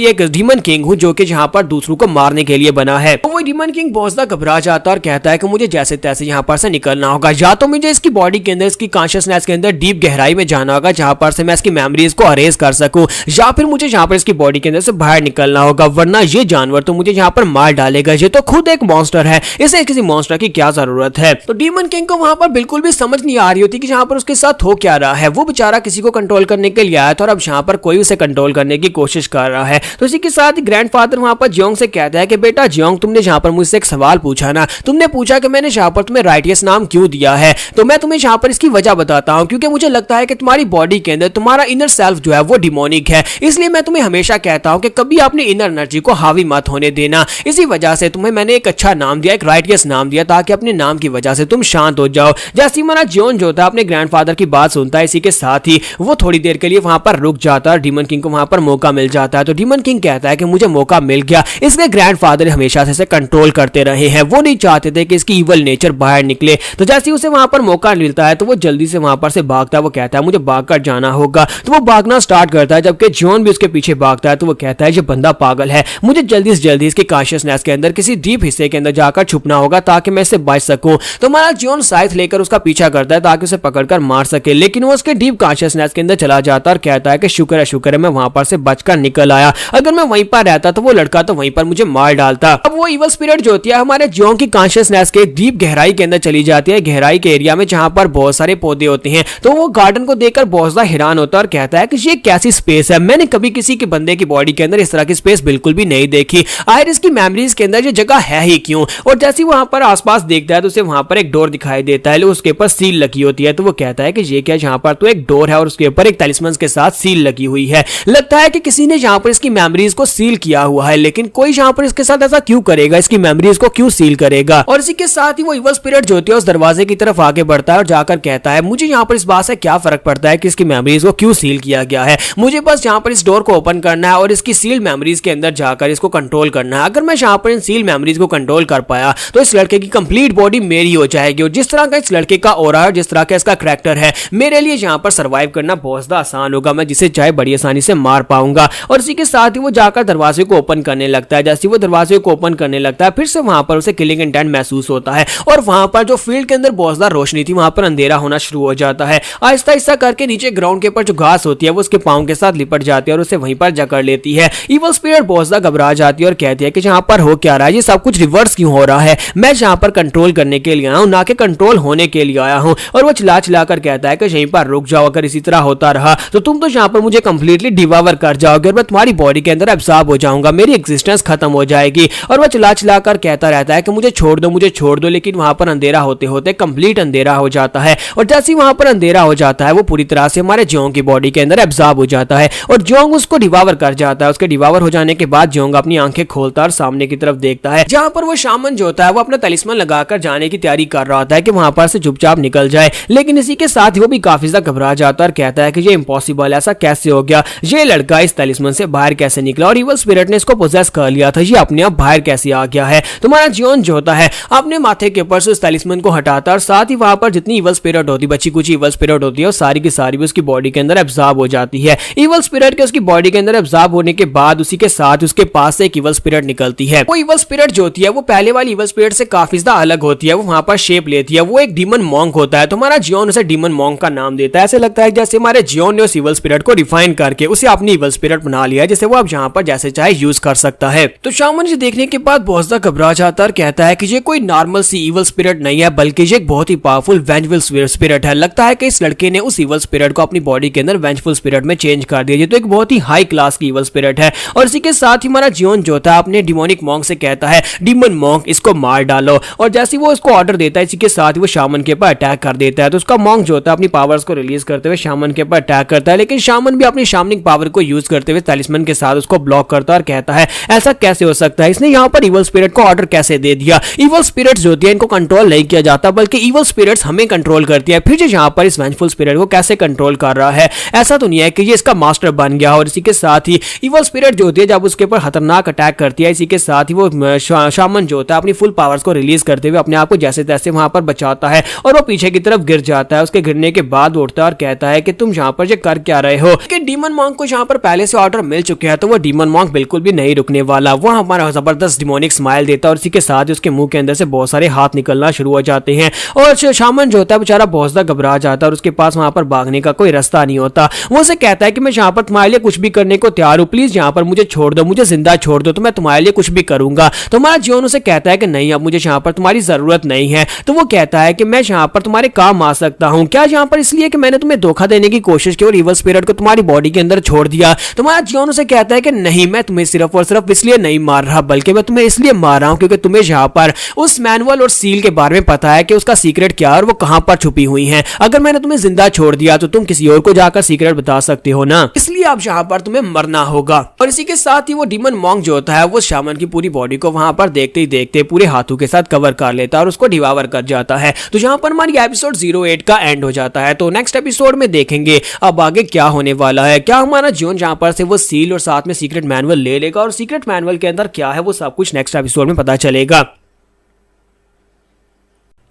एक डीमन किंग हूं जो कि यहाँ पर दूसरों को मारने के लिए बना है। तो वो डीमन किंग बहुत ज्यादा घबरा जाता है और कहता है कि मुझे जैसे तैसे यहाँ पर से निकलना होगा, या तो मुझे इसकी बॉडी के अंदर, इसकी कॉन्शियसनेस के अंदर डीप गहराई में जाना होगा जहां पर से मैं इसकी मेमोरीज को अरेज कर सकूं, या फिर मुझे यहाँ पर इसकी बॉडी के अंदर से बाहर निकलना होगा, वरना ये जानवर तो मुझे यहाँ पर मार डालेगा। ये तो खुद एक मॉन्स्टर है, इसे किसी मॉन्स्टर की क्या जरूरत है? तो डीमन किंग को वहां पर बिल्कुल भी समझ नहीं आ रही होती कि यहाँ पर उसके साथ हो क्या रहा है। वो बेचारा किसी को कंट्रोल करने के लिए आया था और अब यहाँ पर कोई उसे कंट्रोल करने की कोशिश कर रहा है। तो इसी के साथ ग्रैंडफादर वहां पर जियोंग से कहता है कि बेटा जियोंग, तुमने यहाँ पर मुझसे एक सवाल पूछा ना, तुमने पूछा कि मैंने यहाँ पर तुम्हें राइटियस नाम क्यों दिया है, तो मैं तुम्हें यहाँ पर इसकी वजह बताता हूँ। क्योंकि मुझे लगता है कि तुम्हारी बॉडी के अंदर तुम्हारा इनर सेल्फ जो है वो डिमोनिक है, इसलिए मैं तुम्हें हमेशा कहता हूँ कि कभी अपनी इनर एनर्जी को हावी मत होने देना। इसी वजह से तुम्हें मैंने एक अच्छा नाम दिया, एक राइटियस नाम दिया, ताकि अपने नाम की वजह से तुम शांत हो जाओ। जैसे हमारा जियोन जो था अपने ग्रैंडफादर की बात सुनता है, इसी के साथ ही वो थोड़ी देर के लिए वहां पर रुक जाता है। डीमन किंग को वहां पर मौका मिल जाता है। तो डीमन किंग कहता है कि मुझे मौका मिल गया, इसके ग्रैंडफादर हमेशा से इसे कंट्रोल करते रहे हैं, वो नहीं चाहते थे कि इसकी इवल नेचर बाहर निकले। तो जैसे ही उसे वहां पर मौका मिलता है तो वो जल्दी से वहां पर से भागता है। वो कहता है मुझे भागकर जाना होगा, तो वो भागना स्टार्ट करता है, जबकि जॉन भी उसके पीछे भागता है। तो वो कहता है ये बंदा पागल है, मुझे जल्दी से जल्दी इसकी कॉन्शियसनेस के अंदर किसी डीप हिस्से के अंदर जाकर छुपना होगा ताकि मैं इससे बच सकूं। तो हमारा जॉन साइथ लेकर उसका पीछा करता है ताकि उसे पकड़कर मार सके, लेकिन वो उसके डीप कॉन्शियसनेस के अंदर चला जाता है और कहता है कि शुक्र है मैं वहां पर से बचकर निकल आया, अगर मैं वहीं पर रहता तो वो लड़का तो वहीं पर मुझे मार डालता। अब वो इवल स्पिरिट जो होती है हमारे जॉन की कॉन्शियसनेस के डीप गहराई के अंदर चली जाती है, गहराई के एरिया में जहां पर बहुत सारे पौधे होते हैं। तो वो गार्डन को देखकर बहुत ज्यादा हैरान होता है और कहता है कि ये कैसी स्पेस है, मैंने कभी किसी के बंदे की बॉडी के अंदर इस तरह की स्पेस बिल्कुल भी नहीं देखी, आखिर इसकी मेमोरीज के अंदर ये जगह है ही क्यों। और जैसे वहां पर आसपास देखता है तो उसे वहां पर एक डोर दिखाई देता है, उसके ऊपर सील लगी होती है। तो वो कहता है कि ये क्या, यहाँ पर तो एक डोर है और उसके ऊपर एक तलिस्मन के साथ सील लगी हुई है, लगता है कि किसी ने यहाँ पर इसकी मेमोरीज को सील किया हुआ है, लेकिन कोई यहाँ पर इसके साथ ऐसा क्यों करेगा, इसकी मेमोरीज को क्यों सील करेगा। और इसी के साथ ही वो इवल स्पिरिट जो होती है उस दरवाजे की तरफ आगे बढ़ता है और जाकर कहता है मुझे यहाँ पर इस बात से क्या फर्क पड़ता है कि इसकी मेमोरीज को क्यों सील किया गया है, मुझे बस यहाँ पर इस डोर को ओपन करना है और इसकी सील्ड मेमोरीज के अंदर जाकर इसको कंट्रोल करना है। अगर मैं यहाँ पर इन सील मेमोरीज को कंट्रोल कर पाया तो इस लड़के की कंप्लीट बॉडी मेरी हो जाएगी और जिस तरह का इस लड़के का ऑरा है, जिस तरह का इसका करैक्टर है, मेरे लिए यहाँ पर सर्वाइव करना बहुत ज्यादा आसान होगा, मैं जिसे चाहे बड़ी आसानी से मार पाऊंगा। और इसी के साथ ही वो जाकर दरवाजे को ओपन करने लगता है। जैसे वो दरवाजे को ओपन करने लगता है फिर से वहां पर उसे किलिंग इंटेंट महसूस होता है और वहां पर जो फील्ड के अंदर बहुत ज्यादा रोशनी थी वहां पर अंधेरा होना शुरू हो जाता है। आहिस्ता आहिस्ता करके नीचे ग्राउंड के ऊपर जो घास होती है वो उसके पांव के साथ लिपट जाती है और उसे वहीं पर जकड़ लेती है। इवल स्पिरिट बहुत ज्यादा घबरा जाती है और कहती है कि यहाँ पर हो क्या रहा है, ये सब कुछ रिवर्स क्यों हो रहा है, मैं यहाँ पर कंट्रोल करने के लिए आया हूँ ना कि कंट्रोल होने के लिए आया हूँ। और वो चिल्ला चिल्ला कर कहता है कि यहीं पर रुक जाओ, अगर इसी तरह होता रहा तो तुम तो यहाँ पर मुझे कंप्लीटली डिवावर कर जाओगे और मैं तुम्हारी बॉडी के अंदर एब्सॉर्ब हो जाऊंगा, मेरी एग्जिस्टेंस खत्म हो जाएगी। और वो चिल्ला चिल्ला कर कहता रहता है कि मुझे छोड़ दो, लेकिन वहां पर अंधेरा होते होते कंप्लीट अंधेरा हो जाता है और जैसे ही वहां पर अंधेरा हो जाता है वो पूरी तरह से हमारे जोंग की बॉडी के अंदर एब्सॉर्ब हो जाता है और जोंग उसको डिवावर कर जाता है। उसके डिवावर हो जाने के बाद जोंग अपनी आंखें खोलता है और सामने की तरफ देखता है जहां पर वो शामन जो होता है वो अपना तलिस्मन लगाकर जाने की तैयारी कर रहा होता है कि वहां पर से चुपचाप निकल जाए, लेकिन इसी के साथ ही वो भी काफी ज्यादा घबरा जाता है और कहता है कि ये इम्पॉसिबल, ऐसा कैसे हो गया, ये लड़का इस तलिस्मन से बाहर कैसे निकला और इवल स्पिरिट ने इसको पोजेस कर लिया था, ये अपने आप बाहर कैसे आ गया है। तुम्हारा जॉन जो होता है अपने माथे के ऊपर से उस तलिस्मन को हटाता है और साथ ही वहां पर जितनी इवल स्पिरिट होती है, बची कुछ इवल स्पिरिट होती है, सारी की सारी भी उसकी बॉडी के अंदर एब्सॉर्ब हो जाती है। इवल स्पिरिट के उसकी बॉडी के अंदर एब्सॉर्ब होने के बाद उसी के साथ उसके पास से एक इवल स्पिरिट निकलती है। वो इवल स्पिरिट जो होती है वो पहले वाली इवल स्पिरिट से काफी ज्यादा अलग होती है, वो वहां पर शेप लेती है, वो एक डीमन मॉन्क होता है। तो हमारा जियोन उसे डीमन मॉन्क का नाम देता है। ऐसे लगता है जैसे हमारे जियोन ने उस इवल स्पिरिट को रिफाइन करके उसे अपनी इवल स्पिरिट बना लिया, जिसे वो अब यहाँ पर जैसे चाहे यूज कर सकता है। तो शामन जी देखने के बाद बहुत ज्यादा घबरा जाता है और कहता है कि ये कोई नॉर्मल सी इवल स्पिरिट नहीं है, बल्कि ये एक बहुत ही पावरफुल वेंजफुल स्पिरिट है। लगता है कि इस लड़के ने उस इवल स्पिरिट को अपनी बॉडी के अंदर वेंजफुल स्पिरिट में चेंज कर दिया। ये तो एक बहुत ही हाई क्लास की इवल स्पिरिट है। और इसी के साथ ही हमारा जियोन जो था अपने डिमोनिक मॉन्क से कहता है डीमन मॉन्क इसको मार डालो, और जैसे वो उसको ऑर्डर देता है इसी के साथ ही वो शामन के ऊपर अटैक कर देता है। तो उसका मॉन्क जो होता है अपनी पावर्स को रिलीज करते हुए शामन के ऊपर अटैक करता है, लेकिन शामन भी अपनी शामनिक पावर को यूज करते हुए तलिस्मन के साथ उसको ब्लॉक करता है और कहता है ऐसा कैसे हो सकता है, इसने यहाँ पर इवल स्पिरिट को ऑर्डर कैसे दे दिया। इवल स्पिरिट्स जो होती है इनको कंट्रोल नहीं किया जाता, बल्कि इवल स्पिरिट्स हमें कंट्रोल करती है। फिर यहाँ पर इस वेंजफुल स्पिरिट को कैसे कंट्रोल कर रहा है, ऐसा तो नहीं है कि ये इसका मास्टर बन गया। और इसी के साथ ही इवल स्पिरिट जो होती है जब उसके ऊपर खतरनाक अटैक करती है, इसी के साथ ही वो शामन जो होता है अपनी फुल पावर्स को रिलीज करते हुए अपने आप को जैसे तैसे वहां पर बचाता है और वो पीछे की तरफ गिर जाता है। उसके गिरने के बाद उठता है और कहता है कि तुम यहाँ पर ये कर क्या रहे हो, कि डीमन मॉन्क को यहाँ पर पहले से ऑर्डर मिल चुके हैं, तो वो डीमन मॉन्क बिल्कुल भी नहीं रुकने वाला। वो हमारा जबरदस्त डिमोनिक स्माइल देता है और इसी के साथ उसके मुंह के अंदर से बहुत सारे हाथ निकलना शुरू हो जाते हैं और शामन जो होता है बेचारा बहुत ज्यादा घबरा जाता है और उसके पास वहां पर भागने का कोई रास्ता नहीं होता। वो उसे कहता है कि मैं यहाँ पर तुम्हारे लिए कुछ भी करने को तैयार हूँ, प्लीज यहाँ पर मुझे छोड़ दो, मुझे जिंदा छोड़ दो, तो मैं तुम्हारे लिए कुछ भी करूंगा। तो हमारा जियोन उसे कहता है कि नहीं, अब मुझे यहाँ पर तुम्हारी जरूरत नहीं है। तो वो कहता है कि मैं यहाँ पर तुम्हारे काम आ सकता हूँ, क्या यहाँ पर इसलिए कि मैंने तुम्हें धोखा देने की कोशिश की और इवल स्पिरिट को तुम्हारी बॉडी के अंदर छोड़ दिया। तो हमारा जियोन उसे कहता है कि नहीं, मैं तुम्हें सिर्फ और सिर्फ इसलिए नहीं मार रहा, बल्कि मैं तुम्हें इसलिए मार रहा हूँ क्योंकि तुम्हें यहाँ पर उस मैनुअल और सील के बारे में पता है कि उसका सीक्रेट क्या है और वो कहां पर छुपी हुई है। अगर मैंने तुम्हें जिंदा छोड़ दिया तो तुम किसी और को जाकर सीक्रेट बता सकते हो ना, इसलिए अब यहाँ पर तुम्हें मरना होगा। और इसी के साथ ही वो डीमन मॉन्क जो होता है वो शामन की पूरी बॉडी को वहां पर देखते ही देखते पूरे हाथों के साथ कवर कर लेता है और उसको डिवावर कर जाता है। तो यहाँ पर हमारी एपिसोड 08 का एंड हो जाता है। तो नेक्स्ट एपिसोड में देखेंगे अब आगे क्या होने वाला है, क्या हमारा जियोन जहाँ पर से वो सील और साथ में सीक्रेट मैनुअल ले लेगा, और सीक्रेट मैनुअल के अंदर क्या है वो सब कुछ नेक्स्ट एपिसोड में पता चलेगा।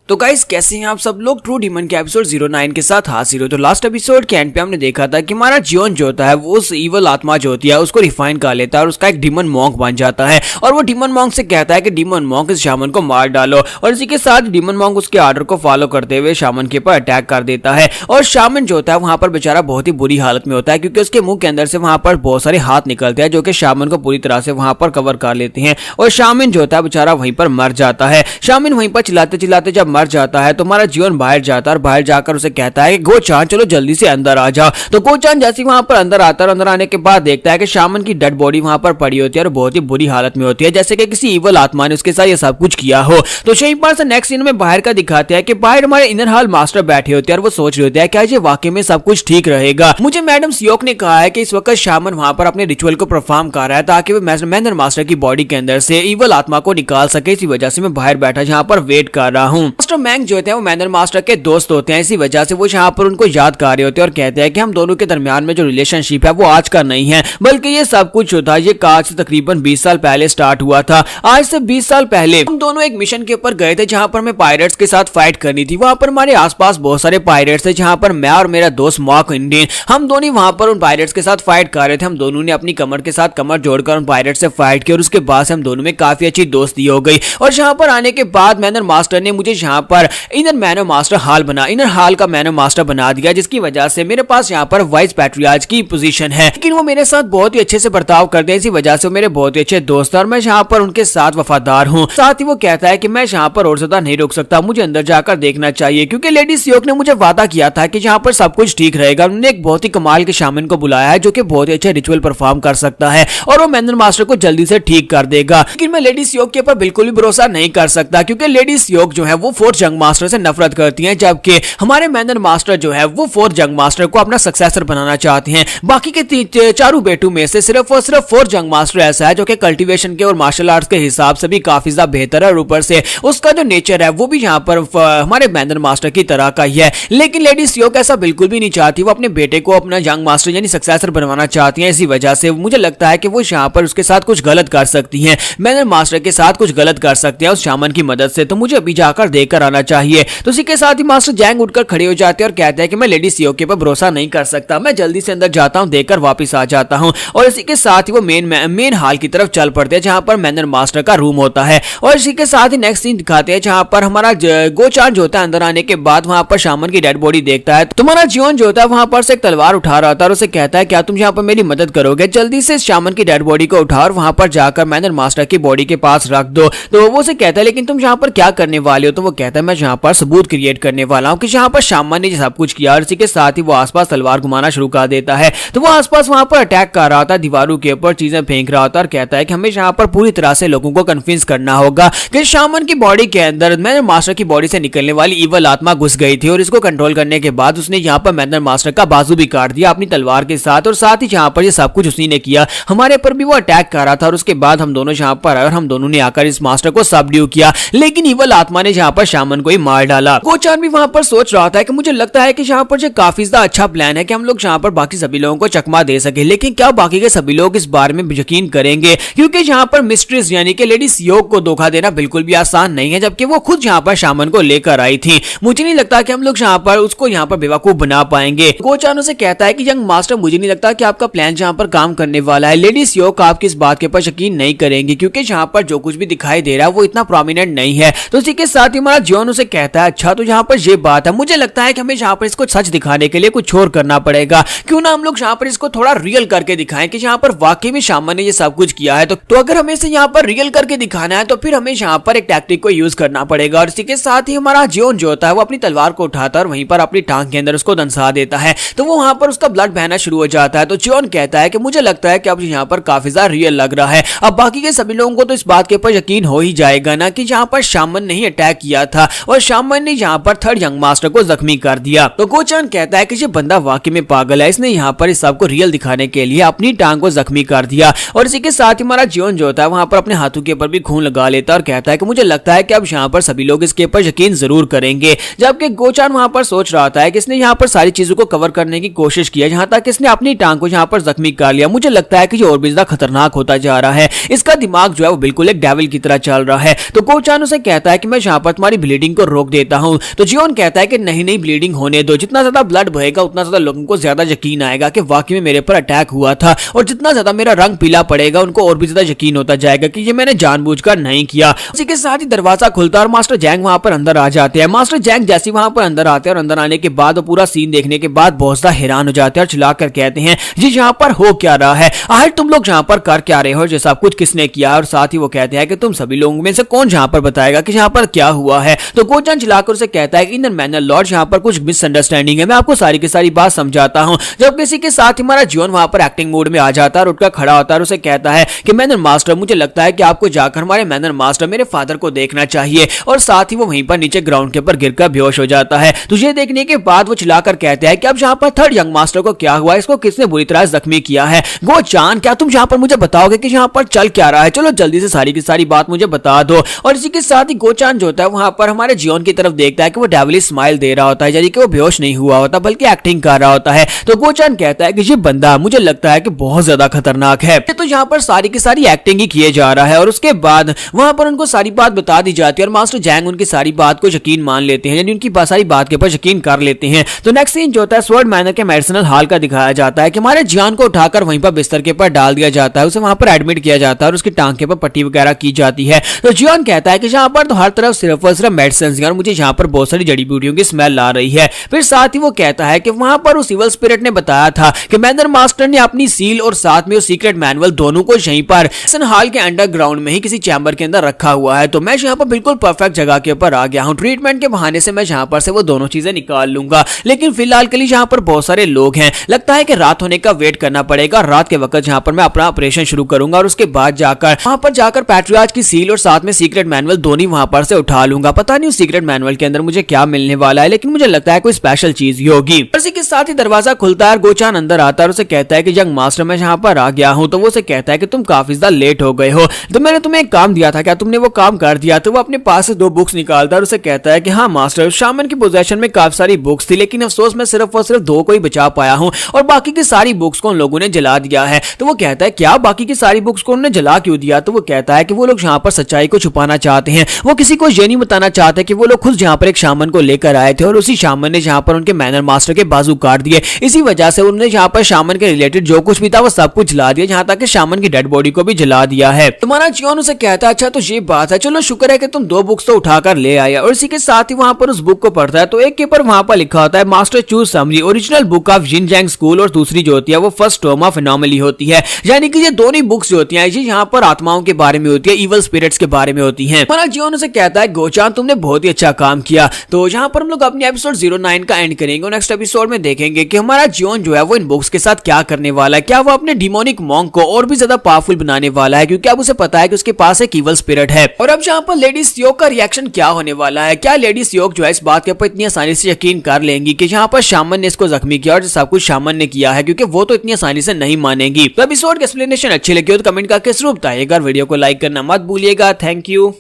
तो गाइस कैसे हैं आप सब लोग, ट्रू डीमन के एपिसोड 09 के साथ हाजिर हो। तो लास्ट एपिसोड के एंड पे हमने देखा था कि हमारा जियोन जो होता है वो उस इवल आत्मा जो होती है उसको रिफाइन कर लेता है और उसका एक डीमन मॉन्क बन जाता है, और वो डीमन मॉन्क से कहता है कि डीमन मॉन्क इस शामन को मार डालो, और इसी के साथ डीमन मॉन्क उसके ऑर्डर को फॉलो करते हुए शामन के ऊपर अटैक कर देता है। और शामन जो होता है वहां पर बेचारा बहुत ही बुरी हालत में होता है, क्योंकि उसके मुंह के अंदर से वहां पर बहुत सारे हाथ निकलते हैं जो कि शामन को पूरी तरह से वहां पर कवर कर लेते हैं, और शामन जो होता है बेचारा वहीं पर मर जाता है। शामन वहीं पर चिल्लाते चिल्लाते जब मर जाता है तो हमारा जियोन बाहर जाता है और बाहर जाकर उसे कहता है कि गोचान चलो जल्दी से अंदर आ जाओ। तो गोचान जैसे वहां पर अंदर आता है, अंदर आने के बाद देखता है कि शामन की डेड बॉडी वहां पर पड़ी होती है और बहुत ही बुरी हालत में होती है, जैसे कि किसी इवल आत्मा ने उसके साथ ये सब कुछ किया हो। तो यहीं पर से नेक्स्ट सीन में बाहर का दिखाते हैं कि बाहर हमारे इनर हॉल मास्टर बैठे होते हैं और वो सोच रहे होते हैं क्या ये वाकई में सब कुछ ठीक रहेगा। मुझे मैडम सियोक ने कहा है कि इस वक्त शामन वहां पर अपने रिचुअल को परफॉर्म कर रहा है ताकि वो मैनर मास्टर की बॉडी के अंदर से इवल आत्मा को निकाल सके, इसी वजह से मैं बाहर बैठा जहां पर वेट कर रहा हूँ। मास्टर मैंग जो होते हैं वो मैनर मास्टर के दोस्त होते हैं, इसी वजह से वो यहाँ पर उनको याद कर रहे होते हैं और कहते हैं कि हम दोनों के दरमियान में जो रिलेशनशिप है वो आज का नहीं है, बल्कि ये सब कुछ होता है ये आज से तकरीबन 20 साल पहले स्टार्ट हुआ था। आज से 20 साल पहले हम दोनों एक मिशन के ऊपर गए थे जहां पर हमें पायरेट्स के साथ फाइट करनी थी। वहां पर हमारे आसपास बहुत सारे पायरेट्स थे, जहां पर मैं और मेरा दोस्त मॉक इंडियन हम दोनों वहां पर उन पायरेट्स के साथ फाइट कर रहे थे। हम दोनों ने अपनी कमर के साथ कमर जोड़कर उन पायरेट्स से फाइट की और उसके बाद से हम दोनों में काफी अच्छी दोस्ती हो गई। और यहाँ पर आने के बाद मैनर मास्टर ने मुझे यहाँ पर इनर मैनर मास्टर हाल बना इनर हाल का मैनर मास्टर बना दिया, जिसकी वजह से मेरे पास यहाँ पर वाइस पैट्रियार्च की पोजीशन है। लेकिन वो मेरे साथ बहुत ही अच्छे से बर्ताव करते हैं, इसी वजह से वो मेरे बहुत ही अच्छे दोस्त हैं और मैं यहाँ पर उनके साथ वफादार हूँ। साथ ही वो कहता है कि मैं यहाँ पर और ज्यादा नहीं रुक सकता, मुझे अंदर जाकर देखना चाहिए, क्योंकि लेडी सियोक ने मुझे वादा किया था कि यहाँ पर सब कुछ ठीक रहेगा। उन्होंने एक बहुत ही कमाल के शामन को बुलाया है जो कि बहुत ही अच्छा रिचुअल परफॉर्म कर सकता है और वो मैनर मास्टर को जल्दी से ठीक कर देगा। लेकिन मैं लेडी सियोक के ऊपर बिल्कुल भी भरोसा नहीं कर सकता, क्योंकि लेडी सियोक जो है वो फोर्थ जंग मास्टर से नफरत करती है, जबकि हमारे मैनर मास्टर जो है वो फोर्थ जंग मास्टर को अपना सक्सेसर बनाना चाहते हैं। बाकी के चारों बेटों में से सिर्फ और सिर्फ फोर्थ जंग मास्टर ऐसा है जो कि कल्टीवेशन के और मार्शल आर्ट्स के हिसाब से भी काफी ज्यादा बेहतर है, और ऊपर से उसका जो नेचर है वो भी यहाँ पर हमारे मैनर मास्टर की तरह का ही है। लेकिन लेडी सियोक ऐसा बिल्कुल भी नहीं चाहती, वो अपने बेटे को अपना यंग मास्टर यानी सक्सेसर बनवाना चाहती है। इसी वजह से मुझे लगता है कि वो यहाँ पर उसके साथ कुछ गलत कर सकती हैं, मैनर मास्टर के साथ कुछ गलत कर सकते हैं उस शामन की मदद से। तो मुझे अभी जाकर देखकर आना चाहिए। तो इसी के साथ ही मास्टर जैंग उठकर खड़े हो जाते हैं और कहते हैं कि मैं लेडी सियोक के ऊपर भरोसा नहीं कर सकता, मैं जल्दी से अंदर जाता हूं, देखकर वापस आ जाता हूं। और इसी के साथ ही वो मेन हॉल की तरफ चल पड़ते हैं जहां पर मैनर मास्टर का रूम होता है। और इसी के साथ ही नेक्स्ट सीन दिखाते हैं जहां पर हमारा गोचान जो होता है अंदर आने के बाद वहां पर शामन की डेड बॉडी देखता है। तुम्हारा जियोन जो होता है वहां पर से एक तलवार उठा रहा था और उसे कहता है क्या तुम यहाँ पर मेरी मदद करोगे, जल्दी से शामन की डेड बॉडी को उठा और वहां पर जाकर मैनर मास्टर की बॉडी के पास रख दो। तो वो उसे कहता है लेकिन तुम यहाँ पर क्या करने वाले हो, तो वो कहता है मैं यहाँ पर सबूत क्रिएट करने वाला हूँ कि यहाँ पर शामन ने सब कुछ किया। और इसी के साथ ही वो आसपास तलवार घुमाना शुरू कर देता है। तो वो आसपास वहां पर अटैक कर रहा था, दीवारों के ऊपर चीजें फेंक रहा था और कहता है कि हमें यहाँ पर पूरी तरह से लोगों को कन्विंस करना होगा कि शामन की बॉडी के अंदर मैनर मास्टर की बॉडी से निकलने वाली इवल आत्मा घुस गई थी, और इसको कंट्रोल करने के बाद उसने यहाँ पर मैनर मास्टर का बाजू भी काट दिया अपनी तलवार के साथ। और साथ ही यहाँ पर ये सब कुछ उसी ने किया, हमारे पर भी वो अटैक कर रहा था। और उसके बाद हम दोनों यहाँ पर आए और हम दोनों ने आकर इस मास्टर को सबड्यू किया, लेकिन इवल आत्मा ने यहाँ पर शामन को ही मार डाला। गोचान भी वहां पर सोच रहा था कि मुझे लगता है कि यहाँ पर काफी ज्यादा अच्छा प्लान है कि हम लोग यहाँ पर बाकी सभी लोगों को चकमा दे सके, लेकिन क्या बाकी के सभी लोग इस बारे में यकीन करेंगे, क्योंकि यहाँ पर मिस्ट्रेस यानी कि लेडी सियोक को धोखा देना बिल्कुल भी आसान नहीं है, जबकि वो खुद यहाँ पर शामन को लेकर आई थी। मुझे नहीं लगता कि हम लोग यहाँ पर उसको यहाँ पर बेवकूफ बना पाएंगे। गोचान उसे कहता है कि यंग मास्टर मुझे नहीं लगता कि आपका प्लान यहाँ पर काम करने वाला है। लेडी सियोक आपकी इस बात के ऊपर यकीन नहीं करेंगे, क्योंकि यहाँ पर जो कुछ भी दिखाई दे रहा है वो इतना प्रोमिनेंट नहीं है। तो इसी के साथ ही हमारा जियोन उसे कहता है अच्छा तो यहाँ पर ये बात है, मुझे लगता है कि हमें यहाँ पर इसको सच दिखाने के लिए कुछ और करना पड़ेगा, क्यों ना हम लोग यहाँ पर इसको थोड़ा रियल करके दिखाएं कि यहाँ पर वाकई में शामन ने ये सब कुछ किया है। तो अगर हमें इसे यहाँ पर रियल करके दिखाना है तो फिर हमें यहाँ पर एक टैक्टिक को यूज करना पड़ेगा। और इसी के साथ ही हमारा जियोन जो होता है वो अपनी तलवार को उठाता है और वहीं पर अपनी टांग के अंदर उसको दंसा देता है, तो वो वहां पर उसका ब्लड बहना शुरू हो जाता है। तो जियोन कहता है कि मुझे लगता है कि अब यहाँ पर काफी ज्यादा रियल लग रहा है। अब बाकी के सभी लोगों को तो इस बात के ऊपर यकीन हो ही जाएगा ना कि यहाँ पर शामन ने ही अटैक किया था और शामन ने यहाँ पर थर्ड यंग मास्टर को जख्मी कर दिया। तो गोचान कहता है कि ये बंदा वाकई में पागल है, इसने यहाँ पर इस सबको रियल दिखाने के लिए अपनी टांग को जख्मी कर दिया। और इसी के साथ ही हमारा जियोन जो होता है वहां पर अपने हाथों के ऊपर भी खून लगा लेता है और कहता है कि मुझे लगता है कि अब यहाँ पर सभी लोग इसके ऊपर यकीन जरूर करेंगे। जबकि गोचान वहां पर सोच रहा था कि इसने यहाँ पर सारी चीजों को कवर करने की कोशिश की, यहाँ तक इसने अपनी टांग को यहाँ पर जख्मी कर लिया। मुझे लगता है कि ये और भी ज्यादा खतरनाक होता जा रहा है, इसका दिमाग जो है वो बिल्कुल एक डेविल की तरह चल रहा है। तो गोचान उसे कहता है कि मैं यहाँ पर तुम्हारी ब्लीडिंग को रोक देता हूँ। तो जियोन कहता है कि नहीं नहीं, ब्लीडिंग होने दो, जितना ज्यादा ब्लड बहेगा उतना ज्यादा लोगों को ज्यादा यकीन आएगा कि वाकई में मेरे पर अटैक हुआ था, और जितना ज्यादा मेरा रंग पीला पड़ेगा उनको और भी ज्यादा यकीन होता जाएगा कि ये मैंने जानबूझकर नहीं किया। उसी के साथ ही दरवाजा खुलता है और मास्टर जैंग वहां पर अंदर आ जाते हैं। मास्टर जैंग जैसे वहां पर अंदर आते हैं और अंदर आने के बाद वो पूरा सीन देखने के बाद बहुत ज्यादा हैरान हो जाते हैं और चिल्लाकर कहते हैं जी यहाँ पर हो क्या रहा है, आखिर तुम लोग यहाँ पर कर क्या रहे हो, ये सब कुछ किसने किया। और साथ ही वो कहते हैं कि तुम सभी लोगों में से कौन यहाँ पर बताएगा कि यहाँ पर क्या हुआ है। तो गोचान चिल्लाकर उसे कहता है कि इन मैनर लॉर्ड यहाँ पर कुछ मिसअंडरस्टैंडिंग है, मैं आपको सारी की सारी बात समझाता हूँ। जब किसी के साथ हमारा जियोन वहां पर एक्टिंग मोड में आ जाता है और उठकर खड़ा होता है और उसे कहता है कि मैनर मास्टर, मुझे लगता है कि आपको जाकर हमारे मैनर मास्टर मेरे फादर को देखना चाहिए। और साथ ही वो वहीं पर नीचे ग्राउंड के ऊपर गिरकर बेहोश हो जाता है। तो ये देखने के बाद वो चिल्लाकर कहता है कि अब यहाँ पर थर्ड यंग मास्टर को क्या हुआ, इसको किसने बुरी तरह जख्मी किया है। गोचान, क्या तुम यहाँ पर मुझे बताओगे कि यहाँ पर चल क्या रहा है, चलो जल्दी से सारी की सारी बात मुझे बता दो। और इसी के साथ ही गोचान जो होता है वहां पर हमारे जियोन की तरफ देखता है कि वो डेविली स्माइल दे रहा होता है, यानी कि वो बेहोश नहीं हुआ होता बल्कि एक्टिंग कर रहा होता है। तो गोचान कहता है कि ये बंदा मुझे लगता है कि बहुत ज्यादा खतरनाक है। तो यहाँ पर सारी की सारी एक्टिंग ही किए जा रहा है और उसके बाद वहां पर उनको सारी बात बता दी जाती है और मास्टर जैंग उनकी सारी बात को यकीन मान लेते हैं, यानी उनकी सारी बात के ऊपर यकीन कर लेते हैं। तो नेक्स्ट सीन जो होता है स्वर्ड मैनर के मेडिसिनल हॉल का दिखाया जाता है कि हमारे जियान को उठाकर वहीं पर बिस्तर के ऊपर डाल दिया जाता है, उसे वहां पर एडमिट किया जाता है और उसकी टांग के ऊपर पट्टी वगैरह की जाती है। तो जियान कहता है कि यहाँ पर तो हर तरफ सिर्फ और सिर्फ मेडिसिन और मुझे यहाँ पर बहुत सारी जड़ी बूटियों की स्मेल आ रही है। फिर साथ ही वो कहता है कि वहां पर उस इवल स्पिरिट ने बताया था कि मैनर मास्टर ने अपनी सील और साथ में सीक्रेट मैनुअल दोनों को यहीं पर हॉल के अंडरग्राउंड में ही किसी चैम्बर के अंदर रखा हुआ है। तो मैं यहाँ पर बिल्कुल परफेक्ट जगह के ऊपर आ गया हूँ, ट्रीटमेंट के बहाने से मैं यहाँ पर से वो दोनों चीजें निकाल लूंगा। लेकिन फिलहाल के लिए यहाँ पर बहुत सारे लोग हैं, लगता है कि रात होने का वेट करना पड़ेगा, रात के वक्त यहाँ पर मैं अपना ऑपरेशन शुरू करूंगा और उसके बाद जाकर वहां पर जाकर पैट्रियार्च की सील और साथ में सीक्रेट मैनुअल दोनों वहां पर से उठा लूंगा। पता नहीं उस सीक्रेट मैनुअल के अंदर मुझे क्या मिलने वाला है, लेकिन मुझे लगता है कोई स्पेशल चीज ही होगी। इसी के साथ ही दरवाजा खुलता है और गोचान अंदर आता है और उसे कहता है कि यंग मास्टर मैं यहाँ पर आ गया हूँ। तो वो उसे कहता है कि तुम काफी ज्यादा लेट हो गए हो, तो मैंने तुम्हें एक काम दिया था, क्या तुमने वो काम कर दिया। तो वो अपने पास से 2 बुक्स निकालता है और उसे कहता है कि हाँ मास्टर, शामन की पोजेशन में काफी सारी बुक्स थी, लेकिन अफसोस मैं सिर्फ और सिर्फ 2 को ही बचा पाया हूँ और बाकी की सारी बुक्स को उन लोगों ने जला दिया है। तो वो कहता है क्या बाकी की सारी बुक्स को उन्होंने जला क्यों दिया। तो वो कहता है कि वो लोग यहाँ पर सच्चाई को छुपाना चाहते हैं, वो किसी को ये नहीं बताना चाहते कि वो लोग खुद यहाँ पर एक शामन को लेकर आए थे और उसी शामन ने यहाँ पर उनके मैनर मास्टर के बाजू काट दिए। इसी वजह से उन्होंने यहाँ पर शामन के रिलेटेड जो कुछ भी था वो सब कुछ जला दिया, यहाँ तक कि शामन की डेड बॉडी को भी जला दिया है। तुम्हारा जियोन उसे कहता है अच्छा तो ये बात है, चलो शुक्र है कि तुम 2 बुक्स तो उठाकर ले आए। और इसी के साथ ही वहां पर उस बुक को पढ़ता है तो एक के ऊपर वहां पर लिखा होता है master choose summary original book of जिनजैंग स्कूल, और दूसरी जो होती है वो फर्स्ट टॉम ऑफ एनोमली होती है, यानी कि ये दोनों बुक्स जो होती हैं ये यहाँ पर आत्माओं के बारे में होती है, इवल स्पिरिट्स के बारे में होती हैं। हमारा जियोन उसे कहता है गोचान तुमने बहुत ही अच्छा काम किया। तो यहाँ पर हम लोग अपनी एपिसोड 09 का एंड करेंगे और नेक्स्ट एपिसोड में देखेंगे कि हमारा जियोन जो है वो इन बुक्स के साथ क्या करने वाला है, क्या वो अपने डिमोनिक मॉन्क को और भी ज्यादा पावरफुल बनाने वाला है, क्योंकि अब उसे पता है कि उसके पास एक इवल स्पिरिट है। और अब यहाँ पर लेडी सियोक का रिएक्शन क्या होने वाला है, क्या लेडी सियोक जो है इस बात के ऊपर इतनी आसानी से यकीन कर लेंगी कि यहाँ पर शामन ने इसको जख्मी किया और सब कुछ शामन ने किया है, क्योंकि वो तो इतनी आसानी से नहीं मानेगी। तो एपिसोड की एक्सप्लेनेशन अच्छी लगी हो तो कमेंट करके जरूर बताइएगा, वीडियो को लाइक करना मत भूलिएगा। Thank you.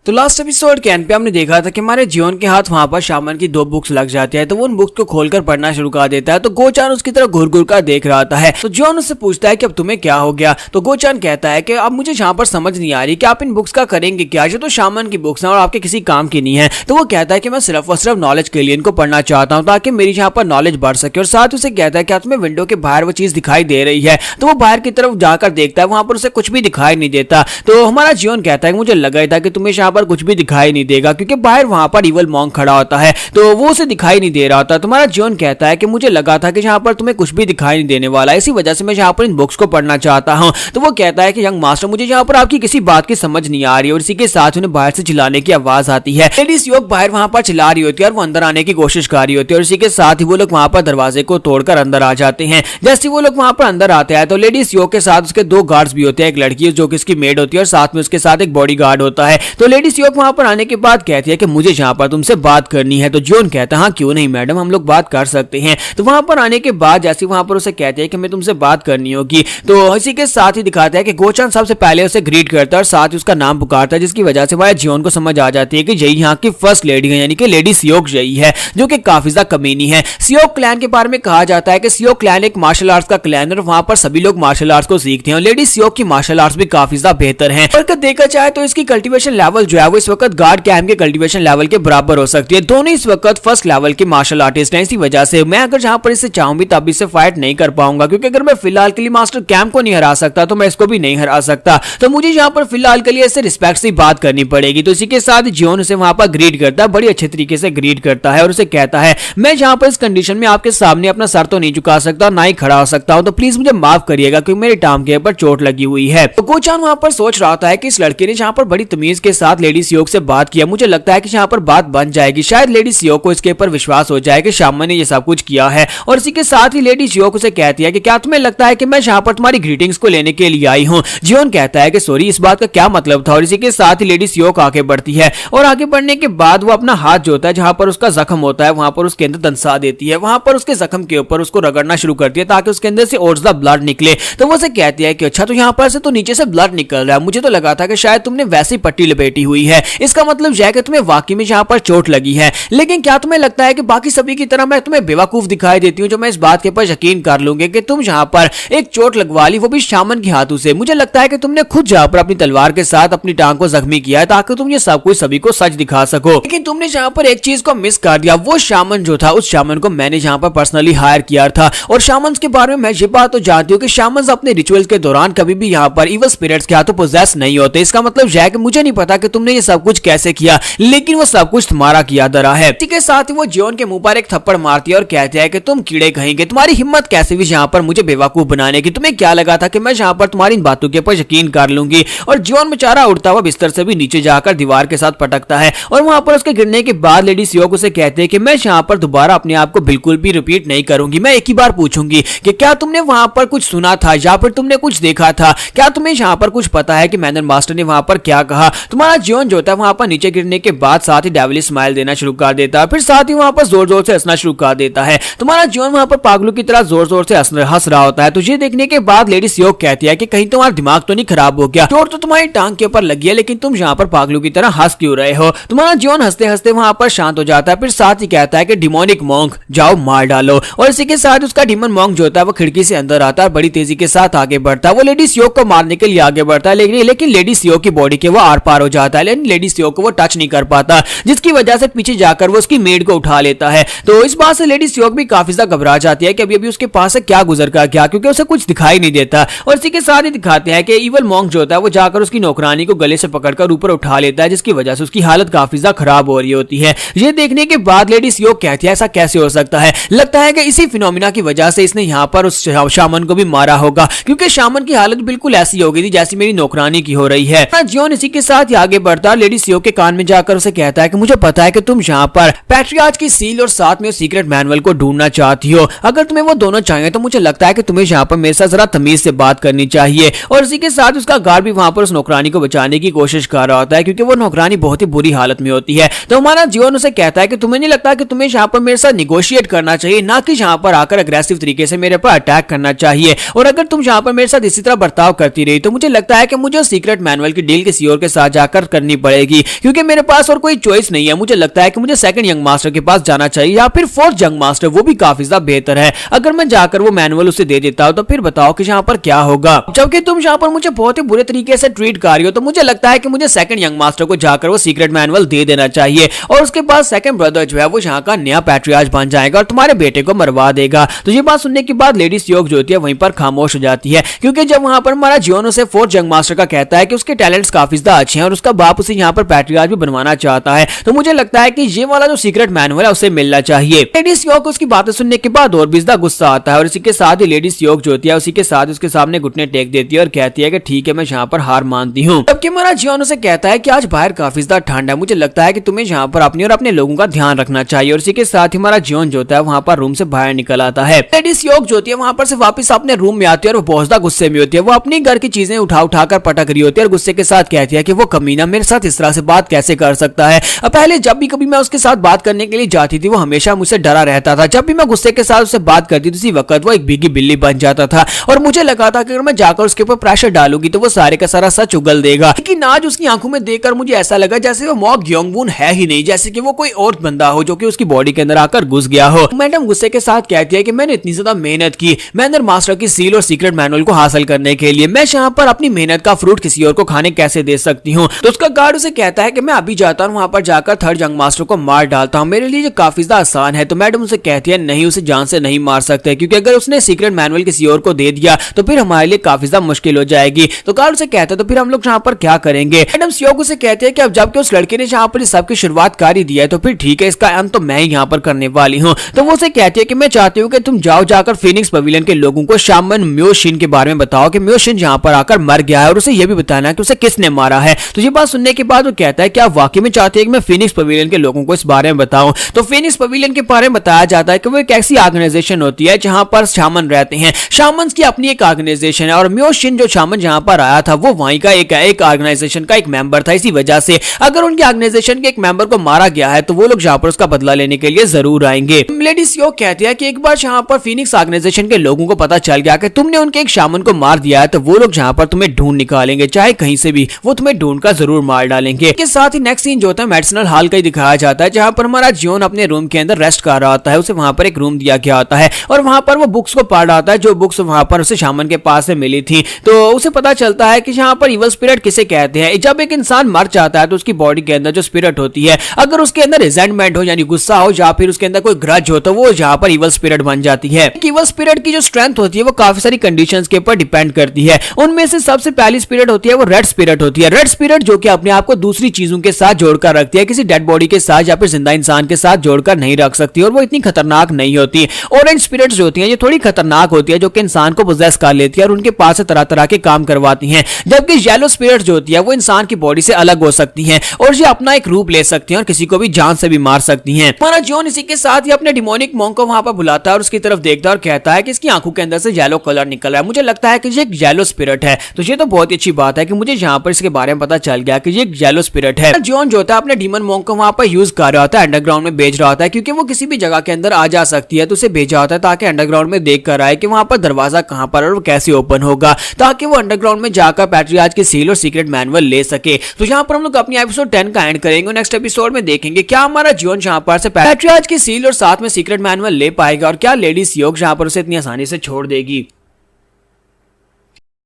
तो लास्ट एपिसोड के एंड पे हमने देखा था कि हमारे जियोन के हाथ वहां पर शामन की 2 बुक्स लग जाती है, तो वो उन बुक्स को खोलकर पढ़ना शुरू कर देता है। तो गोचान उसकी तरफ घूर घूर कर देख रहा था है। तो जियोन उससे पूछता है कि अब तुम्हें क्या हो गया। तो गोचान कहता है कि अब मुझे यहाँ पर समझ नहीं आ रही कि आप इन बुक्स का करेंगे क्या, ये तो शामन की बुक्स हैं और आपके किसी काम की नहीं है। तो वो कहता है कि मैं सिर्फ और सिर्फ नॉलेज के लिए इनको पढ़ना चाहता हूँ ताकि मेरी यहाँ पर नॉलेज बढ़ सके। और साथ उसे कहता है क्या तुम्हें विंडो के बाहर वो चीज दिखाई दे रही है। तो वो बाहर की तरफ जाकर देखता है, वहां पर उसे कुछ भी दिखाई नहीं देता। तो हमारा जियोन कहता है मुझे लगा ही था कि तुम्हें यहाँ पर कुछ भी दिखाई नहीं देगा, क्योंकि बाहर वहां पर इवल मॉन्क खड़ा होता है तो वो उसे दिखाई नहीं दे रहा था। तुम्हारा जियोन कहता है कि मुझे लगा था कि यहाँ पर तुम्हें कुछ भी दिखाई नहीं देने वाला है, इसी वजह से मैं यहाँ पर इन बुक्स को पढ़ना चाहता हूँ। तो वो कहता है कि यंग मास्टर मुझे यहाँ पर आपकी किसी बात की समझ नहीं आ रही। और इसी के साथ उन्हें बाहर से चिल्लाने की आवाज आती है। लेडी सियोक बाहर वहां पर चिल्ला रही होती है और वो अंदर आने की कोशिश कर रही होती है और इसी के साथ ही वो लोग वहां पर दरवाजे को तोड़कर अंदर आ जाते हैं। जैसे वो लोग वहां पर अंदर आते हैं तो लेडी सियोक के साथ उसके 2 गार्ड्स भी होते हैं, एक लड़की जो कि इसकी मेड होती है और साथ में उसके साथ एक बॉडी गार्ड होता है। तो लेडी लेडी सियोक वहां पर आने के बाद कहती है कि मुझे यहाँ पर तुमसे बात करनी है। तो जियोन कहता है हाँ क्यों नहीं मैडम, हम लोग बात कर सकते हैं। तो वहां पर आने के बाद जैसे वहां पर उसे कहते हैं कि मैं तुमसे बात करनी होगी, तो इसी के साथ ही दिखाता है कि गोचान सबसे पहले उसे ग्रीट करता है और साथ ही उसका नाम पुकारता है, जिसकी वजह से वह जियोन को समझ आ जाती है कि यही यहाँ की फर्स्ट लेडी है, यानी कि लेडी सियोक यही है, जो कि काफी ज्यादा कमीनी है। सियोक क्लैन के बारे में कहा जाता है कि सियोक क्लैन एक मार्शल आर्ट्स का क्लैन है और वहां पर सभी लोग मार्शल आर्ट्स को सीखते हैं और लेडी सियोक की मार्शल आर्ट्स भी काफी ज्यादा बेहतर है। और अगर देखा जाए तो इसकी कल्टीवेशन लेवल जो है वो इस वक्त गार्ड कैम के कल्टीवेशन लेवल के बराबर हो सकती है। दोनों इस वक्त फर्स्ट लेवल के मार्शल आर्टिस्ट हैं, इसी वजह से मैं अगर जहां पर इसे चाहूं भी तब इसे फाइट नहीं कर पाऊंगा, क्योंकि अगर मैं फिलहाल के लिए मास्टर कैम को नहीं हरा सकता तो मैं इसको भी नहीं हरा सकता। तो मुझे यहाँ पर फिलहाल के लिए इससे रिस्पेक्ट से बात करनी पड़ेगी। तो इसी के साथ जियोन उसे वहां पर ग्रीट करता है, बड़ी अच्छे तरीके से ग्रीट करता है और उसे कहता है मैं यहाँ पर इस कंडीशन में आपके सामने अपना सर तो नहीं झुका सकता, ना ही खड़ा हो सकता हूं, तो प्लीज मुझे माफ करिएगा क्योंकि मेरे टांग के ऊपर चोट लगी हुई है। तो गोचान वहां पर सोच रहा था कि इस लड़के ने जहां पर बड़ी तमीज के साथ लेडी सियोक से बात किया, मुझे लगता है कि यहाँ पर बात बन जाएगी, शायद लेडी सियोक को इसके ऊपर विश्वास हो जाए कि शामा ने ये सब कुछ किया है। और इसी के साथ ही लेडी सियोक उसे कहती है कि क्या तुम्हें लगता है कि मैं यहाँ पर तुम्हारी ग्रीटिंग्स को लेने के लिए आई हूँ। जियोन कहता है कि सॉरी, इस बात का क्या मतलब था। और इसी के साथ ही लेडी सियोक आगे बढ़ती है और आगे बढ़ने के बाद वो अपना हाथ जो होता है जहां पर उसका जख्म होता है वहां पर उसके अंदर दंसा देती है, वहां पर उसके जख्म के ऊपर उसको रगड़ना शुरू करती है ताकि उसके अंदर से और ज्यादा ब्लड निकले। तो वो उसे कहती है कि अच्छा तो यहाँ पर से तो नीचे से ब्लड निकल रहा है, मुझे तो लगा था कि शायद तुमने वैसी पट्टी लपेटी हुई है, इसका मतलब यह है कि तुम्हें वाकई में यहाँ पर चोट लगी है। लेकिन क्या तुम्हें लगता है कि बाकी सभी की तरह मैं तुम्हें बेवकूफ दिखाई देती हूँ जो मैं इस बात के ऊपर यकीन कर लूंगी कि तुम यहाँ पर एक चोट लगवा ली, वो भी शामन के हाथों से। मुझे लगता है कि तुमने खुद यहाँ पर अपनी तलवार के साथ अपनी टांग को जख्मी किया है ताकि तुम ये सब कुछ सभी को सच दिखा सको। लेकिन तुमने यहाँ पर एक चीज को मिस कर दिया, वो शामन जो था उस शामन को मैंने यहाँ पर पर्सनली हायर किया था। और शामन्स के बारे में मैं ये बात तो जानती हूँ कि शामन्स अपने रिचुअल्स के दौरान कभी भी यहाँ पर इवल स्पिरिट्स के हाथों पोजेस नहीं होते। इसका मतलब यह है कि मुझे नहीं पता कि तुमने ये सब कुछ कैसे किया, लेकिन वो सब कुछ तुम्हारा किया धरा है। इसी के साथ ही वो जियोन के मुंह पर एक थप्पड़ मारती है और कहती है कि तुम कीड़े कहेंगे, तुम्हारी हिम्मत कैसे भी यहाँ पर मुझे बेवकूफ बनाने की, तुम्हें क्या लगा था कि मैं यहाँ पर तुम्हारी इन बातों के ऊपर यकीन कर लूंगी। और जियोन बेचारा उड़ता हुआ बिस्तर से भी नीचे जाकर दीवार के साथ पटकता है और वहां पर उसके गिरने के बाद लेडी सियोक उसे कहते हैं कि मैं यहाँ पर दोबारा अपने आप को बिल्कुल भी रिपीट नहीं करूंगी, मैं एक ही बार पूछूंगी कि क्या तुमने वहां पर कुछ सुना था या फिर तुमने कुछ देखा था, क्या तुम्हें यहाँ पर कुछ पता है कि मैनर मास्टर ने वहां पर क्या कहा। तुम्हारा जियोन जो था वहां पर नीचे गिरने के बाद साथ ही डेविल स्माइल देना शुरू कर देता है, फिर साथ ही वहां पर जोर जोर से हंसना शुरू कर देता है। तुम्हारा जियोन वहां पर पागलों की तरह जोर जोर से हंस रहा होता है। तो ये देखने के बाद लेडी सियोक कहती है कि कहीं तुम्हारा दिमाग तो नहीं खराब हो गया, चोट तो तुम्हारी टांग के ऊपर लगी है लेकिन तुम यहाँ पर पागलों की तरह हंस क्यों रहे हो। तुम्हारा जियोन हंसते हंसते वहां पर शांत हो जाता है, फिर साथ ही कहता है कि डिमोनिक मॉन्क जाओ मार डालो। और इसी के साथ उसका डिमन मॉन्क जो होता है वो खिड़की से अंदर आता है, बड़ी तेजी के साथ आगे बढ़ता है। वो लेडी सियोक को मारने के लिए आगे बढ़ता है, लेकिन लेडी सियोक की बॉडी के वो आर पार हो जाता है, लेकिन लेडी सियोक को वो टच नहीं कर पाता, जिसकी वजह से पीछे जाकर वो उसकी मेड को उठा लेता है। तो इस बात से लेडी सियोक भी काफी ज्यादा घबरा जाती है कि अभी अभी उसके पास से क्या गुजर कर गया, क्योंकि उसे कुछ दिखाई नहीं देता। और इसी के साथ ही दिखाते हैं कि इवल मॉन्क जो होता है वो जाकर उसकी नौकरानी को गले से पकड़कर ऊपर उठा लेता है, जिसकी वजह से उसकी हालत काफी ज्यादा खराब हो रही होती है। ये देखने के बाद लेडी सियोक कहती है ऐसा कैसे हो सकता है, लगता है कि इसी फिनोमिना की वजह से इसने यहाँ पर उस शामन को भी मारा होगा, क्योंकि शामन की हालत बिल्कुल ऐसी हो गई थी जैसी मेरी नौकरानी की हो रही है। जियोन इसी के साथ आगे बढ़ता लेडी सियोक के कान में जाकर उसे कहता है कि मुझे पता है कि तुम यहाँ पर पैट्रियार्च की सील और साथ में सीक्रेट मैनुअल को ढूंढना चाहती हो, अगर तुम्हें वो दोनों चाहिए तो मुझे लगता है कि तुम्हें यहाँ पर मेरे साथ जरा तमीज से बात करनी चाहिए। और इसी के साथ उसका गार्ड भी वहां पर उस नौकरानी को बचाने की कोशिश कर रहा होता है, क्योंकि वो नौकरानी बहुत ही बुरी हालत में होती है। तो हमारा जियोन उसे कहता है कि तुम्हें नहीं लगता कि तुम्हें यहाँ पर मेरे साथ निगोशिएट करना चाहिए, ना कि यहाँ पर आकर अग्रेसिव तरीके से मेरे पर अटैक करना चाहिए। और अगर तुम यहाँ पर मेरे साथ इसी तरह बर्ताव करती रही तो मुझे लगता है कि मुझे सीक्रेट मैनुअल की डील किसी और के साथ जाकर करनी पड़ेगी, क्योंकि मेरे पास और कोई चॉइस नहीं है। मुझे लगता है कि मुझे सेकंड यंग मास्टर के पास जाना चाहिए या फिर फोर्थ यंग मास्टर, वो भी काफी ज्यादा बेहतर है। अगर मैं जाकर वो मैनुअल उसे दे देता हूं तो फिर बताओ कि यहाँ पर क्या होगा। जबकि तुम यहाँ पर मुझे बहुत ही बुरे तरीके से ट्रीट कर रही हो, तो मुझे लगता है कि मुझे सेकंड यंग मास्टर को जाकर वो सीक्रेट मैनुअल दे देना चाहिए और उसके बाद सेकंड ब्रदर जो है वो यहाँ का नया पैट्रियार्च बन जाएगा और तुम्हारे बेटे को मरवा देगा। तो ये बात सुनने के बाद लेडी सियोक जो होती है वहीं पर खामोश हो जाती है, क्योंकि जब वहां पर हमारा जियोन उसे फोर्थ यंग मास्टर का कहता है कि उसके टैलेंट्स काफी ज्यादा अच्छे हैं और उसका बाप उसे यहाँ पर पैट्रियार्च भी बनवाना चाहता है, तो मुझे लगता है कि ये वाला जो सीक्रेट मैनुअल है उसे मिलना चाहिए। लेडी सियोक को उसकी बातें सुनने के बाद और भी ज्यादा गुस्सा आता है और इसी के साथ ही लेडी सियोक जो होती है उसी के साथ उसके सामने घुटने टेक देती है और कहती है कि ठीक है मैं यहाँ पर हार मानती हूँ। जबकि हमारा जियोन उसे कहता है कि आज बाहर काफी ज्यादा ठंड है, मुझे लगता है कि तुम्हें यहाँ पर अपने और अपने लोगों का ध्यान रखना चाहिए। और इसी के साथ ही हमारा जियोन जो होता है वहां पर रूम से बाहर निकल आता है। लेडी सियोक जो होती है वहां पर से वापस अपने रूम में आती है और वो बहुत ज्यादा गुस्से में होती है। वो अपनी घर की चीजें उठा कर पटक रही होती है और गुस्से के साथ कहती है कि वो कमीना मेरे साथ इस तरह से बात कैसे कर सकता है। अब पहले जब भी कभी मैं उसके साथ बात करने के लिए जाती थी वो हमेशा मुझसे डरा रहता था। जब भी मैं गुस्से के साथ उससे बात करती थी उसी वक्त वो एक भीगी बिल्ली बन जाता था और मुझे लगा था कि अगर मैं जाकर उसके ऊपर प्रेशर डालूंगी तो वो सारे का सारा सच उगल देगा। लेकिन आज उसकी आंखों में देखकर मुझे ऐसा लगा जैसे वो मॉ ग्योंगबुन है ही नहीं, जैसे कि वो कोई और बंदा हो जो कि उसकी बॉडी के अंदर आकर घुस गया हो। मैडम गुस्से के साथ कहती है कि मैंने इतनी ज्यादा मेहनत की मैनर मास्टर की सील और सीक्रेट मैनुअल को हासिल करने के लिए, मैं यहाँ पर अपनी मेहनत का फ्रूट किसी और को खाने कैसे दे सकती हूँ। तो उसका गार्ड उसे कहता है कि मैं अभी जाता हूँ वहां पर जाकर थर्ड जंग मास्टर को मार डालता हूँ, मेरे लिए ये काफी ज्यादा आसान है। तो मैडम उसे कहती है नहीं, उसे जान से नहीं मार सकते क्योंकि अगर उसने सीक्रेट मैनुअल किसी और को दे दिया तो फिर हमारे लिए काफी ज्यादा मुश्किल हो जाएगी। तो गार्ड उसे कहता है तो फिर हम लोग यहाँ पर क्या करेंगे। मैडम सियोक उसे कहते हैं कि अब जबकि उस लड़के ने यहाँ पर सबकी शुरुआत कर ही दिया है तो फिर ठीक है, इसका अंत तो मैं ही यहाँ पर करने वाली हूँ। तो वो उसे कहती है कि मैं चाहती हूँ कि तुम जाकर फिनिक्स पवेलियन के लोगों को शामन म्योशिन के बारे में बताओ कि म्योशिन यहाँ पर आकर मर गया है और उसे यह भी बताना है कि उसे किसने मारा है। तो ये बात सुनने के बाद वो कहता है कि आप वाकई में चाहते हैं कि मैं फिनिक्स पवेलियन के लोगों को इस बारे में बताऊं। तो फिनिक्स पवेलियन के बारे में बताया जाता है कि वो एक ऐसी ऑर्गेनाइजेशन होती है जहां पर शामन रहते हैं, शामन की अपनी एक ऑर्गेनाइजेशन है और म्योशिन जो शामन जहां पर आया था वो वहीं का एक ऑर्गेनाइजेशन का एक मेंबर था। इसी वजह से अगर उनकी ऑर्गेनाइजेशन के एक मेंबर को मारा गया है तो वो लोग यहाँ पर उसका बदला लेने के लिए जरूर आएंगे। लेडी सियोक कहती है कि एक बार यहाँ पर फिनिक्स ऑर्गेनाइजेशन के लोगों को पता चल गया कि तुमने उनके एक शामन को मार दिया है तो वो लोग यहाँ पर तुम्हें ढूंढ निकालेंगे, चाहे कहीं से भी वो तुम्हें ढूंढ कर जरूर मार डालेंगे। इसके साथ ही नेक्स्ट सीन जो होता है मेडिसिनल हॉल का ही दिखाया जाता है जहां पर हमारा जियोन अपने रूम के अंदर रेस्ट कर रहा होता है। उसे वहां पर एक रूम दिया गया होता है और वहां पर वो बुक्स को पढ़ रहा होता है जो बुक्स वहां पर उसे शामन के पास से मिली थी। तो उसे पता चलता है कि यहाँ पर इवल स्पिरिट किसे कहते हैं। जब एक इंसान मर जाता है तो उसकी बॉडी के अंदर जो स्पिरिट होती है अगर उसके अंदर रिजेंटमेंट हो यानी गुस्सा हो या फिर उसके अंदर कोई ग्रज हो तो वो यहाँ पर इवल स्पिरिट बन जाती है। इवल स्पिरिट की जो स्ट्रेंथ होती है वो काफी सारी कंडीशंस के ऊपर डिपेंड करती है। उनमें से सबसे पहली स्पिरिट होती है वो रेड स्पिरिट होती है। रेड स्पिरिट जो कि अपने आप को दूसरी चीजों के साथ जोड़कर रखती है, किसी डेड बॉडी के साथ या फिर जिंदा इंसान के साथ जोड़कर नहीं रख सकती और वो इतनी खतरनाक नहीं होती। ऑरेंज स्पिरिट्स जो होती हैं ये थोड़ी खतरनाक होती है जो कि इंसान को पोजेस कर लेती है और उनके पास से तरह तरह के काम करवाती हैं। जबकि येलो स्पिरिट जो होती है वो इंसान की बॉडी से अलग हो सकती हैं और ये अपना एक रूप ले सकती हैं और किसी को भी जान से भी मार सकती हैं। हमारा जॉन इसी के साथ ही अपने डिमोनिक मॉन्क को वहां पर बुलाता है और उसकी तरफ देखता है और कहता है कि इसकी आंखों के अंदर से येलो कलर निकल रहा है, मुझे लगता है कि ये एक येलो स्पिरिट है। तो ये तो बहुत ही अच्छी बात है कि मुझे यहाँ पर इसके बारे में पता चल गया कि ये एक येलो स्पिरिट है। जॉन जो होता है अपने डीमन मॉन्क को वहां पर यूज कर रहा होता है, अंडरग्राउंड में भेज रहा होता है क्योंकि वो किसी भी जगह के अंदर आ जा सकती है तो उसे भेजा होता है ताकि अंडरग्राउंड में देख कर आए कि वहां पर दरवाजा कहां पर और वो कैसे ओपन होगा ताकि वो अंडरग्राउंड में जाकर पैट्रियार्च की सील और सीक्रेट मैनुअल ले सके। तो यहाँ पर हम लोग अपनी एपिसोड 10 का एंड करेंगे। नेक्स्ट एपिसोड में देखेंगे क्या हमारा जॉन यहाँ पर से पैट्रियार्च की सील और साथ में सीक्रेट मैनुअल ले पाएगा और क्या लेडी सियोक यहाँ पर उसे इतनी आसानी से छोड़ देगी।